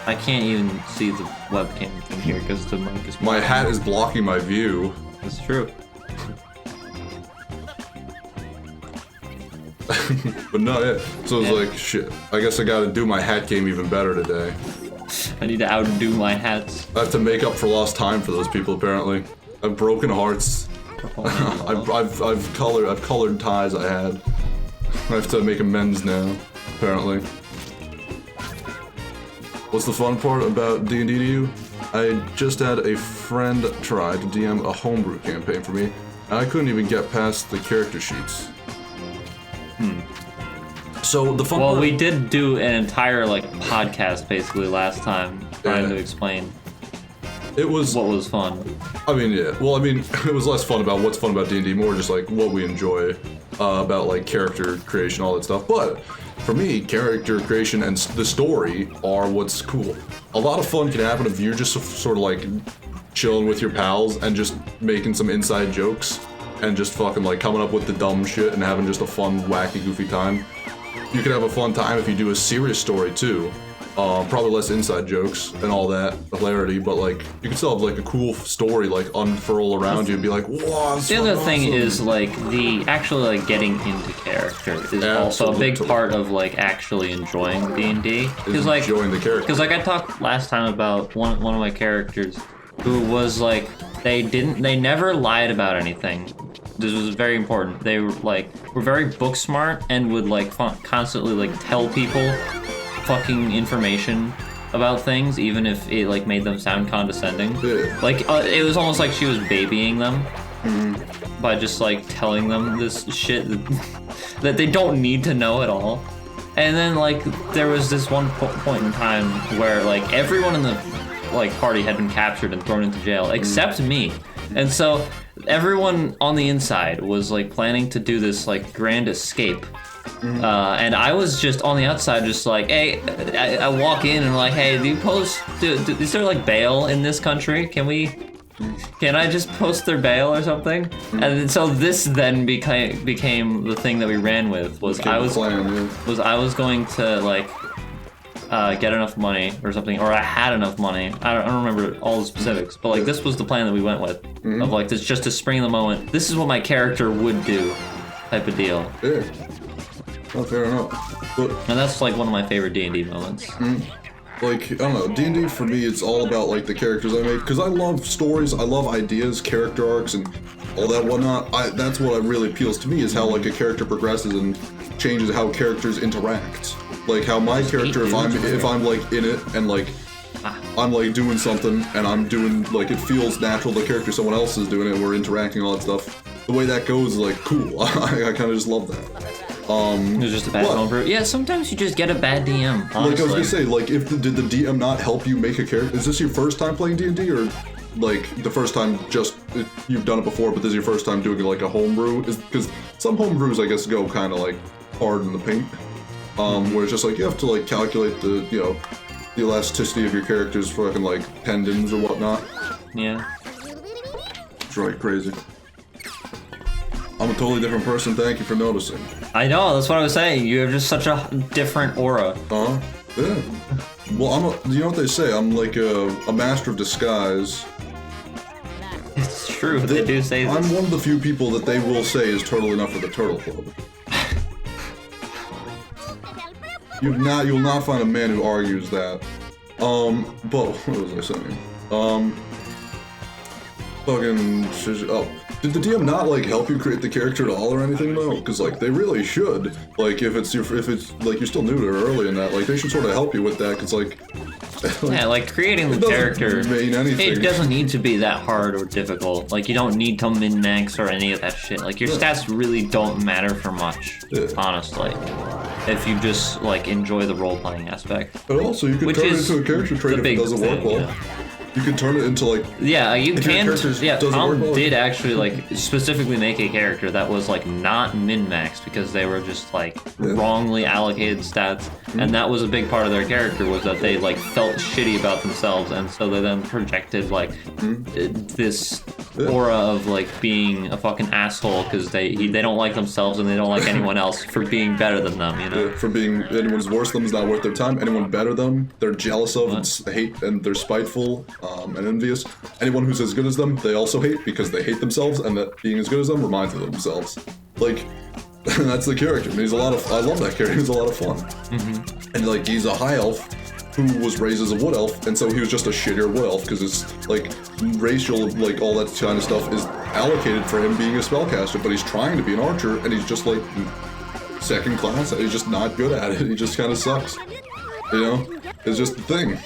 I can't even see the webcam from here because the mic is blocking. My hat is blocking my view. That's true. But no, yeah. So it was like, shit. I guess I gotta do my hat game even better today. I need to outdo my hats. I have to make up for lost time for those people. Apparently, I've broken hearts. I've colored ties I had. I have to make amends now. Apparently. What's the fun part about D&D to you? I just had a friend try to DM a homebrew campaign for me, and I couldn't even get past the character sheets. So the fun part... Well, we did do an entire podcast basically last time trying to explain it was what was fun. I mean, yeah. Well, I mean, it was less fun about what's fun about D&D, more just what we enjoy about character creation, all that stuff. But for me, character creation and the story are what's cool. A lot of fun can happen if you're just sort of chilling with your pals and just making some inside jokes and just fucking coming up with the dumb shit and having just a fun, wacky, goofy time. You can have a fun time if you do a serious story too. Probably less inside jokes and all that hilarity, but you can still have a cool story unfurl around you and be like, "Whoa!" The other thing is the actually getting into character is also a big part of actually enjoying D&D. Because enjoying the character. Because I talked last time about one of my characters who was they never lied about anything. This was very important. They were very book smart and would constantly tell people fucking information about things, even if it made them sound condescending. Yeah. It was almost like she was babying them by just telling them this shit that they don't need to know at all. And then there was this one point in time where everyone in the party had been captured and thrown into jail except me, and so everyone on the inside was planning to do this grand escape. And I was just on the outside, just hey, I walk in and hey, is there bail in this country? Can I just post their bail or something? And so this then became the thing that we ran with, was I was going to get enough money or something, or I had enough money. I don't remember all the specifics, but this was the plan that we went with, of this just to spring in the moment. This is what my character would do, type of deal. Yeah. Oh, fair enough. But, and that's one of my favorite D&D moments. I don't know, D&D for me, it's all about the characters I make, because I love stories, I love ideas, character arcs, and all that whatnot. That's what really appeals to me, is how a character progresses and changes how characters interact. How my character, if I'm in it and I'm doing something and I'm doing it feels natural, the character someone else is doing it and we're interacting and all that stuff. The way that goes is cool. I kind of just love that. It was just a bad homebrew. Yeah, sometimes you just get a bad DM. Honestly. I was gonna say, did the DM not help you make a character? Is this your first time playing D&D, or the first time you've done it before, but this is your first time doing a homebrew? Because some homebrews, I guess, go kind of hard in the paint, where it's just you have to calculate the the elasticity of your character's fucking tendons or whatnot. Yeah. It's right crazy. I'm a totally different person, thank you for noticing. I know, that's what I was saying. You have just such a different aura. Yeah. Well, you know what they say, I'm a master of disguise. It's true, they do say this. I'm one of the few people that they will say is turtle enough for the Turtle Club. You will not find a man who argues that. But, what was I saying? Did the DM not help you create the character at all or anything though? Because they really should. If it's you're still new to her early in that, they should sort of help you with that. Because yeah, creating the character, mean anything. It doesn't need to be that hard or difficult. You don't need to min-max or any of that shit. Your stats really don't matter for much, honestly. If you just enjoy the role-playing aspect. But also, you can turn it into a character trait if it doesn't work well. Yeah. You can turn it into yeah, you can. Yeah, Tom did actually specifically make a character that was not min-maxed because they were just wrongly allocated stats, and that was a big part of their character, was that they felt shitty about themselves, and so they then projected this aura of being a fucking asshole because they don't like themselves and they don't like anyone else for being better than them, Yeah, for being anyone's worse than them is not worth their time. Anyone better than them, they're jealous of and hate, and they're spiteful. And envious. Anyone who's as good as them, they also hate because they hate themselves, and that being as good as them reminds them of themselves. That's the character. I mean, I love that character. He's a lot of fun. And he's a high elf, who was raised as a wood elf, and so he was just a shittier wood elf because it's like racial, like all that kind of stuff is allocated for him being a spellcaster, but he's trying to be an archer, and he's just like second class. He's just not good at it. He just kind of sucks. You know, it's just the thing.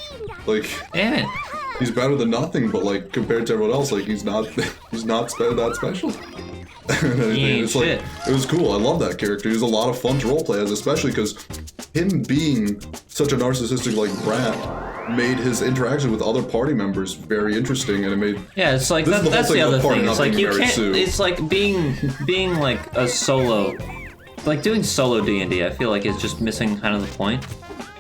Like, damn it. He's better than nothing, but like compared to everyone else, like he's not that special. It's like, it was cool. I love that character. He was a lot of fun to roleplay as, especially because him being such a narcissistic like brat made his interaction with other party members very interesting, and it made it's like that's the other thing. It's like you can't. It's like being like a solo, like doing solo D&D. I feel like is just missing kind of the point.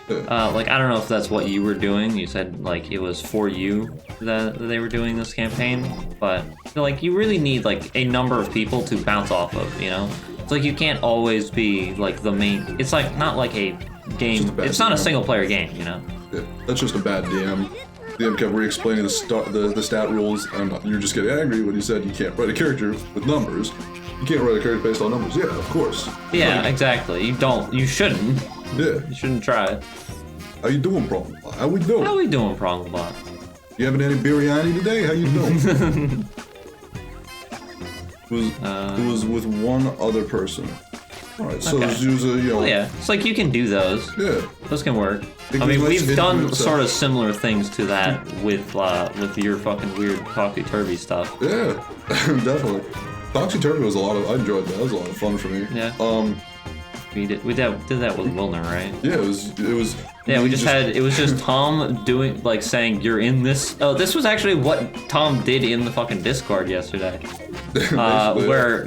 Like, I don't know if that's what you were doing. You said, like, it was for you that they were doing this campaign. But, I feel like, you really need, like, a number of people to bounce off of, you know? It's like, you can't always be, like, the main... It's, like, not like a game... It's not a single-player game, you know? Yeah, that's just a bad DM. DM kept re-explaining the stat rules, and you're just getting angry when you said you can't write a character with numbers. You can't write a character based on numbers. Yeah, of course. Yeah, like, exactly. You shouldn't. Yeah. You shouldn't try it. How you doing, Prongbot? How we doing? How we doing, Prongbot? You having any biryani today? How you doing? It was with one other person. Alright, so Okay. it was a, you know... Well, yeah, it's like you can do those. Yeah. Those can work. It I mean, was we've done intimate, so- sort of similar things to that with your fucking weird topsy-turvy stuff. Yeah, definitely. Topsy-turvy was I enjoyed that. That was a lot of fun for me. Yeah. We did that with Wilner, right? Yeah, it was. Yeah, it was just Tom doing, like, saying, you're in this. Oh, this was actually what Tom did in the fucking Discord yesterday. Where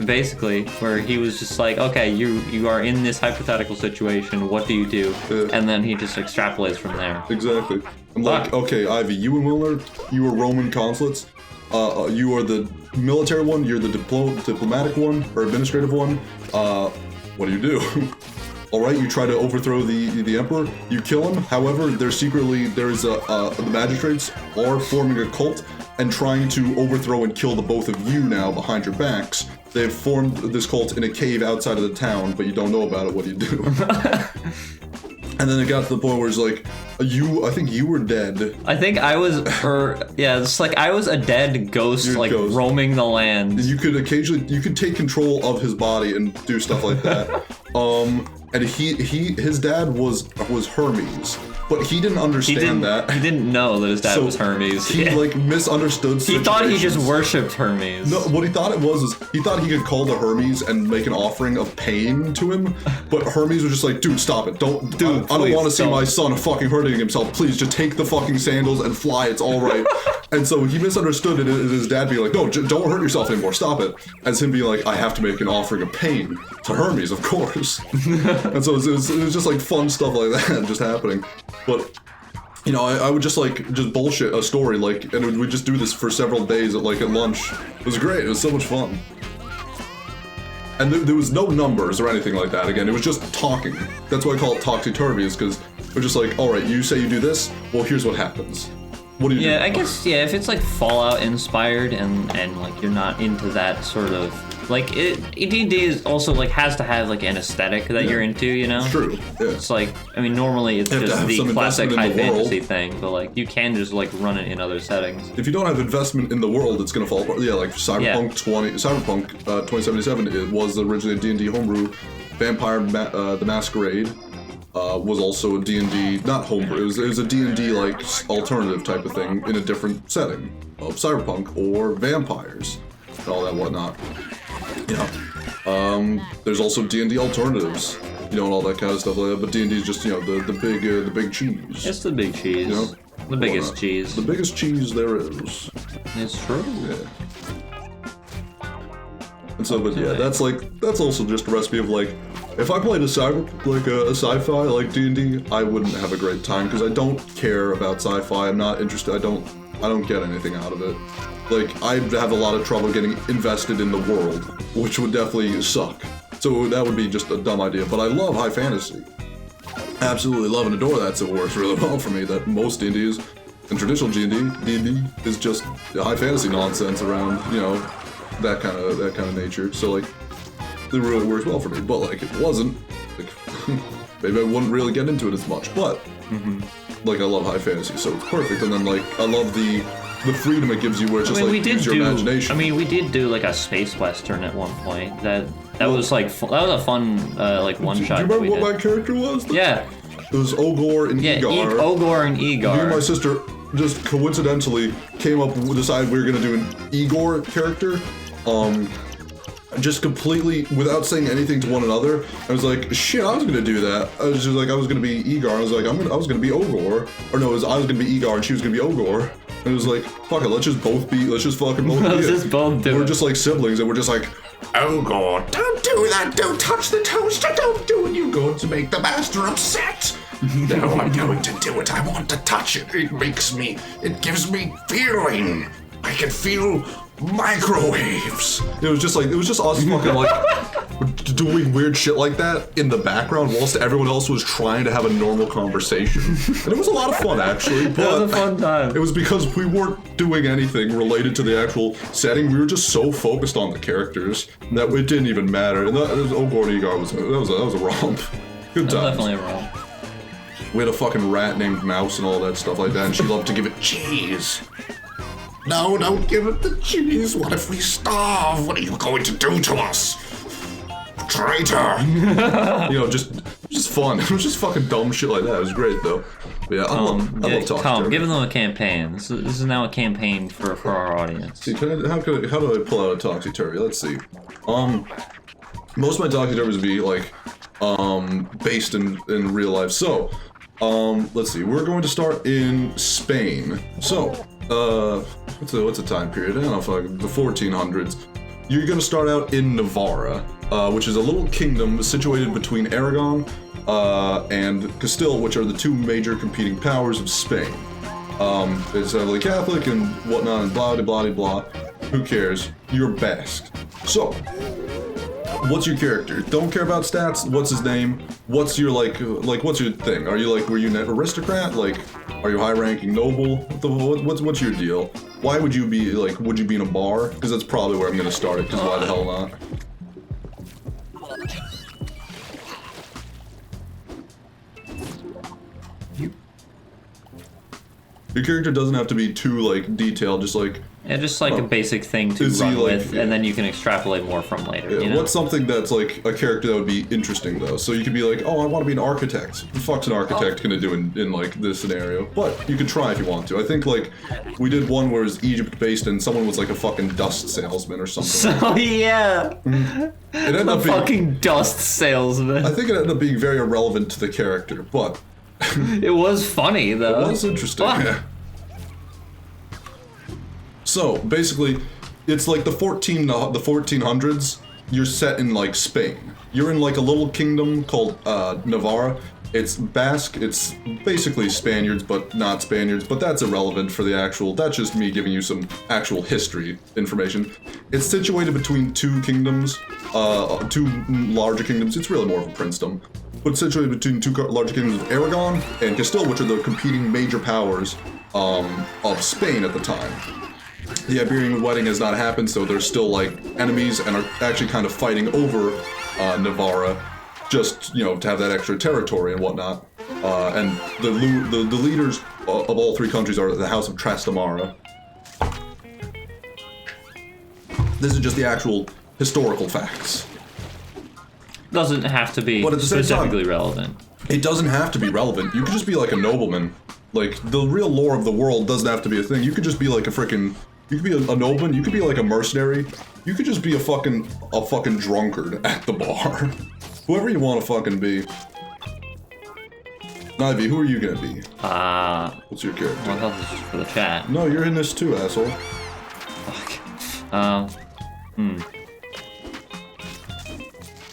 he was just like, okay, you are in this hypothetical situation, what do you do? Yeah. And then he just extrapolates from there. Exactly. I'm like, okay, Ivy, you and Wilner, you are Roman consulates. You are the military one, you're the diplomatic one, or administrative one. What do you do? Alright, you try to overthrow the emperor, you kill him, however, the magistrates are forming a cult and trying to overthrow and kill the both of you now behind your backs. They've formed this cult in a cave outside of the town, but you don't know about it, what do you do? And then it got to the point where it's like, I think you were dead. I think I was, it's like I was a dead ghost, Ghost. roaming the land. You could take control of his body and do stuff like that. And his dad was Hermes, but he didn't understand that. He didn't know that his dad was Hermes. He like misunderstood. He thought he just worshipped Hermes. No, what he thought it was is he thought he could call the Hermes and make an offering of pain to him, but Hermes was just like, dude, stop it, don't, dude, I don't want to see my son fucking hurting himself. Please, just take the fucking sandals and fly. It's all right. And so he misunderstood it as his dad being like, no, don't hurt yourself anymore. Stop it. As him being like, I have to make an offering of pain to Hermes, of course. And so it was just like fun stuff like that just happening. But, you know, I would just bullshit a story, like, and we'd just do this for several days at lunch. It was great. It was so much fun. And there was no numbers or anything like that. Again, it was just talking. That's why I call it topsy-turvy, is because we're just like, all right, you say you do this, well, here's what happens. What do you do? Yeah, I guess, yeah, if it's like Fallout inspired and like you're not into that sort of, like, D&D is also like has to have like an aesthetic that you're into, you know? It's true, yeah. It's like, I mean, normally it's just the classic high fantasy thing, but like you can just like run it in other settings. If you don't have investment in the world, it's gonna fall apart. Yeah, like Cyberpunk 2077, it was originally a D&D homebrew. Vampire the Masquerade was also a D&D, not homebrew, it was a D&D like alternative type of thing in a different setting of Cyberpunk or vampires and all that whatnot. You know, there's also D&D alternatives, you know, and all that kind of stuff like that. But D&D is just, you know, the big cheese. It's the big cheese. You know? The biggest cheese. The biggest cheese there is. It's true. Yeah. And so, but yeah, that's also just a recipe of like, if I played a sci-fi like D&D, I wouldn't have a great time because I don't care about sci-fi. I'm not interested. I don't get anything out of it. Like, I'd have a lot of trouble getting invested in the world, which would definitely suck. So that would be just a dumb idea. But I love high fantasy. Absolutely love and adore that. So it works really well for me. That most D&D is, and traditional D&D is just high fantasy nonsense around, you know, that kind of nature. So like, it really works well for me. But like, if it wasn't, like, maybe I wouldn't really get into it as much. But like I love high fantasy, so it's perfect. And then like I love the freedom it gives you, where it's just like use your imagination. I mean, we did do like a space western at one point. That was like that was a fun like one shot. Do you remember what my character was? Yeah. It was Ogor and Egar. Ogor and Egar. Me and my sister just coincidentally came up, decided we were gonna do an Igor character. Just completely without saying anything to one another. I was like, shit, I was gonna do that. I was just like, I was gonna be Egar. I was like, I was gonna be Ogor. Or no, I was gonna be Egar and she was gonna be Ogor. And it was like, fuck it, let's just fucking both be let's just both do it. We're just like siblings and we're just like, Ogor, don't do that, don't touch the toaster, don't do it, you're going to make the master upset. No, I'm going to do it, I want to touch it, it gives me feeling. I can feel microwaves. It was just us fucking like doing weird shit like that in the background whilst everyone else was trying to have a normal conversation. And it was a lot of fun actually, but it was a fun time. It was because we weren't doing anything related to the actual setting. We were just so focused on the characters that it didn't even matter. And Ogor and Egar was a romp. Good times. Definitely a romp. We had a fucking rat named Mouse and all that stuff like that, and she loved to give it cheese. No, don't give it the cheese. What if we starve? What are you going to do to us? Traitor! You know, just fun. It was just fucking dumb shit like that. It was great though. But yeah, I love talking. Tom, give them a campaign. This is now a campaign for our audience. See, how do I pull out a Toxie Turvy? Let's see. Most of my Toxie Turvies would be like based in real life. So, let's see. We're going to start in Spain. So, what's the time period? I don't know, fucking the 1400s. You're gonna start out in Navarra, which is a little kingdom situated between Aragon and Castile, which are the two major competing powers of Spain. It's heavily Catholic and whatnot, and blah blah blah blah. Who cares? You're Basque. So, what's your character? Don't care about stats. What's his name? What's your what's your thing? Were you an aristocrat? Are you high-ranking noble? What's your deal? Why would you be would you be in a bar? Because that's probably where I'm gonna start it. Because why the hell not? Your character doesn't have to be too detailed. Just a basic thing to run with, and then you can extrapolate more from later. Yeah, you know? What's something that's a character that would be interesting though? So you could be like, oh, I want to be an architect. What the fuck's an architect gonna do in this scenario? But you could try if you want to. I think we did one where it was Egypt based and someone was a fucking dust salesman or something. So yeah, it ended up being fucking dust salesman. I think it ended up being very irrelevant to the character, but it was funny though. It was interesting. Yeah. So basically, it's like the 1400s. You're set in Spain. You're in a little kingdom called Navarra. It's Basque. It's basically Spaniards, but not Spaniards. But that's irrelevant for the actual. That's just me giving you some actual history information. It's situated between two kingdoms, two larger kingdoms. It's really more of a princedom. But it's situated between two larger kingdoms of Aragon and Castile, which are the competing major powers of Spain at the time. The Iberian wedding has not happened, so they're still enemies and are actually kind of fighting over Navarra, just to have that extra territory and whatnot. And the leaders of all three countries are the House of Trastamara. This is just the actual historical facts. Doesn't have to be specifically relevant. It doesn't have to be relevant. You could just be a nobleman. The real lore of the world doesn't have to be a thing. You could just be a freaking. You could be a nobleman. You could be a mercenary. You could just be a fucking drunkard at the bar. Whoever you want to fucking be. Ivy, who are you gonna be? What's your character? I thought this was for the chat. No, you're in this too, asshole. Fuck.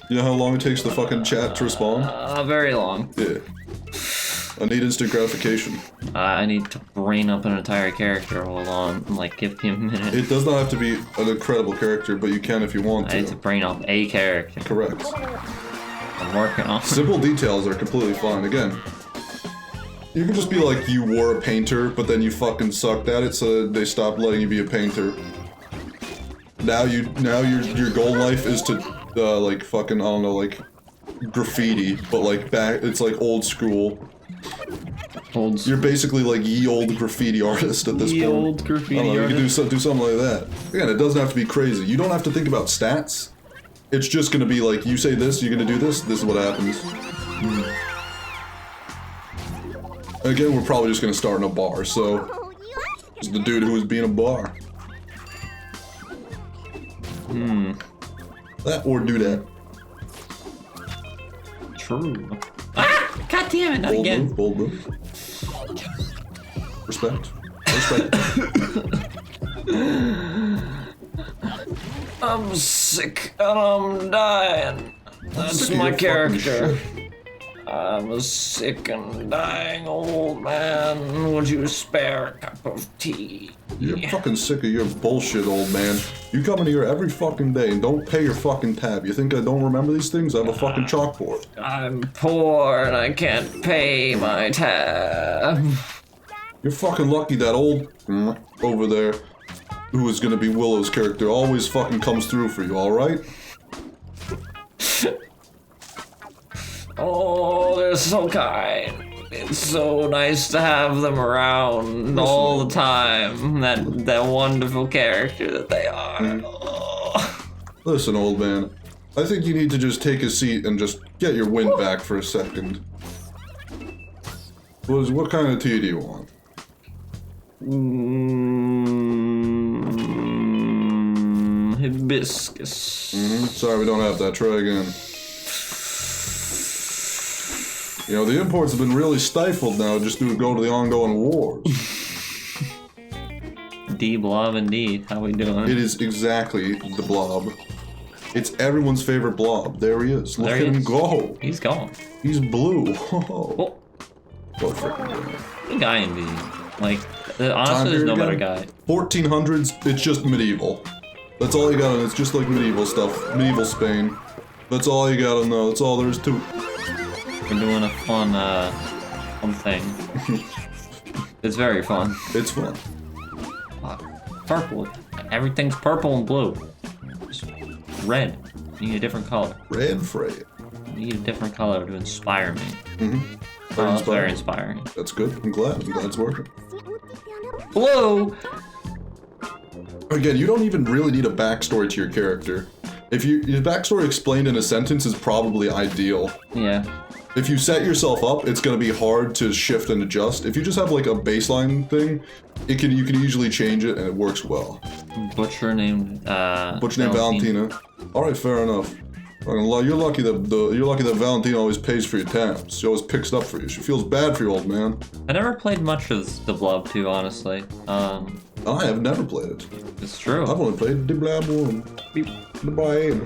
You know how long it takes the fucking chat to respond? Very long. Yeah. I need instant gratification. I need to brain up an entire character. Hold on, give me a minute. It does not have to be an incredible character, but you can if you want to. I need to brain up a character. Correct. I'm working on it. Simple details are completely fine. Again, you can just be you were a painter, but then you fucking sucked at it, so they stopped letting you be a painter. Now your goal in life is to fucking, I don't know, graffiti, but back, it's old school. You're basically like ye old graffiti artist at this point. Ye old graffiti You artist. can do something like that. Again, it doesn't have to be crazy. You don't have to think about stats. It's just gonna be like, you say this, you're gonna do this, this is what happens. Again, we're probably just gonna start in a bar, so... It's the dude who was being a bar. That or do that. True. Ah! God damn it, not Bold again. move, bold move. Respect. Respect. I'm sick and I'm dying. That's Sick of my your fucking character. shit. I'm a sick and dying old man. Would you spare a cup of tea? You're fucking sick of your bullshit, old man. You come in here every fucking day and don't pay your fucking tab. You think I don't remember these things? I have a fucking chalkboard. I'm poor and I can't pay my tab. You're fucking lucky that old over there, who is gonna be Willow's character, always fucking comes through for you, alright? Oh, they're so kind. It's so nice to have them around all the time. That wonderful character that they are. Oh. Listen, old man. I think you need to just take a seat and just get your wind back for a second. What kind of tea do you want? Hibiscus. Sorry, we don't have that. Try again. You know, the imports have been really stifled now just to go to the ongoing wars. Blob indeed. How we doing? It is exactly the Blob. It's everyone's favorite Blob. There he is. Look There at he him is. go. He's gone. He's blue. Oh, Go freaking do it. the guy indeed. Like, Time honestly, there's no period better again? guy. 1400s, it's just medieval. That's all you gotta know. It's just like medieval stuff. Medieval Spain. That's all you gotta know. That's all there is to it. We're doing a fun thing. It's very fun. It's fun. Purple. Everything's purple and blue. Just red. You need a different color. Red Fred. You need a different color to inspire me. Very Oh, that's very inspiring. inspiring. That's good. I'm glad it's working. Blue! Again, you don't even really need a backstory to your character. If your backstory explained in a sentence is probably ideal. Yeah. If you set yourself up, it's gonna be hard to shift and adjust. If you just have like a baseline thing, you can easily change it and it works well. Butcher named Valentina. All right, fair enough. You're lucky that Valentina always pays for your tabs. She always picks it up for you. She feels bad for you, old man. I never played much of the Blob 2, honestly. I have never played it. It's true. I've only played the Blob 1. The Blob.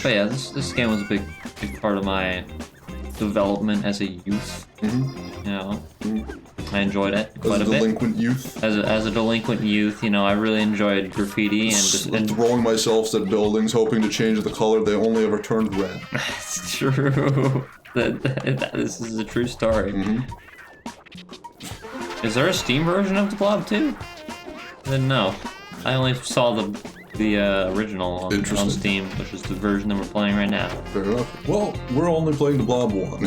But yeah, this game was a big part of my development as a youth. You know, I enjoyed it quite As a a bit. delinquent youth. As a delinquent youth, you know, I really enjoyed graffiti and Throwing myself at buildings, hoping to change the color, they only ever turned red. it's true. This is a true story. Is there a Steam version of the Blob 2? I didn't know. I only saw the original on Steam, which is the version that we're playing right now. Fair enough. Well, we're only playing the Blob 1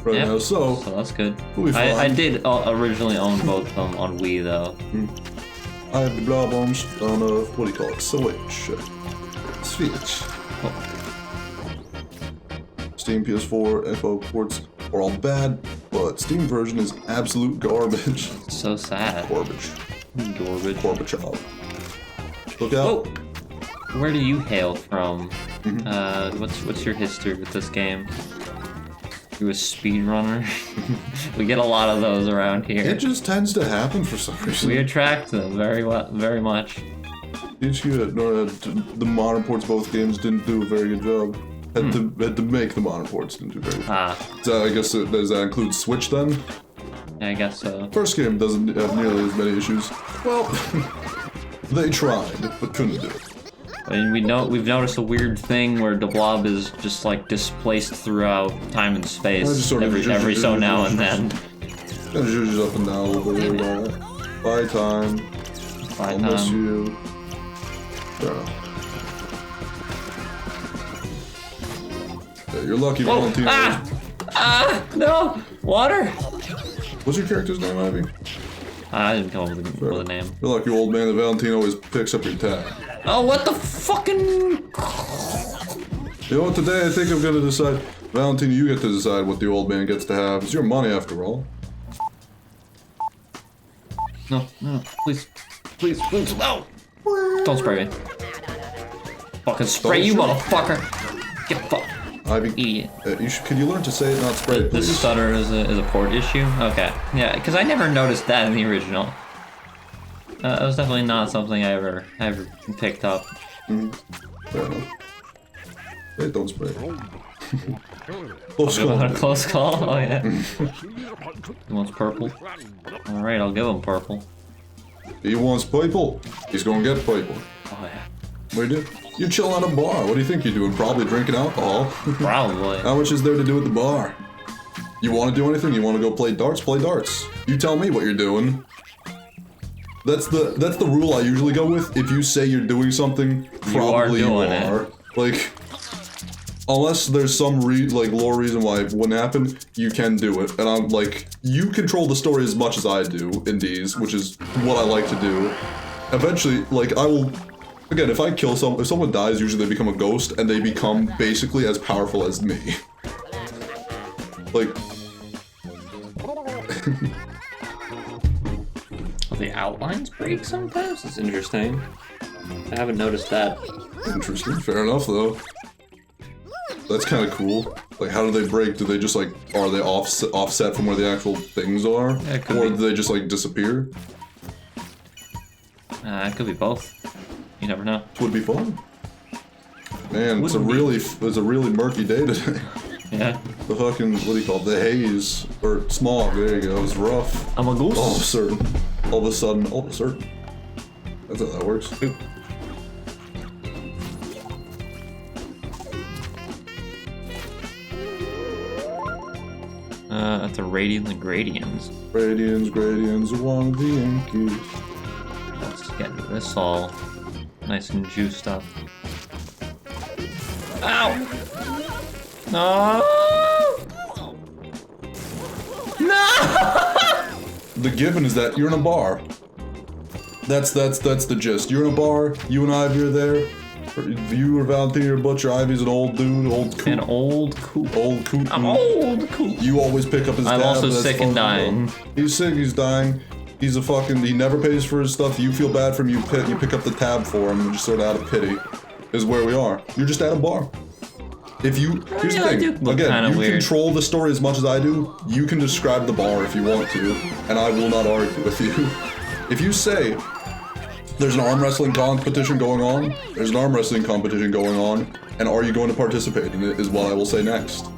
right now, so that's good. we'll be fine. I did originally own both of them on Wii, though. I have the Blob on what do you call it? Switch. Switch. Steam, PS4, FO ports are all bad, but Steam version is absolute garbage. It's so sad. Garbage. Garbage. Look out. Oh! Where do you hail from? What's your history with this game? You a speedrunner? We get a lot of those around here. It just tends to happen for some reason. We attract them very much. The modern ports of both games didn't do a very good job. Had to make the modern ports didn't do very good. So I guess does that include Switch then? Yeah, I guess so. First game doesn't have nearly as many issues. Well, they tried, but couldn't do it. And we've noticed a weird thing where the Blob is just like displaced throughout time and space every so now and then. Kind of zhuzhes up and down a little bit. Bye time. Bye I'll miss time. you. Fair enough. Yeah, you're lucky, Valentina. No! Water! What's your character's name, Ivy? I didn't come up with a name. You're like your old man that Valentino always picks up your tab. Oh, what the fucking... You know what, today I think I'm gonna decide... Valentino, you get to decide what the old man gets to have. It's your money after all. No, no, please. Please, please, no! Don't spray me. Fucking spray you, motherfucker! Get fucked. Ivy, Idiot. Can you learn to say it, not spray it, please? This stutter is a port issue? Okay. Yeah, because I never noticed that in the original. That was definitely not something I ever picked up. Fair enough. Hey, don't spray it. Close call? Oh yeah. He wants purple. Alright, I'll give him purple. He wants purple. He's gonna get purple. Oh yeah. What do you do? You're chilling at a bar. What do you think you're doing? Probably drinking alcohol. Probably. How much is there to do at the bar? You want to do anything? You want to go play darts? Play darts. You tell me what you're doing. That's the rule I usually go with. If you say you're doing something, probably you are. Like, unless there's some lore reason why it wouldn't happen, you can do it. And I'm like, you control the story as much as I do in these, which is what I like to do. Eventually, like, I will. Again, if I kill if someone dies, usually they become a ghost, and they become basically as powerful as me. Like... The outlines break sometimes? It's interesting. I haven't noticed that. Interesting. Fair enough, though. That's kind of cool. Like, how do they break? Do they just, like, are they offset from where the actual things are? Yeah, or do they just, like, disappear? It could be both. You never know. Would be fun. Man, it's a really murky day today. Yeah. The fucking, what do you call it? The haze, or smog, there you go, it's rough. I'm a ghost. All of a sudden. That's how that works. Oop. That's a Radians and Gradients. Gradients, one of the Yankees. Let's get this all nice and juiced up. Ow! No! No! The given is that you're in a bar. That's the gist. You're in a bar, you and Ivy are there. You or Valentino or Butcher, Ivy's an old dude, old coot. An old coot. Old coot. I'm old coot. You always pick up his tab. I'm also sick and dying. He's sick, he's dying. He's a fucking, he never pays for his stuff. You feel bad for him, you pick up the tab for him, just sort of out of pity. Is where we are. You're just at a bar. If you, here's the thing, again, you control the story as much as I do, you can describe the bar if you want to, and I will not argue with you. If you say, there's an arm wrestling competition going on, and are you going to participate in it, is what I will say next.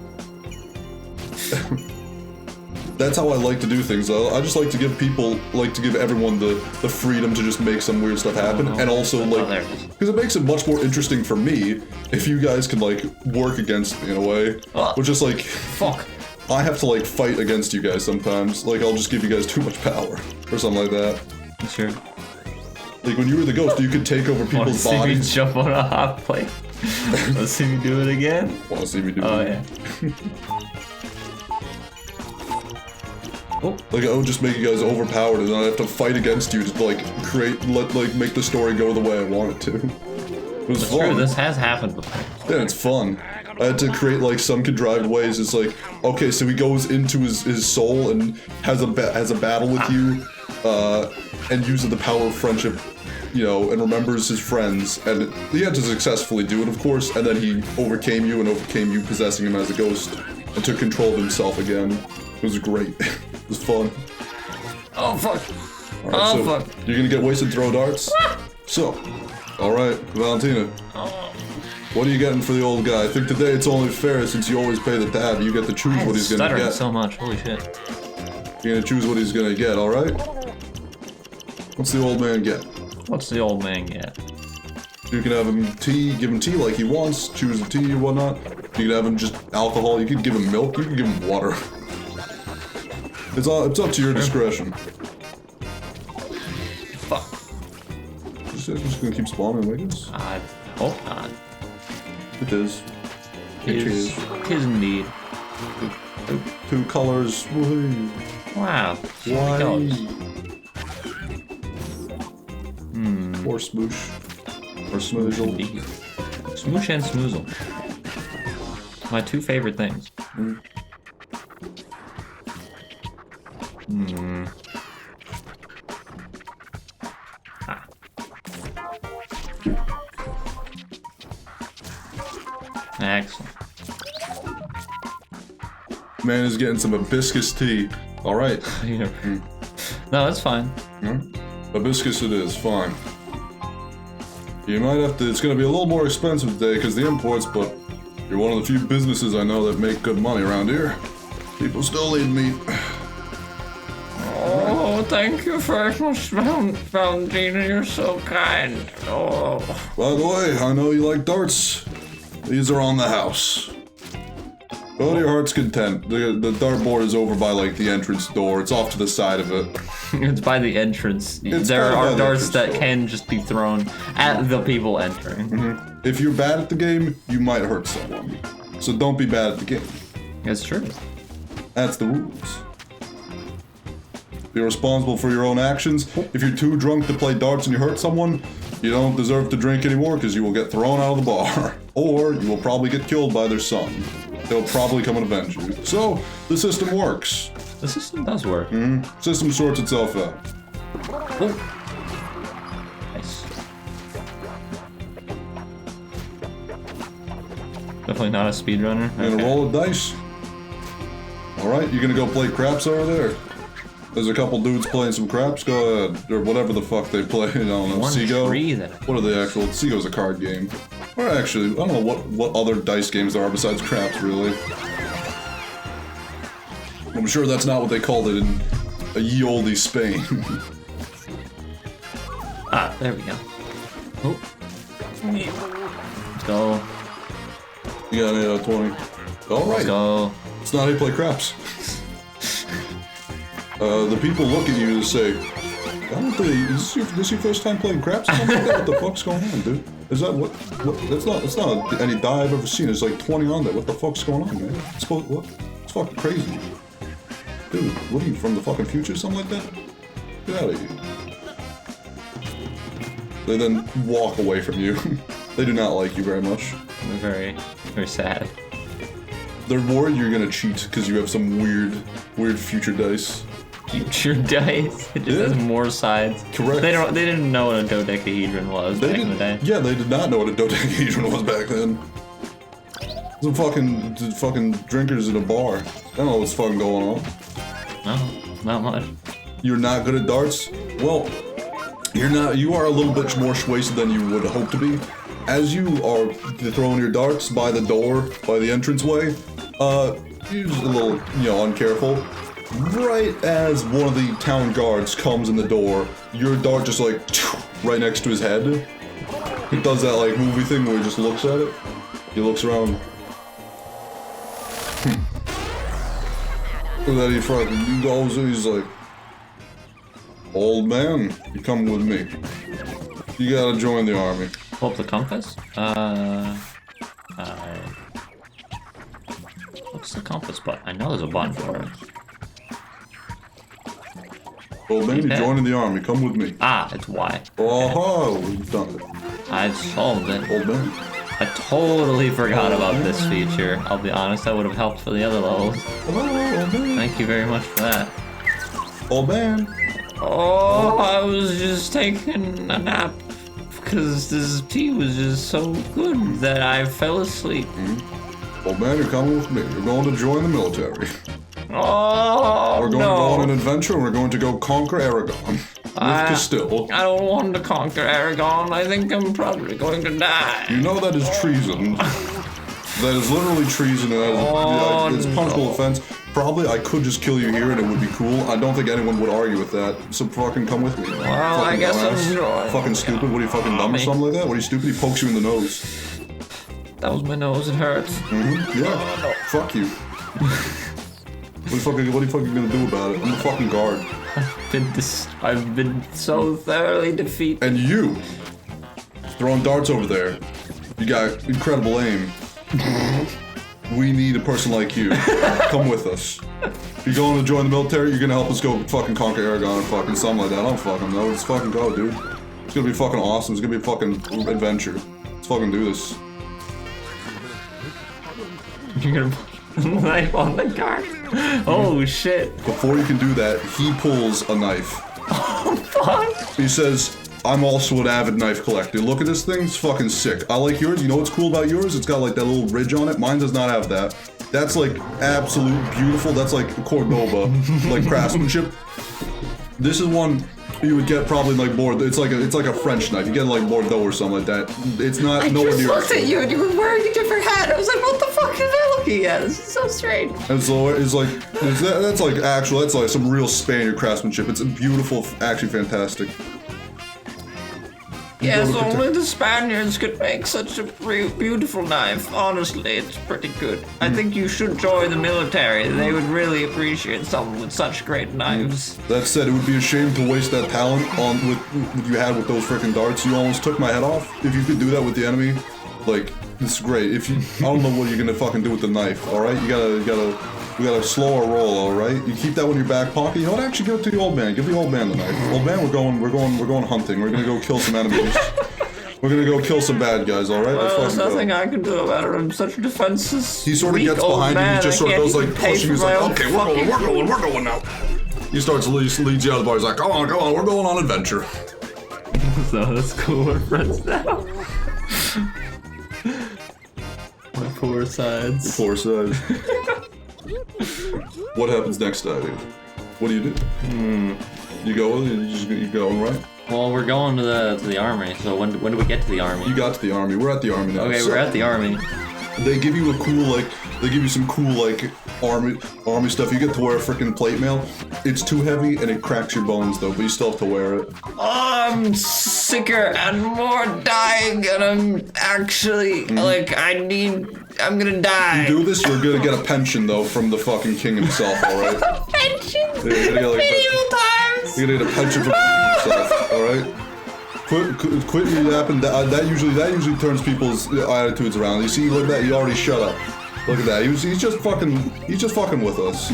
That's how I like to do things, though. I just like to give people, everyone the freedom to just make some weird stuff happen, and also, like, because it makes it much more interesting for me if you guys can, like, work against me in a way. Which is like, fuck. I have to, like, fight against you guys sometimes. Like, I'll just give you guys too much power, or something like that. Sure. Like, when you were the ghost, you could take over people's bodies. Want to see me jump on a hot plate? Want to see me do it again? Want to see me do it? Oh, yeah. Oh. Like, I would just make you guys overpowered, and then I have to fight against you to, like, make the story go the way I want it to. It was fun. True, this has happened before. Yeah, it's fun. I had to create, like, some contrived ways. It's like, okay, so he goes into his soul and has a battle with you, and uses the power of friendship, you know, and remembers his friends, and he had to successfully do it, of course, and then he overcame you and overcame you possessing him as a ghost, and took control of himself again. It was great. It was fun. Oh, fuck. Alright, so fuck. You're gonna get wasted throw darts? So, alright, Valentina. What are you getting for the old guy? I think today it's only fair since you always pay the tab. You get to choose what he's gonna get. So much, holy shit. You're gonna choose what he's gonna get, alright? What's the old man get? What's the old man get? You can have him tea, give him tea like he wants, choose the tea or whatnot. You can have him just alcohol, you can give him milk, you can give him water. It's up to your discretion. Fuck. Is it just gonna keep spawning Wiggins? I hope not. It is. It is indeed. 2 colors. Woohoo. Wow. Why? Or smoosh. Or smoozle. Smoosh and smoozle. My 2 favorite things. Ah. Excellent. Man is getting some hibiscus tea. Alright. No, that's fine. Hibiscus it is, fine. You might have to, it's gonna be a little more expensive today because the imports, but you're one of the few businesses I know that make good money around here. People still need meat. Oh, thank you very much, Valentina. You're so kind. Oh. By the way, I know you like darts. These are on the house. Go to your heart's content. The dartboard is over by, like, the entrance door. It's off to the side of it. It's by the entrance. There are darts that can just be thrown at the people entering. If you're bad at the game, you might hurt someone. So don't be bad at the game. That's true. That's the rules. Be responsible for your own actions. If you're too drunk to play darts and you hurt someone, you don't deserve to drink anymore because you will get thrown out of the bar. Or you will probably get killed by their son. They'll probably come and avenge you. So, the system works. The system does work. System sorts itself out. Oh. Nice. Definitely not a speedrunner. And a roll of dice. Alright, you're gonna go play craps over there? There's a couple dudes playing some craps, go ahead. Or whatever the fuck they play, I don't know. Seago? What are the actual... Seago's a card game. Or actually, I don't know what other dice games there are besides craps, really. I'm sure that's not what they called it in a ye olde Spain. Ah, there we go. Oh. Let's go. You got any 20? Alright. Let's go. It's not how you play craps. The people look at you and say, I don't think, is this your first time playing craps? What the fuck's going on, dude? Is that what that's not any die I've ever seen. There's like 20 on there. What the fuck's going on, man? It's fucking crazy. Dude, what are you, from the fucking future or something like that? Get out of here. They then walk away from you. They do not like you very much. They're very, very sad. They're worried you're gonna cheat because you have some weird future dice. Future dice. It just has more sides. Correct. They didn't know what a dodecahedron was back in the day. Yeah, they did not know what a dodecahedron was back then. Some fucking drinkers in a bar. I don't know what's fucking going on. No, not much. You're not good at darts? Well, you are a little bit more persuasive than you would hope to be. As you are throwing your darts by the door, by the entranceway, you're just a little, uncareful. Right as one of the town guards comes in the door, your dart just like, right next to his head. He does that like movie thing where he just looks at it. He looks around. And then he goes and he's like, old man, you come with me. You gotta join the army. Pull up the compass? What's the compass button? I know there's a button for it. Old man, you're joining the army. Come with me. Ah, it's Y. Oh, you've done it. I've solved it. Old man. I totally forgot about this feature. I'll be honest, that would have helped for the other levels. Old man. Thank you very much for that. Old man. Oh, I was just taking a nap because this tea was just so good that I fell asleep. Old man, you're coming with me. You're going to join the military. Oh, we're going to go on an adventure and we're going to go conquer Aragon. With Castile. I don't want to conquer Aragon. I think I'm probably going to die. You know that is treason. That is literally treason and it's a punishable offense. Probably I could just kill you here and it would be cool. I don't think anyone would argue with that. So fucking come with me. Well, I guess I'm fucking stupid. What are you, fucking dumb or something like that? What are you, stupid? He pokes you in the nose. That was my nose. It hurts. Yeah. Fuck you. What are you fucking gonna do about it? I'm the fucking guard. I've been so thoroughly defeated. And you, throwing darts over there. You got incredible aim. We need a person like you. Come with us. If you're going to join the military, you're gonna help us go fucking conquer Aragon or fucking something like that. I don't fucking know. Let's fucking go, dude. It's gonna be fucking awesome. It's gonna be a fucking adventure. Let's fucking do this. You're gonna put a knife on the cart. Oh shit. Before you can do that, he pulls a knife. Oh fuck. He says, I'm also an avid knife collector. Look at this thing, it's fucking sick. I like yours. You know what's cool about yours? It's got like that little ridge on it. Mine does not have that. That's like absolute beautiful. That's like Cordoba, like craftsmanship. This is one you would get probably like Bordeaux. It's like a French knife. You get like Bordeaux or something like that. It's not nowhere near. I just looked at you and you were wearing a different hat. I was like, what the fuck is I looking at? This is so strange. And so it's like that's like some real Spaniard craftsmanship. It's beautiful, actually fantastic. Yes, only the Spaniards could make such a beautiful knife. Honestly, it's pretty good. I think you should join the military. They would really appreciate someone with such great knives. That said, it would be a shame to waste that talent on what you had with those freaking darts. You almost took my head off. If you could do that with the enemy, like, it's great. If you, I don't know what you're gonna fucking do with the knife. All right, you gotta slow a roll. All right, you keep that one in your back pocket. You know what? Actually, give it to the old man. Give the old man the knife. Old man, we're going hunting. We're gonna go kill some enemies. We're gonna go kill some bad guys. All right. Well, there's nothing I can do about it. I'm such a defenseless. He sort of gets behind you. He just sort of goes like pushing you. He's like, okay, we're going now. He starts leads you out of the bar. He's like, come on, we're going on adventure. So that's cool. We're friends now. My poor sides. Poor sides. What happens next, Daddy? What do you do? You go? You going right? Well, we're going to the army. So when do we get to the army? You got to the army. We're at the army now. Okay, we're at the army. They give you some cool army stuff. You get to wear a freaking plate mail. It's too heavy and it cracks your bones though, but you still have to wear it. I'm sicker and more dying, and I'm actually I'm gonna die. You do this, you're gonna get a pension though from the fucking king himself. All right. Pension. Medieval times. You're gonna get a pension from himself. All right. Quit yapping. That usually turns people's attitudes around. You see, look at that. He already shut up. Look at that. He's just fucking with us.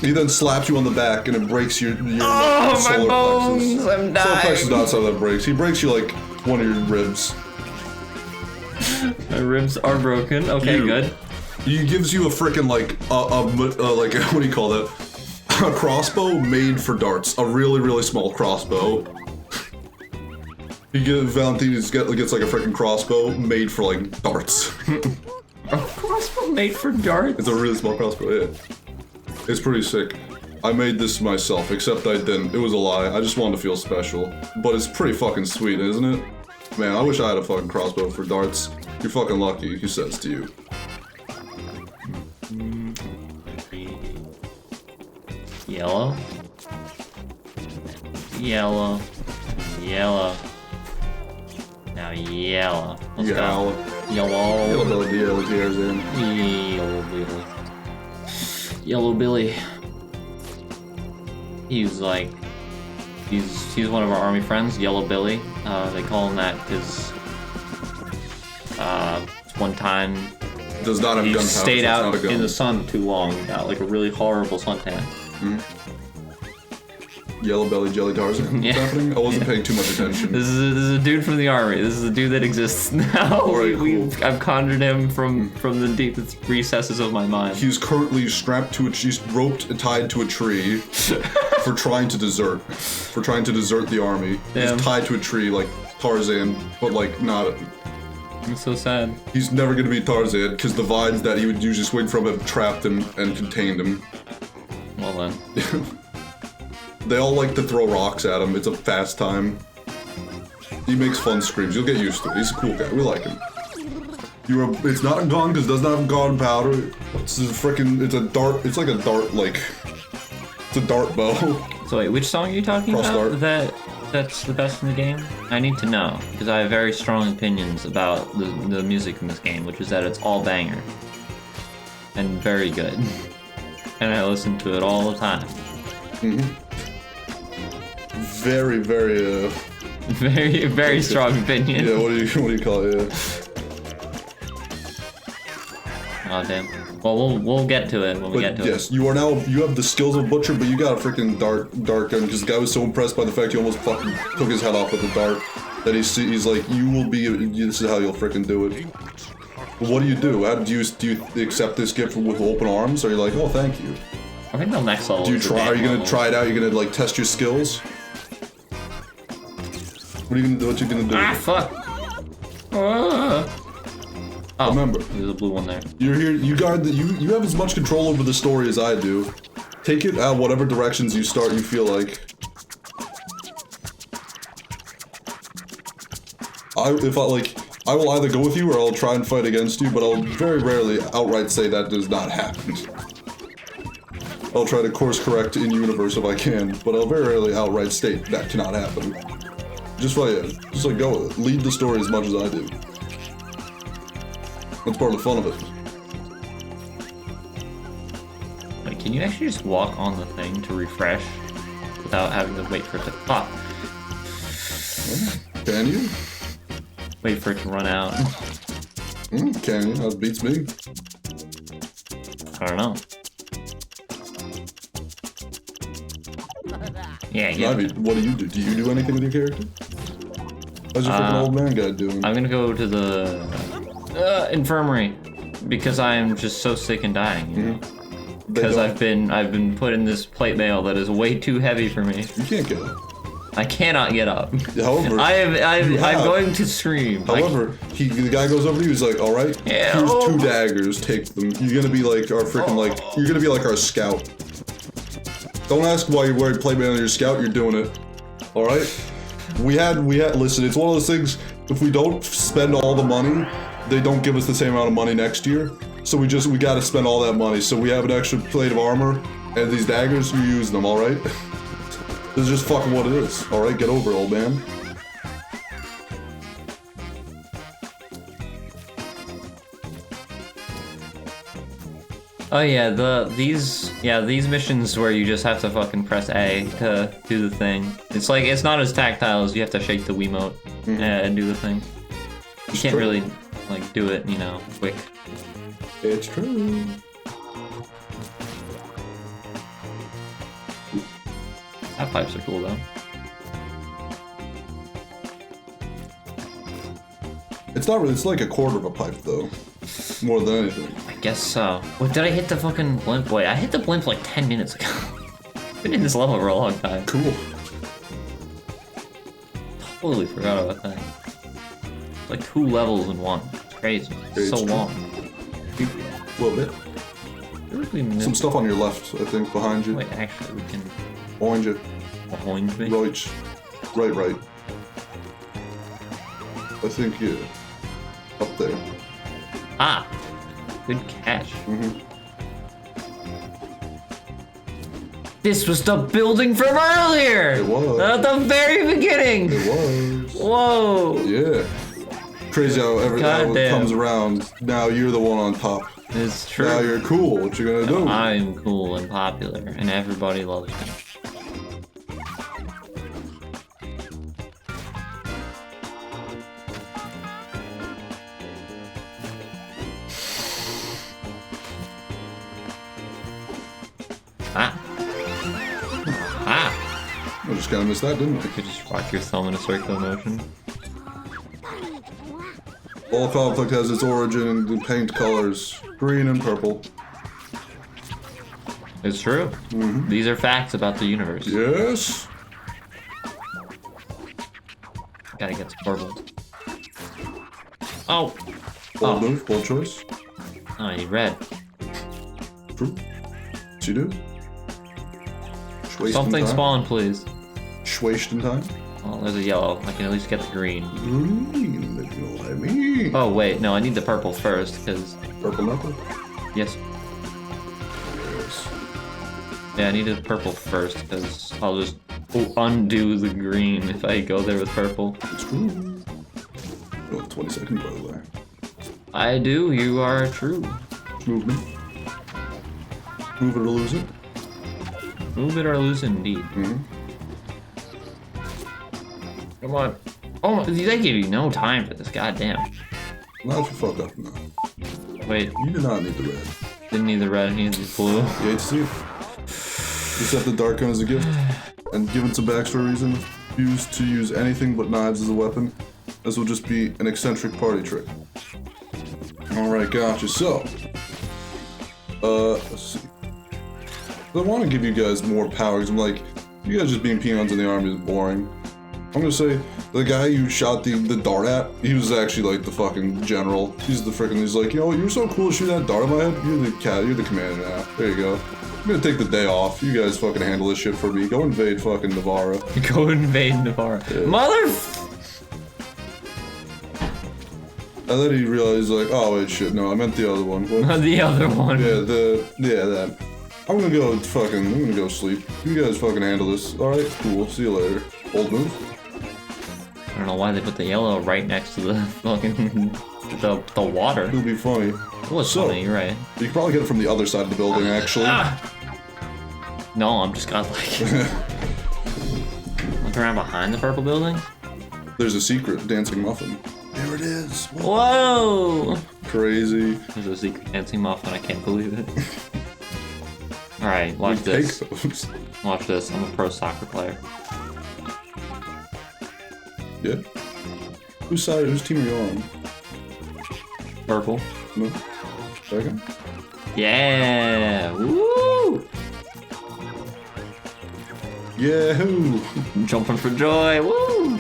He then slaps you on the back and it breaks your solar my bones! plexus. I'm dying. Solar plexus is not how that breaks. He breaks you like one of your ribs. My ribs are broken. Okay, good. He gives you a freaking like what do you call that? A crossbow made for darts. A really, really small crossbow. Valentine gets like a freaking crossbow made for like darts. A crossbow made for darts? It's a really small crossbow, yeah. It's pretty sick. I made this myself, except I didn't. It was a lie. I just wanted to feel special. But it's pretty fucking sweet, isn't it? Man, I wish I had a fucking crossbow for darts. You're fucking lucky, he says to you. Yellow. Yellow. Yellow. Now yellow. Let's go. Yellow. Yellow Billy, yellow tears in. Yellow Billy. Yellow Billy. He's like, he's one of our army friends, Yellow Billy. They call him that because one time does not have he gunpowder. Stayed out in the sun too long, got like a really horrible suntan. Yellow Belly Jelly Tarzan. What's happening? I wasn't paying too much attention. This is a dude from the army. This is a dude that exists now. Right, cool. I've conjured him from the deepest recesses of my mind. He's currently strapped to he's roped and tied to a tree for trying to desert. For trying to desert the army. Damn. He's tied to a tree like Tarzan, but like not. I'm so sad. He's never gonna be Tarzan because the vines that he would usually swing from have trapped him and contained him. Well then. They all like to throw rocks at him. It's a fast time. He makes fun screams. You'll get used to it. He's a cool guy. We like him. It's not a gun because it doesn't have gunpowder. It's a freaking. It's a dart. It's like a dart. It's a dart bow. So wait, which song are you talking about? That's the best in the game? I need to know because I have very strong opinions about the music in this game, which is that it's all banger and very good, and I listen to it all the time. Very, very, very strong opinion. Yeah, what do you call it? Yeah. Oh damn. Well, we'll get to it when we get to yes, it. you have the skills of a butcher, but you got a freaking dart gun because the guy was so impressed by the fact you almost fucking took his head off with a dart that he's like, you will be. This is how you'll freaking do it. But what do you do? How do you accept this gift with open arms? Or are you like, oh, thank you? I think the next level. Do you try? Are you gonna try it out? You're gonna like test your skills? What are you gonna do? What you gonna do? Ah, fuck. Oh, remember, there's a blue one there. you're here. You guard. You have as much control over the story as I do. Take it out whatever directions you feel like. I will either go with you or I'll try and fight against you, but I'll very rarely outright say that does not happen. I'll try to course correct in universe if I can, but I'll very rarely outright state that cannot happen. Just like go with it. Lead the story as much as I do. That's part of the fun of it. Wait, can you actually just walk on the thing to refresh without having to wait for it to pop? Can you? Wait for it to run out. Can you? That beats me. I don't know. Yeah, yeah. Ivy, what do you do? Do you do anything with your character? How's your freaking old man guy doing? I'm gonna go to the infirmary because I'm just so sick and dying, you know. Because I've been put in this plate mail that is way too heavy for me. You can't get up. I cannot get up. However, I'm going to scream. However, the guy goes over to you. He's like, "All right, Yeah, here's 2 daggers. Take them. You're gonna be like our freaking You're gonna be like our scout. Don't ask why you're wearing plate mail on your scout. You're doing it. All right. We had. Listen, it's one of those things. If we don't spend all the money, they don't give us the same amount of money next year. So we gotta spend all that money. So we have an extra plate of armor and these daggers. You use them. All right." This is just fucking what it is. Alright, get over it, old man. Oh yeah, these missions where you just have to fucking press A to do the thing. It's like, it's not as tactile as you have to shake the Wiimote and do the thing. You can't really like do it, you know, quick. It's true. Half pipes are cool though. It's not really, it's like a quarter of a pipe though. More than anything. I guess so. What, did I hit the fucking blimp? Wait, I hit the blimp like 10 minutes ago. Been in this level for a long time. Cool. Totally forgot about that. It's like 2 levels in one. It's crazy. It's so long. A little bit. I feel like we missed... Some stuff on your left, I think, behind you. Wait, actually, we can... Behind you. Behind me? Right. I think, yeah. Up there. Ah! Good catch. This was the building from earlier! It was. At the very beginning! It was. Whoa! Yeah. Crazy how it comes around. Now you're the one on top. It's true. Now you're cool. What you gonna do? I'm cool and popular, and everybody loves me. I just kinda missed that, didn't I? You could just rock your thumb in a circular motion. All conflict has its origin in the paint colors, green and purple. It's true. These are facts about the universe. Yes. Gotta get some purple. Oh! Bold move, bold choice. Oh, I need red. True. What you do? Something spawn, please. Schwasted in time. Oh, there's a yellow. I can at least get the green. Green, if you know what I mean. Oh, wait. No, I need the purple first, because... Purple knuckle? Yes. Yes. Yeah, I need the purple first, because I'll just undo the green if I go there with purple. It's cool. You have 20 seconds, by the way. I do. You are true. Movement. Move it or lose it. Move it or lose it, indeed. Come on. Oh, they give you no time for this. Goddamn. Not if you fuck up now. Wait, You do not need the red. didn't need the red, he needs the blue. You hate to see it. Accept the dark gun as a gift, and given some backstory reason, refuse to use anything but knives as a weapon. This will just be an eccentric party trick. Alright, gotcha. So, let's see. I want to give you guys more power, because I'm like, you guys just being peons in the army is boring. I'm gonna say, the guy you shot the dart at, he was actually like the fucking general. He's like, you know what, you're so cool to shoot that dart at my head, you're the commander now. There you go. I'm gonna take the day off. You guys fucking handle this shit for me. Go invade fucking Navarra. Go invade Navarra. Yeah. Mother. And then he realized, like, oh wait, shit, no, I meant the other one. What? The other one. Yeah, that. I'm gonna go sleep. You guys fucking handle this. Alright, cool. See you later. Old move. I don't know why they put the yellow right next to the fucking the water. It'll be funny. It was funny, you're right. You can probably get it from the other side of the building, actually. No, I'm just got like look around behind the purple building. There's a secret dancing muffin. There it is. Whoa! Crazy. There's a secret dancing muffin. I can't believe it. All right, watch this. Watch this. I'm a pro soccer player. Yeah. Whose team are you on? Purple. No. Second. Yeah. Woo! Yahoo! I'm jumping for joy. Woo!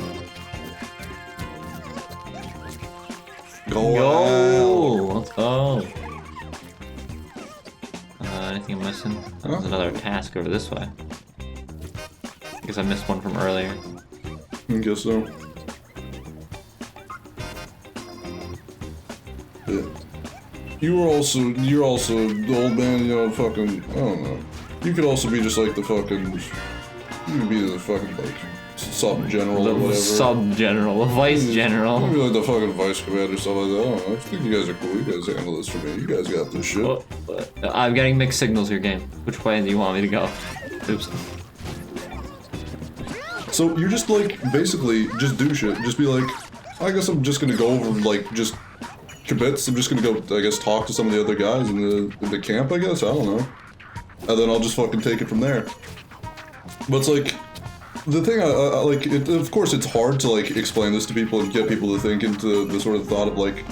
Go! Let's go. Anything I'm missing? Oh, there's another task over this way. I guess I missed one from earlier. I guess so. Yeah. You're also the old man, you know, fucking, I don't know. You could also be just like the fucking, you could be the fucking, like, sub-general or whatever. Sub-general, a vice-general. Maybe like the fucking vice commander, stuff like that. I don't know. I think you guys are cool. You guys handle this for me. You guys got this shit. I'm getting mixed signals here, game. Which way do you want me to go? Oops. So you're just like, basically, just do shit. Just be like, I guess I'm just gonna go over, like, just kibitz. I'm just gonna go, I guess, talk to some of the other guys in the camp, I guess. I don't know. And then I'll just fucking take it from there. But it's like, the thing, like, of course it's hard to, like, explain this to people and get people to think into the sort of thought of, like,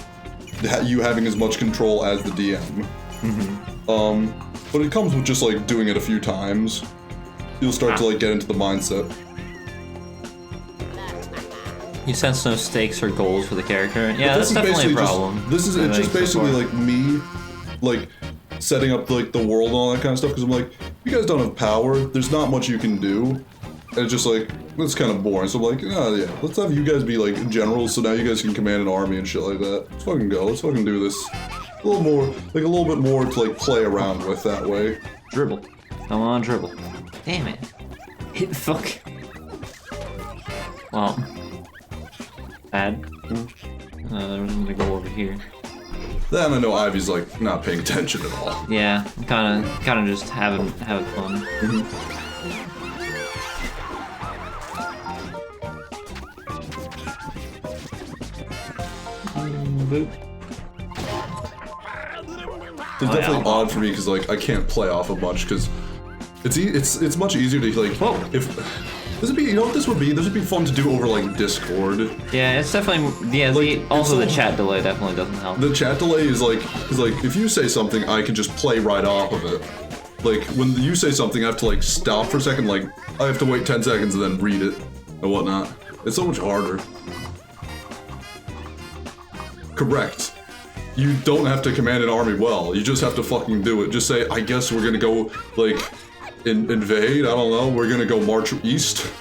you having as much control as the DM. Mm-hmm. But it comes with just, like, doing it a few times. You'll start to, like, get into the mindset. You sense no stakes or goals for the character. Yeah, that's definitely a problem. It's just basically, like, me, like, setting up, like, the world and all that kind of stuff, because I'm like, you guys don't have power, there's not much you can do. And it's just like, that's kind of boring. So I'm like, oh yeah, let's have you guys be like generals so now you guys can command an army and shit like that. Let's fucking go, let's fucking do this. A little more, like a little bit more to like play around with that way. Dribble. Come on, dribble. Damn it. Hit fuck. Well. Bad. I'm gonna go over here. Then I know Ivy's like not paying attention at all. Yeah, kinda just having fun. Boop. It's definitely odd for me because like I can't play off a bunch because it's much easier to like if this would be, you know what this would be? This would be fun to do over like Discord. Yeah, it's definitely like, also the chat delay definitely doesn't help. The chat delay is like if you say something, I can just play right off of it. Like when you say something, I have to like stop for a second, like I have to wait 10 seconds and then read it and whatnot. It's so much harder. Correct. You don't have to command an army well. You just have to fucking do it. Just say, I guess we're gonna go, like, invade? I don't know. We're gonna go march east.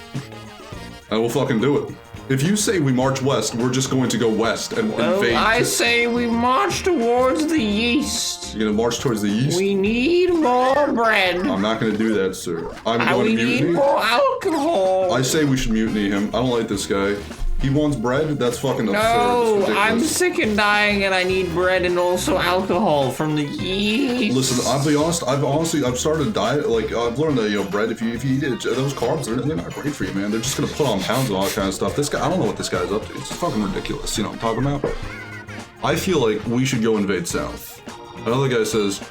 And we'll fucking do it. If you say we march west, we're just going to go west and invade. I say we march towards the east. You're gonna march towards the east? We need more bread. I'm not gonna do that, sir. I'm going to mutiny. We need more alcohol. I say we should mutiny him. I don't like this guy. He wants bread? That's fucking absurd. No, I'm sick and dying and I need bread and also alcohol from the east. Listen, I'll be honest, I've started a diet, like, I've learned that, you know, bread, if you eat it, those carbs, they're not great for you, man. They're just gonna put on pounds and all that kind of stuff. This guy, I don't know what this guy's up to. It's fucking ridiculous, you know what I'm talking about? I feel like we should go invade South. Another guy says,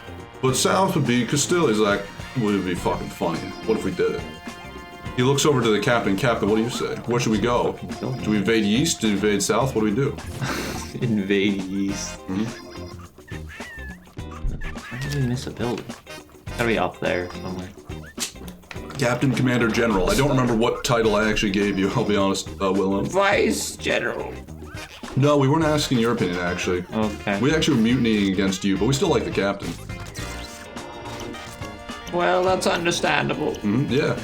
but South would be Castile. He's like, would it be fucking funny? What if we did it? He looks over to the captain. Captain, what do you say? Where should we go? Do we invade East? Do we invade South? What do we do? Invade East. How did we miss a building? Gotta be up there somewhere. Captain, Commander, General. I don't remember what title I actually gave you, I'll be honest, Willem. Vice General. No, we weren't asking your opinion, actually. Okay. We actually were mutinying against you, but we still like the captain. Well, that's understandable. Yeah.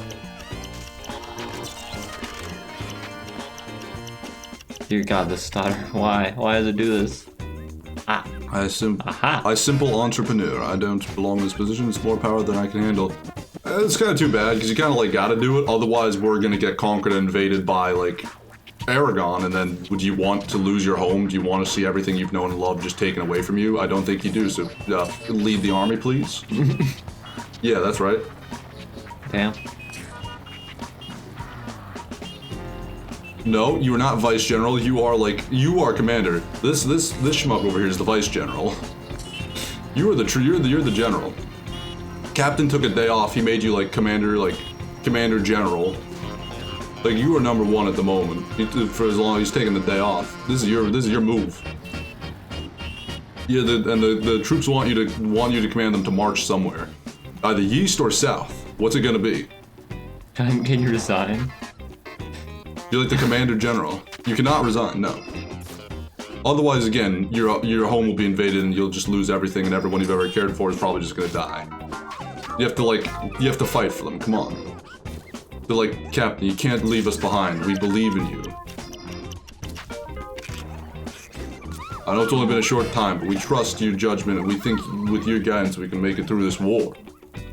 Dear God, this stutter. Why? Why does it do this? Ah. I simple entrepreneur. I don't belong in this position. It's more power than I can handle. It's kind of too bad, because you kind of like gotta do it, otherwise we're gonna get conquered and invaded by, like, Aragon, and then would you want to lose your home? Do you want to see everything you've known and loved just taken away from you? I don't think you do, so lead the army, please. Yeah, that's right. Damn. No, you are not vice general. You are commander. This schmuck over here is the vice general. You're the general. Captain took a day off. He made you commander general. Like, you are number one at the moment. For as long as he's taking the day off. This is your move. Yeah, the troops want you to command them to march somewhere, either east or south. What's it gonna be? Can you resign? You're like the commander general. You cannot resign. No. Otherwise, again, your home will be invaded and you'll just lose everything, and everyone you've ever cared for is probably just gonna die. You have to fight for them. Come on. They're like, Captain, you can't leave us behind. We believe in you. I know it's only been a short time, but we trust your judgment, and we think with your guidance we can make it through this war.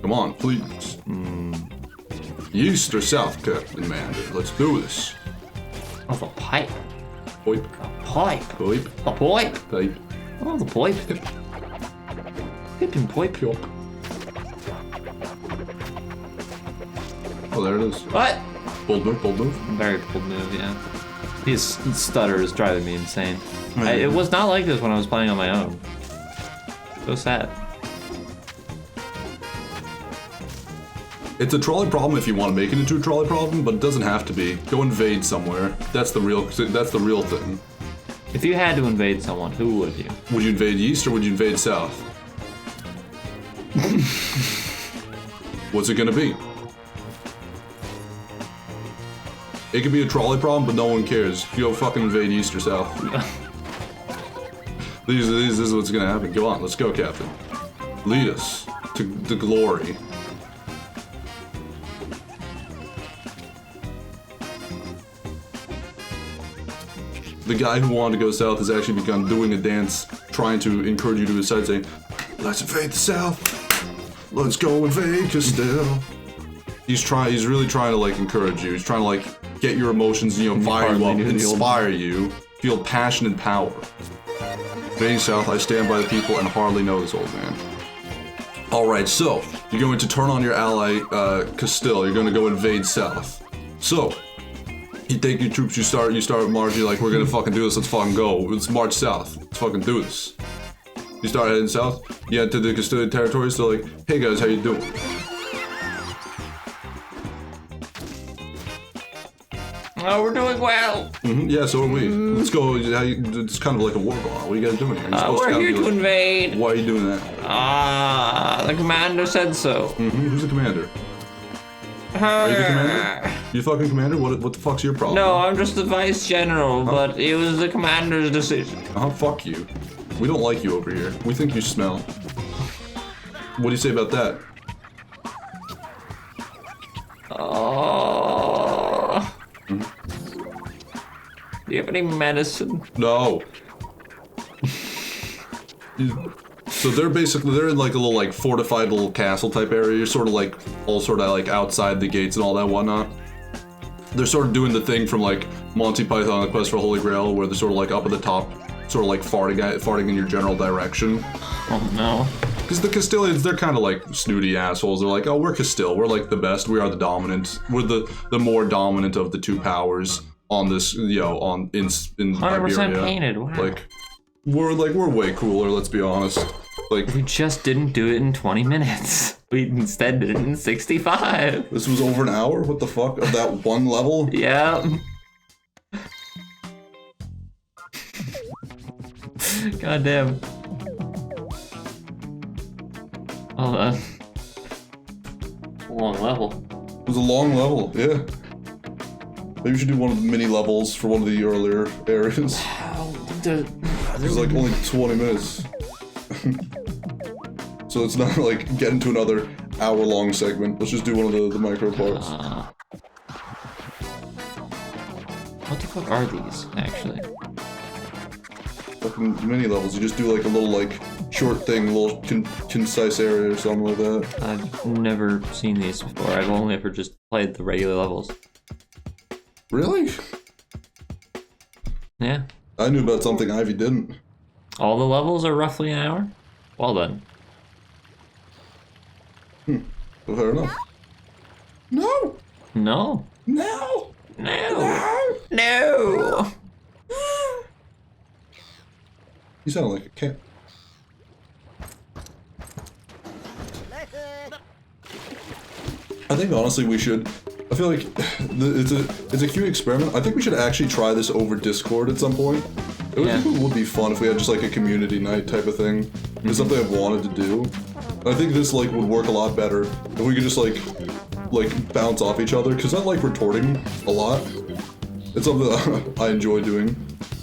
Come on, please. East or south, Captain Commander? Let's do this. Oh, the pipe. Pipe. A pipe. Pipe. A pipe. Pipe. Oh, the pipe. Pippin' pipe. Yup. Oh, there it is. What? Bold move, bold move. Very bold move, yeah. His stutter is driving me insane. It was not like this when I was playing on my own. So sad. It's a trolley problem if you want to make it into a trolley problem, but it doesn't have to be. Go invade somewhere. That's the real thing. If you had to invade someone, who would you? Would you invade east or would you invade south? What's it gonna be? It could be a trolley problem, but no one cares. You go fucking invade east or south. This is what's gonna happen. Go on, let's go, Captain. Lead us to glory. The guy who wanted to go south has actually begun doing a dance, trying to encourage you to his side, saying, let's invade the south. Let's go invade Castile. He's really trying to like encourage you. He's trying to like get your emotions, fire you up, inspire you, feel passion and power. Invading south, I stand by the people and hardly know this old man. Alright, so, you're going to turn on your ally, Castile. You're going to go invade south. So, you take your troops, you start marching like, we're gonna fucking do this, let's fucking go. Let's march south. Let's fucking do this. You start heading south, you head to the Castilian territories, they're like, hey guys, how you doing? Oh, we're doing well. Yeah, so are we. Let's go. It's kind of like a war going on. What are you guys doing here? We're here to invade. Why are you doing that? The commander said so. Who's the commander? Are you the commander? You fucking commander? What the fuck's your problem? No, I'm just the vice general, but it was the commander's decision. Fuck you. We don't like you over here. We think you smell. What do you say about that? Do you have any medicine? No. So they're in like a little like fortified little castle type area. You're sort of like outside the gates and all that whatnot. They're sort of doing the thing from like Monty Python and the Quest for Holy Grail, where they're sort of like up at the top, sort of like farting in your general direction. Oh no. Because the Castilians, they're kind of like snooty assholes. They're like, oh, we're Castile. We're like the best. We are the dominant. We're the more dominant of the two powers on this, in 100% Iberia. painted. Wow. Like, we're way cooler, let's be honest. Like, We just didn't do it in 20 minutes. We instead did it in 65. this was over an hour? What the fuck? Of that one level? Yeah. God damn. Hold on. Long level. It was a long level, yeah. Maybe we should do one of the mini levels for one of the earlier areas. It was like only 20 minutes. So it's not like getting to another hour-long segment. Let's just do one of the micro parts. What the fuck are these, actually? Fucking mini levels. You just do like a little like short thing, a little concise area or something like that. I've never seen these before. I've only ever just played the regular levels. Really? Yeah. I knew about something Ivy didn't. All the levels are roughly an hour? Well done. Well, fair enough. No! No. No! No. No. You sound like a cat. I think honestly we should. I feel like it's a cute experiment. I think we should actually try this over Discord at some point. It would be fun if we had just like a community night type of thing. It's something I've wanted to do. I think this like would work a lot better if we could just like bounce off each other, because I like retorting a lot. It's something that I enjoy doing.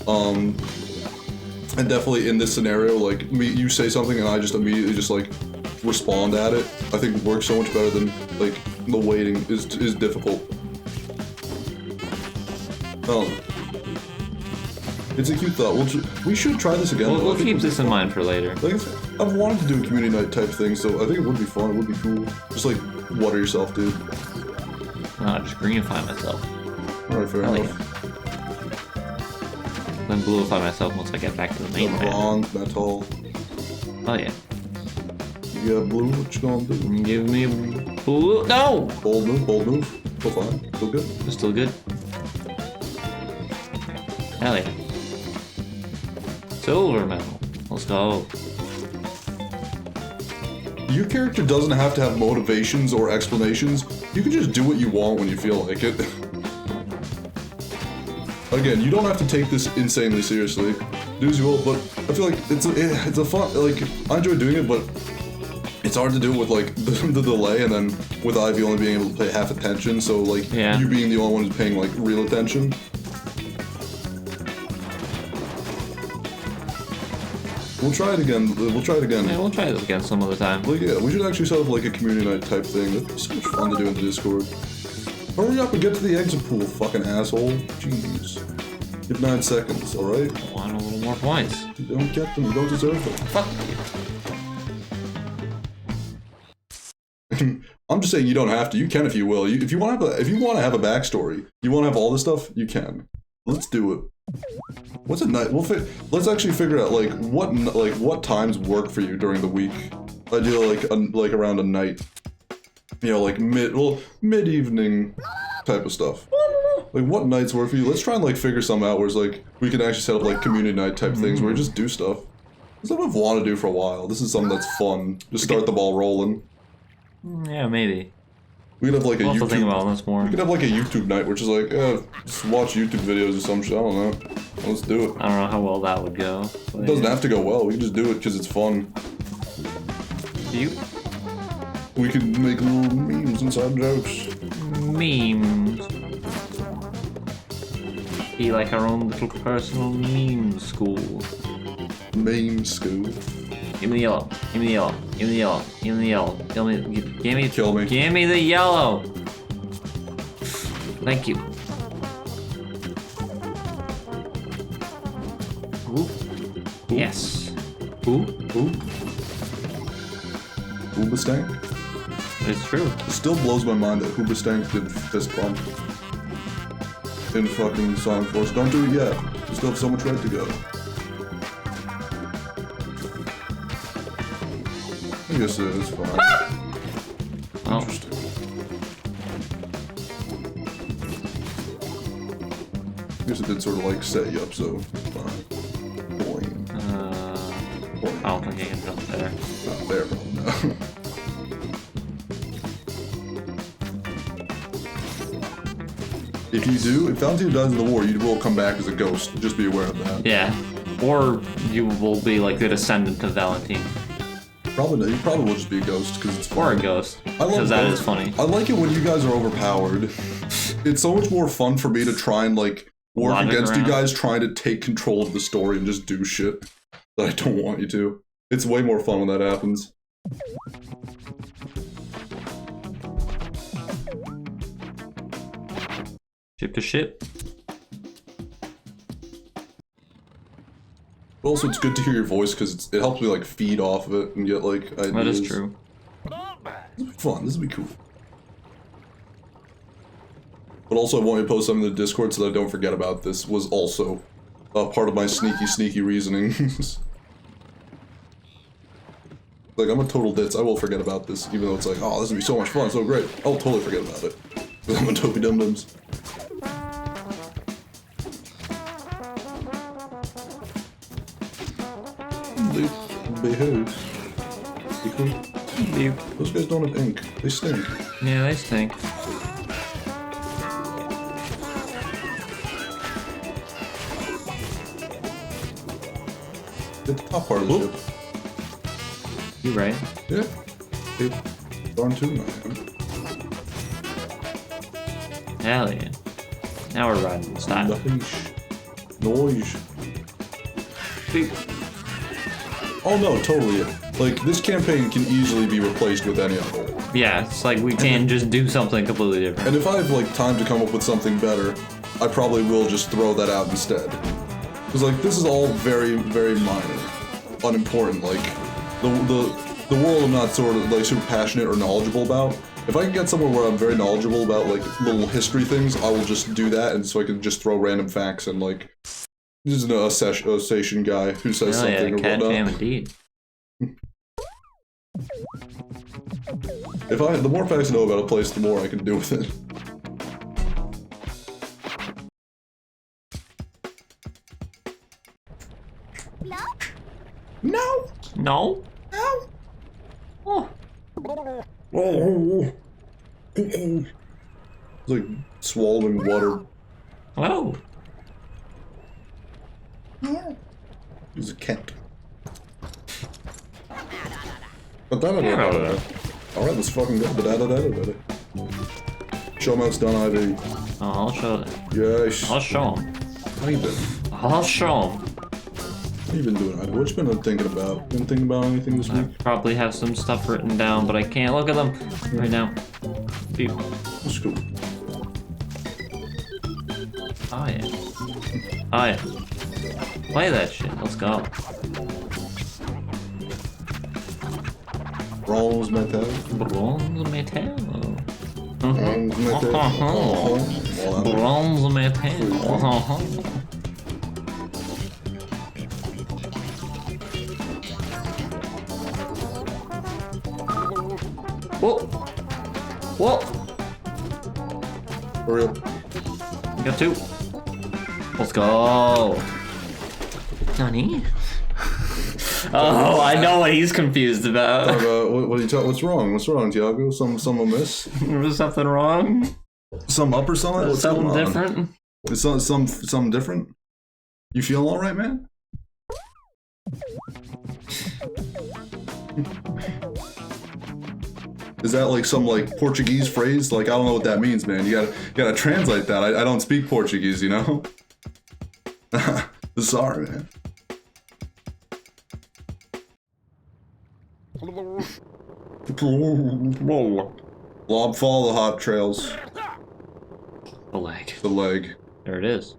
And definitely in this scenario, like you say something and I just immediately just like respond at it. I think it works so much better than like the waiting is difficult. I don't know. It's a cute thought. We should try this again. We'll keep this in mind for later. Like I've wanted to do a community night type thing, so I think it would be fun. It would be cool. Just like water yourself, dude. No, just greenify myself. Alright, fair Hell enough. Then bluify myself once I get back to the main map. Bronze, metal. Oh yeah. You got blue, what you gonna do? Give me blue. No! Bold move, bold move. Still fine, still good. It's still good. Hell yeah. Silver medal. Let's go. Your character doesn't have to have motivations or explanations. You can just do what you want when you feel like it. Again, you don't have to take this insanely seriously. Do as you will, but I feel like it's a fun, like, I enjoy doing it, but it's hard to do it with, like, the delay, and then with Ivy only being able to pay half attention, so, like, you being the only one who's paying, like, real attention. We'll try it again. We'll try it again. Yeah, we'll try this again some other time. Like, yeah, we should actually set up, like, a community night type thing. That'd be so much fun to do in the Discord. Hurry up and get to the exit pool, fucking asshole. Jeez. You have 9 seconds, alright? I want a little more points. You don't get them, you don't deserve them. Fuck you. I'm just saying you don't have to. You can if you will. If you want to have a backstory, you want to have all this stuff, you can. Let's do it. What's a night? Let's actually figure out like what times work for you during the week. Ideally, like around a night. You know, like mid-evening type of stuff. Like what nights work for you? Let's try and like figure some out where it's like we can actually set up like community night type things where we just do stuff. It's something I've wanted to do for a while. This is something that's fun. Just start the ball rolling. Yeah, maybe. We could have like a I'll YouTube. think about this more. We could have like a YouTube night, which is like, just watch YouTube videos or some shit. I don't know. Let's do it. I don't know how well that would go. It doesn't have to go well. We can just do it because it's fun. We could make little memes inside jokes. Memes. Be like our own little personal meme school. Meme school. Give me the yellow. Give me the yellow. Give me the yellow. Give me the yellow. Give me. Kill me. Give me the yellow. Thank you. Ooh. Yes. Ooh. Hoobastank? It's true. It still blows my mind that Hoobastank did fist bump in fucking Sonic Force. Don't do it yet. You still have so much right to go. I guess it's fine. Oh. Interesting. I guess it did sort of like set you up, so fine. Boing. I don't think you can jump there. Not there, bro. No. If you do, if Valentine dies in the war, you will come back as a ghost. Just be aware of that. Yeah. Or you will be like the descendant of Valentine. Probably not. You probably will just be a ghost because it's Or funny. a ghost. I love Because that ghosts. is funny. I like it when you guys are overpowered. It's so much more fun for me to try and like work Logic against you around. guys trying to take control of the story and just do shit that I don't want you to. It's way more fun when that happens. Ship to ship. But also, it's good to hear your voice because it helps me like feed off of it and get like ideas. That is true. This will be fun. This will be cool. But also, I want you to post something in the Discord so that I don't forget about this. Was also part of my sneaky reasonings. Like, I'm a total ditz. I will forget about this, even though it's like, oh, this would be so much fun, so great. I'll totally forget about it. Because I'm a dopey dum-dums. Behoves. Because those guys don't have ink. They stink. Yeah, they stink. Get the top part of the ship. You're right. Yeah. It darn too nice. Hell yeah. Now we're riding in style. Noise. Beep. Oh no, totally. Like, this campaign can easily be replaced with any other. Yeah, it's like we can't just do something completely different. And if I have, like, time to come up with something better, I probably will just throw that out instead. Because, like, this is all very, very minor. Unimportant. Like, the world I'm not sort of, like, super passionate or knowledgeable about. If I can get somewhere where I'm very knowledgeable about, like, little history things, I will just do that, and so I can just throw random facts and, like, this is a station guy who says Hell yeah, something or cat whatnot. jam indeed. The more facts I know about a place, the more I can do with it. No! No? No! Oh. Oh! It's like swallowing water. Oh. He's a cat. Yeah. Alright, let's fucking go. Show me how it's done, Ivy. Oh, I'll show them. Yes. I'll show them. How you been? I'll show them. What you been doing, Ivy? What you been thinking about? Been thinking about anything this I week? probably have some stuff written down, but I can't look at them right now. Beep. That's cool. Oh yeah. Oh yeah. Play that shit. Let's go. Bronze metal. Bronze metal. Bronze metal. Bronze metal. Whoa. Whoa. Hurry up. You got two. Let's go. Nani? Oh, I know what he's confused about. What are you talking? What's wrong? What's wrong, Tiago? Some amiss? Was something wrong? Some up or something? What's Something going on? different? Is something different? You feeling all right, man? Is that like some like Portuguese phrase? Like I don't know what that means, man. You gotta translate that. I don't speak Portuguese, you know. Sorry, man. Blob, follow the hot trails. The leg. The leg. There it is.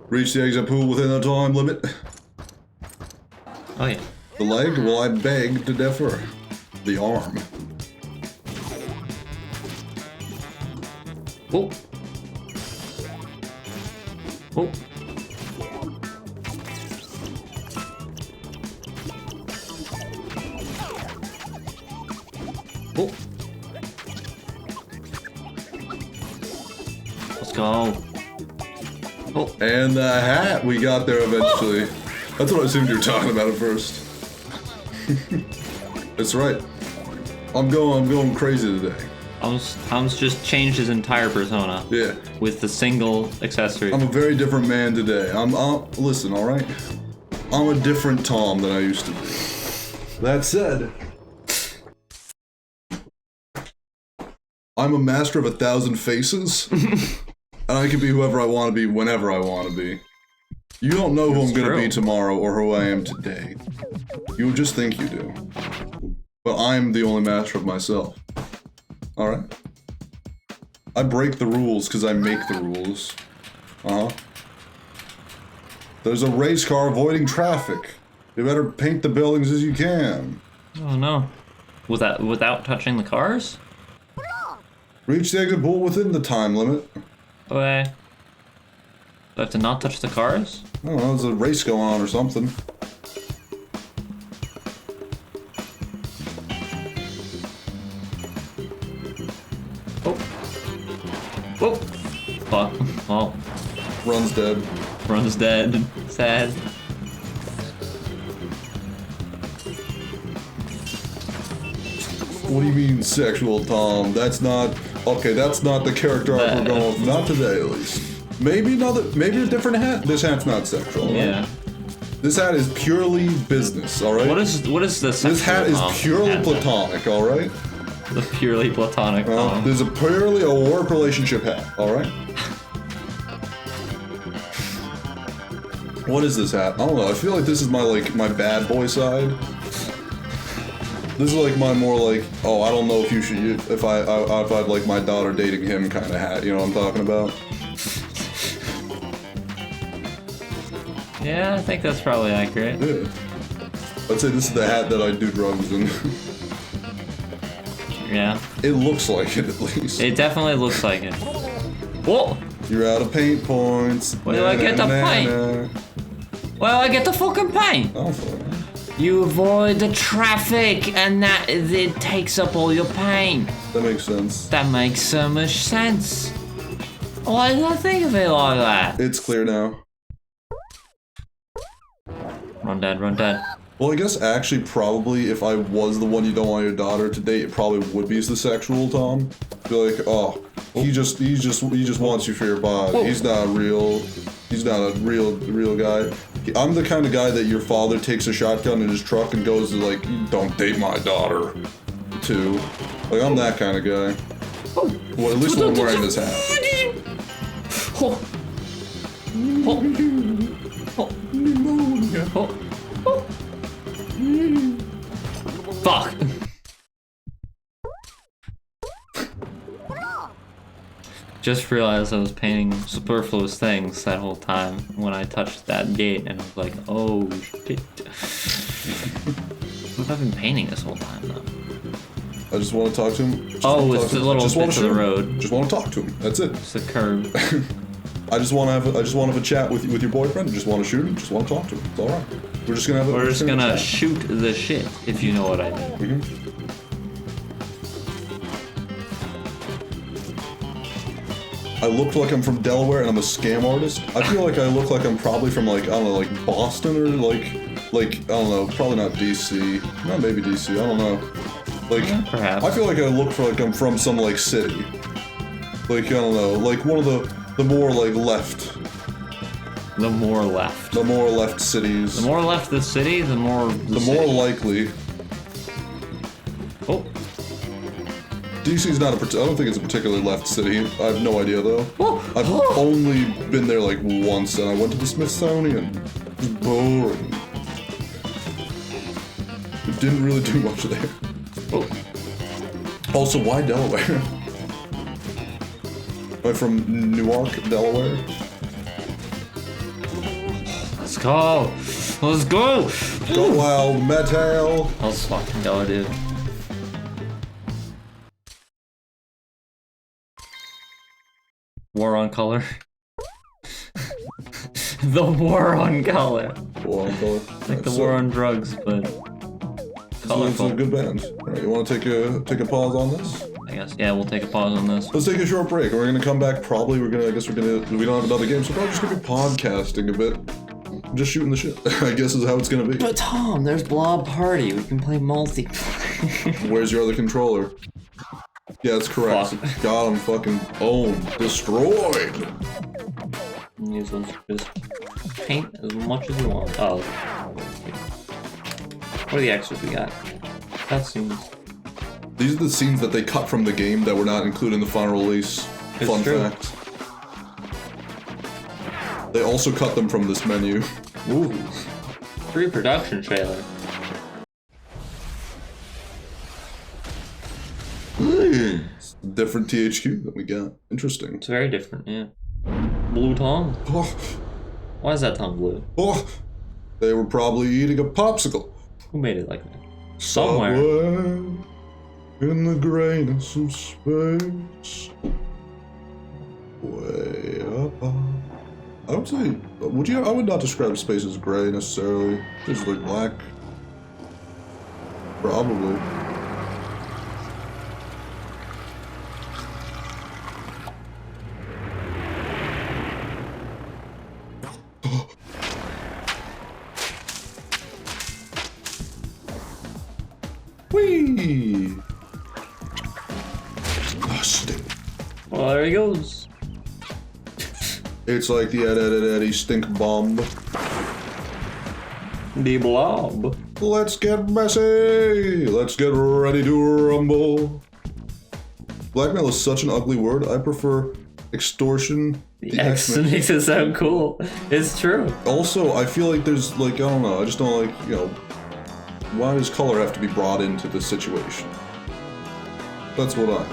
Reach the exit pool within the time limit. Oh yeah. The leg? Well, I beg to differ. The arm. Oh. Oh. Oh. Let's go. Oh. And the hat, we got there eventually. That's what I assumed you were talking about at first. That's right. I'm going crazy today. Tom's just changed his entire persona. Yeah. With the single accessory. I'm a very different man today. Listen, all right? I'm a different Tom than I used to be. That said, I'm a master of 1,000 faces, and I can be whoever I want to be whenever I want to be. You don't know who I'm going to be tomorrow or who I am today. You just think you do. But I'm the only master of myself. Alright? I break the rules because I make the rules. Uh-huh. There's a race car avoiding traffic. You better paint the buildings as you can. Oh no. Without touching the cars? Reach the exit pool within the time limit. Okay. Do I have to not touch the cars? I don't know, there's a race going on or something. Oh. Whoa. Fuck. Oh. Run's dead. Run's dead. Sad. What do you mean sexual, Tom? That's not... Okay, that's not the character arc we're going with. Not today, at least. Maybe a different hat? This hat's not sexual, right? Yeah. This hat is purely business, alright? What is the sexual This hat is purely platonic, alright? The purely platonic Tom. There's purely a work relationship hat, alright? What is this hat? I don't know, I feel like this is my bad boy side. This is like my more like, oh, I don't know if you should, if I'd like my daughter dating him kind of hat, you know what I'm talking about? Yeah, I think that's probably accurate. Yeah. I'd say this is the hat that I do drugs in. Yeah. It looks like it, at least. It definitely looks like it. Whoa! You're out of paint points. Where do I get the paint? Where do I get the fucking paint? Oh, fuck. You avoid the traffic and that it takes up all your paint. That makes sense. That makes so much sense. Why did I think of it like that? It's clear now. Run, Dad, run, Dad. Well, I guess actually probably if I was the one you don't want your daughter to date, it probably would be the sexual Tom. Be like, oh, he just wants you for your body. Whoa. He's not real. He's not a real guy. I'm the kind of guy that your father takes a shotgun in his truck and goes to like, don't date my daughter, too. Like I'm that kind of guy. Well, at least when I'm wearing this hat. Oh. Oh. Oh. Oh. Fuck. Just realized I was painting superfluous things that whole time when I touched that gate, and I was like, oh shit. What have I been painting this whole time though? I just want to talk to him. It's the little bits of the road. Just want to talk to him. That's it. It's the curb. I just want to have a chat with your boyfriend. I just want to shoot him. Just want to talk to him. It's all right. We're just gonna shoot the shit, if you know what I mean. Mm-hmm. I look like I'm from Delaware and I'm a scam artist. I feel like I look like I'm probably from like, I don't know, like Boston or like I don't know, probably not DC. Not maybe DC, I don't know. Like, yeah, perhaps. I feel like I look like I'm from some like city. Like, I don't know, like one of the more like left. The more left. The more left cities. The more left the city, the more the more likely. Oh. DC's not I don't think it's a particularly left city. I have no idea though. Oh. I've only been there like once, and I went to the Smithsonian. It was boring. It didn't really do much there. Oh. Also, why Delaware? Am I from Newark, Delaware? Let's go! Let's go! Go wild, metal! Let's fucking go, dude. War on color. The war on color. War on color. Like the war on drugs, but It's a colorful. good band. Alright, you want to take a pause on this? I guess. Yeah, we'll take a pause on this. Let's take a short break. We're gonna come back. Probably we don't have another game, so probably just gonna be podcasting a bit. Just shooting the shit, I guess is how it's gonna be. But Tom, there's Blob Party. We can play multiplayer. Where's your other controller? Yeah, that's correct. Fuck. Got him fucking owned. Destroyed. These ones just paint as much as you want. Oh. What are the extras we got? Cutscenes. These are the scenes that they cut from the game that were not included in the final release. It's Fun true. fact. They also cut them from this menu. Ooh. Pre-production trailer. It's a different THQ that we got. Interesting. It's very different, yeah. Blue tongue? Oh, Why is that tongue blue? oh. They were probably eating a popsicle. Who made it like that? Somewhere. In the grayness of space. Way up. I would say, I would not describe space as gray necessarily. Just like black. Probably. Whee! Oh, stink. Well, there he goes. It's like the Eddie stink bomb. The Blob. Let's get messy! Let's get ready to rumble. Blackmail is such an ugly word. I prefer extortion. The X makes it sound cool. It's true. Also, I feel like there's like, I don't know, I just don't like, why does color have to be brought into this situation? That's what I...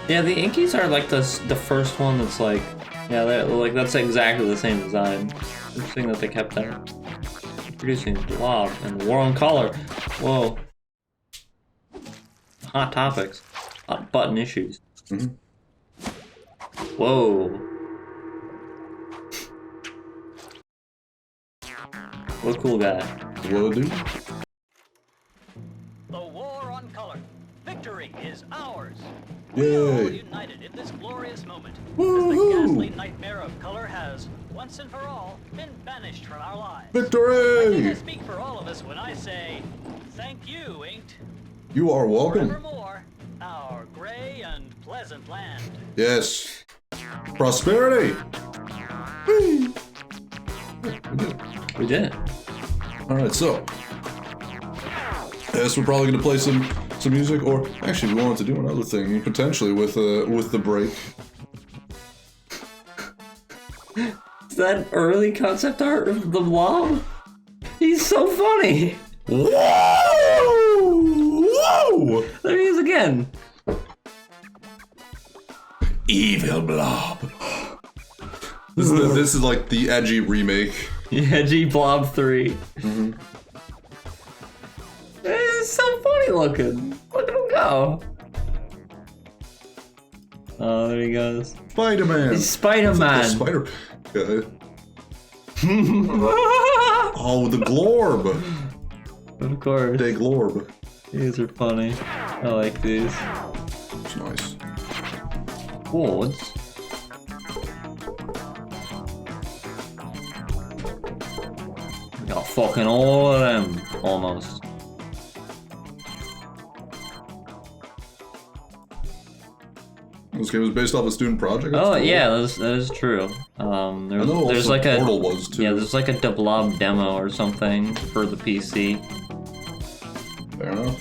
Yeah, the Inkies are like the first one that's like, yeah, like that's exactly the same design. Interesting that they kept that. Producing Blob and the War on Color. Whoa. Hot topics. Hot button issues. Mm-hmm. Whoa. What a cool guy. What do? The War on Color. Victory is ours. We are all Yay! united in this glorious moment. As Woohoo! the ghastly nightmare of color has, once and for all, been banished from our lives. I Victory! speak for all of us when I say, thank you, Inked. You are welcome. Forevermore, our gray and pleasant land. Yes. Prosperity! Whee! We did it. Alright, so. Yes, we're probably going to play some music, or actually we wanted to do another thing, potentially, with the break. Is that early concept art of the Blob? He's so funny. Whoa! Whoa! There he is again. Evil Blob. This is like the edgy remake. Yeah, G Blob 3. Mm-hmm. It's so funny looking. Look at him go. Oh, there he goes. Spider-Man. He's Spider-Man. Spider guy. Oh, the Glorb. Of course. Day Glorb. These are funny. I like these. It's nice. Boards. We got fucking all of them, almost. This game was based off a student project. Oh That's cool. yeah, that is true. There's also like a Portal was too. yeah, there's like a Blob demo or something for the PC. Fair enough.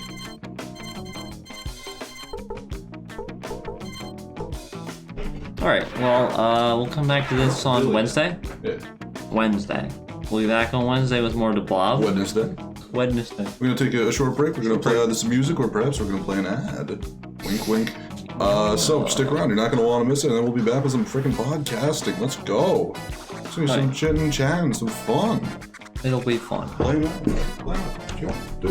All right, well, we'll come back to this on Wednesday. Yeah. Wednesday. We'll be back on Wednesday with more to Blob. Wednesday. Wednesday. We're gonna take a short break. We're gonna play this music, or perhaps we're gonna play an ad. Wink, wink. So stick around. You're not gonna want to miss it. And then we'll be back with some freaking podcasting. Let's go. It's gonna be some chit and chat and some fun. It'll be fun. Play now. Play now.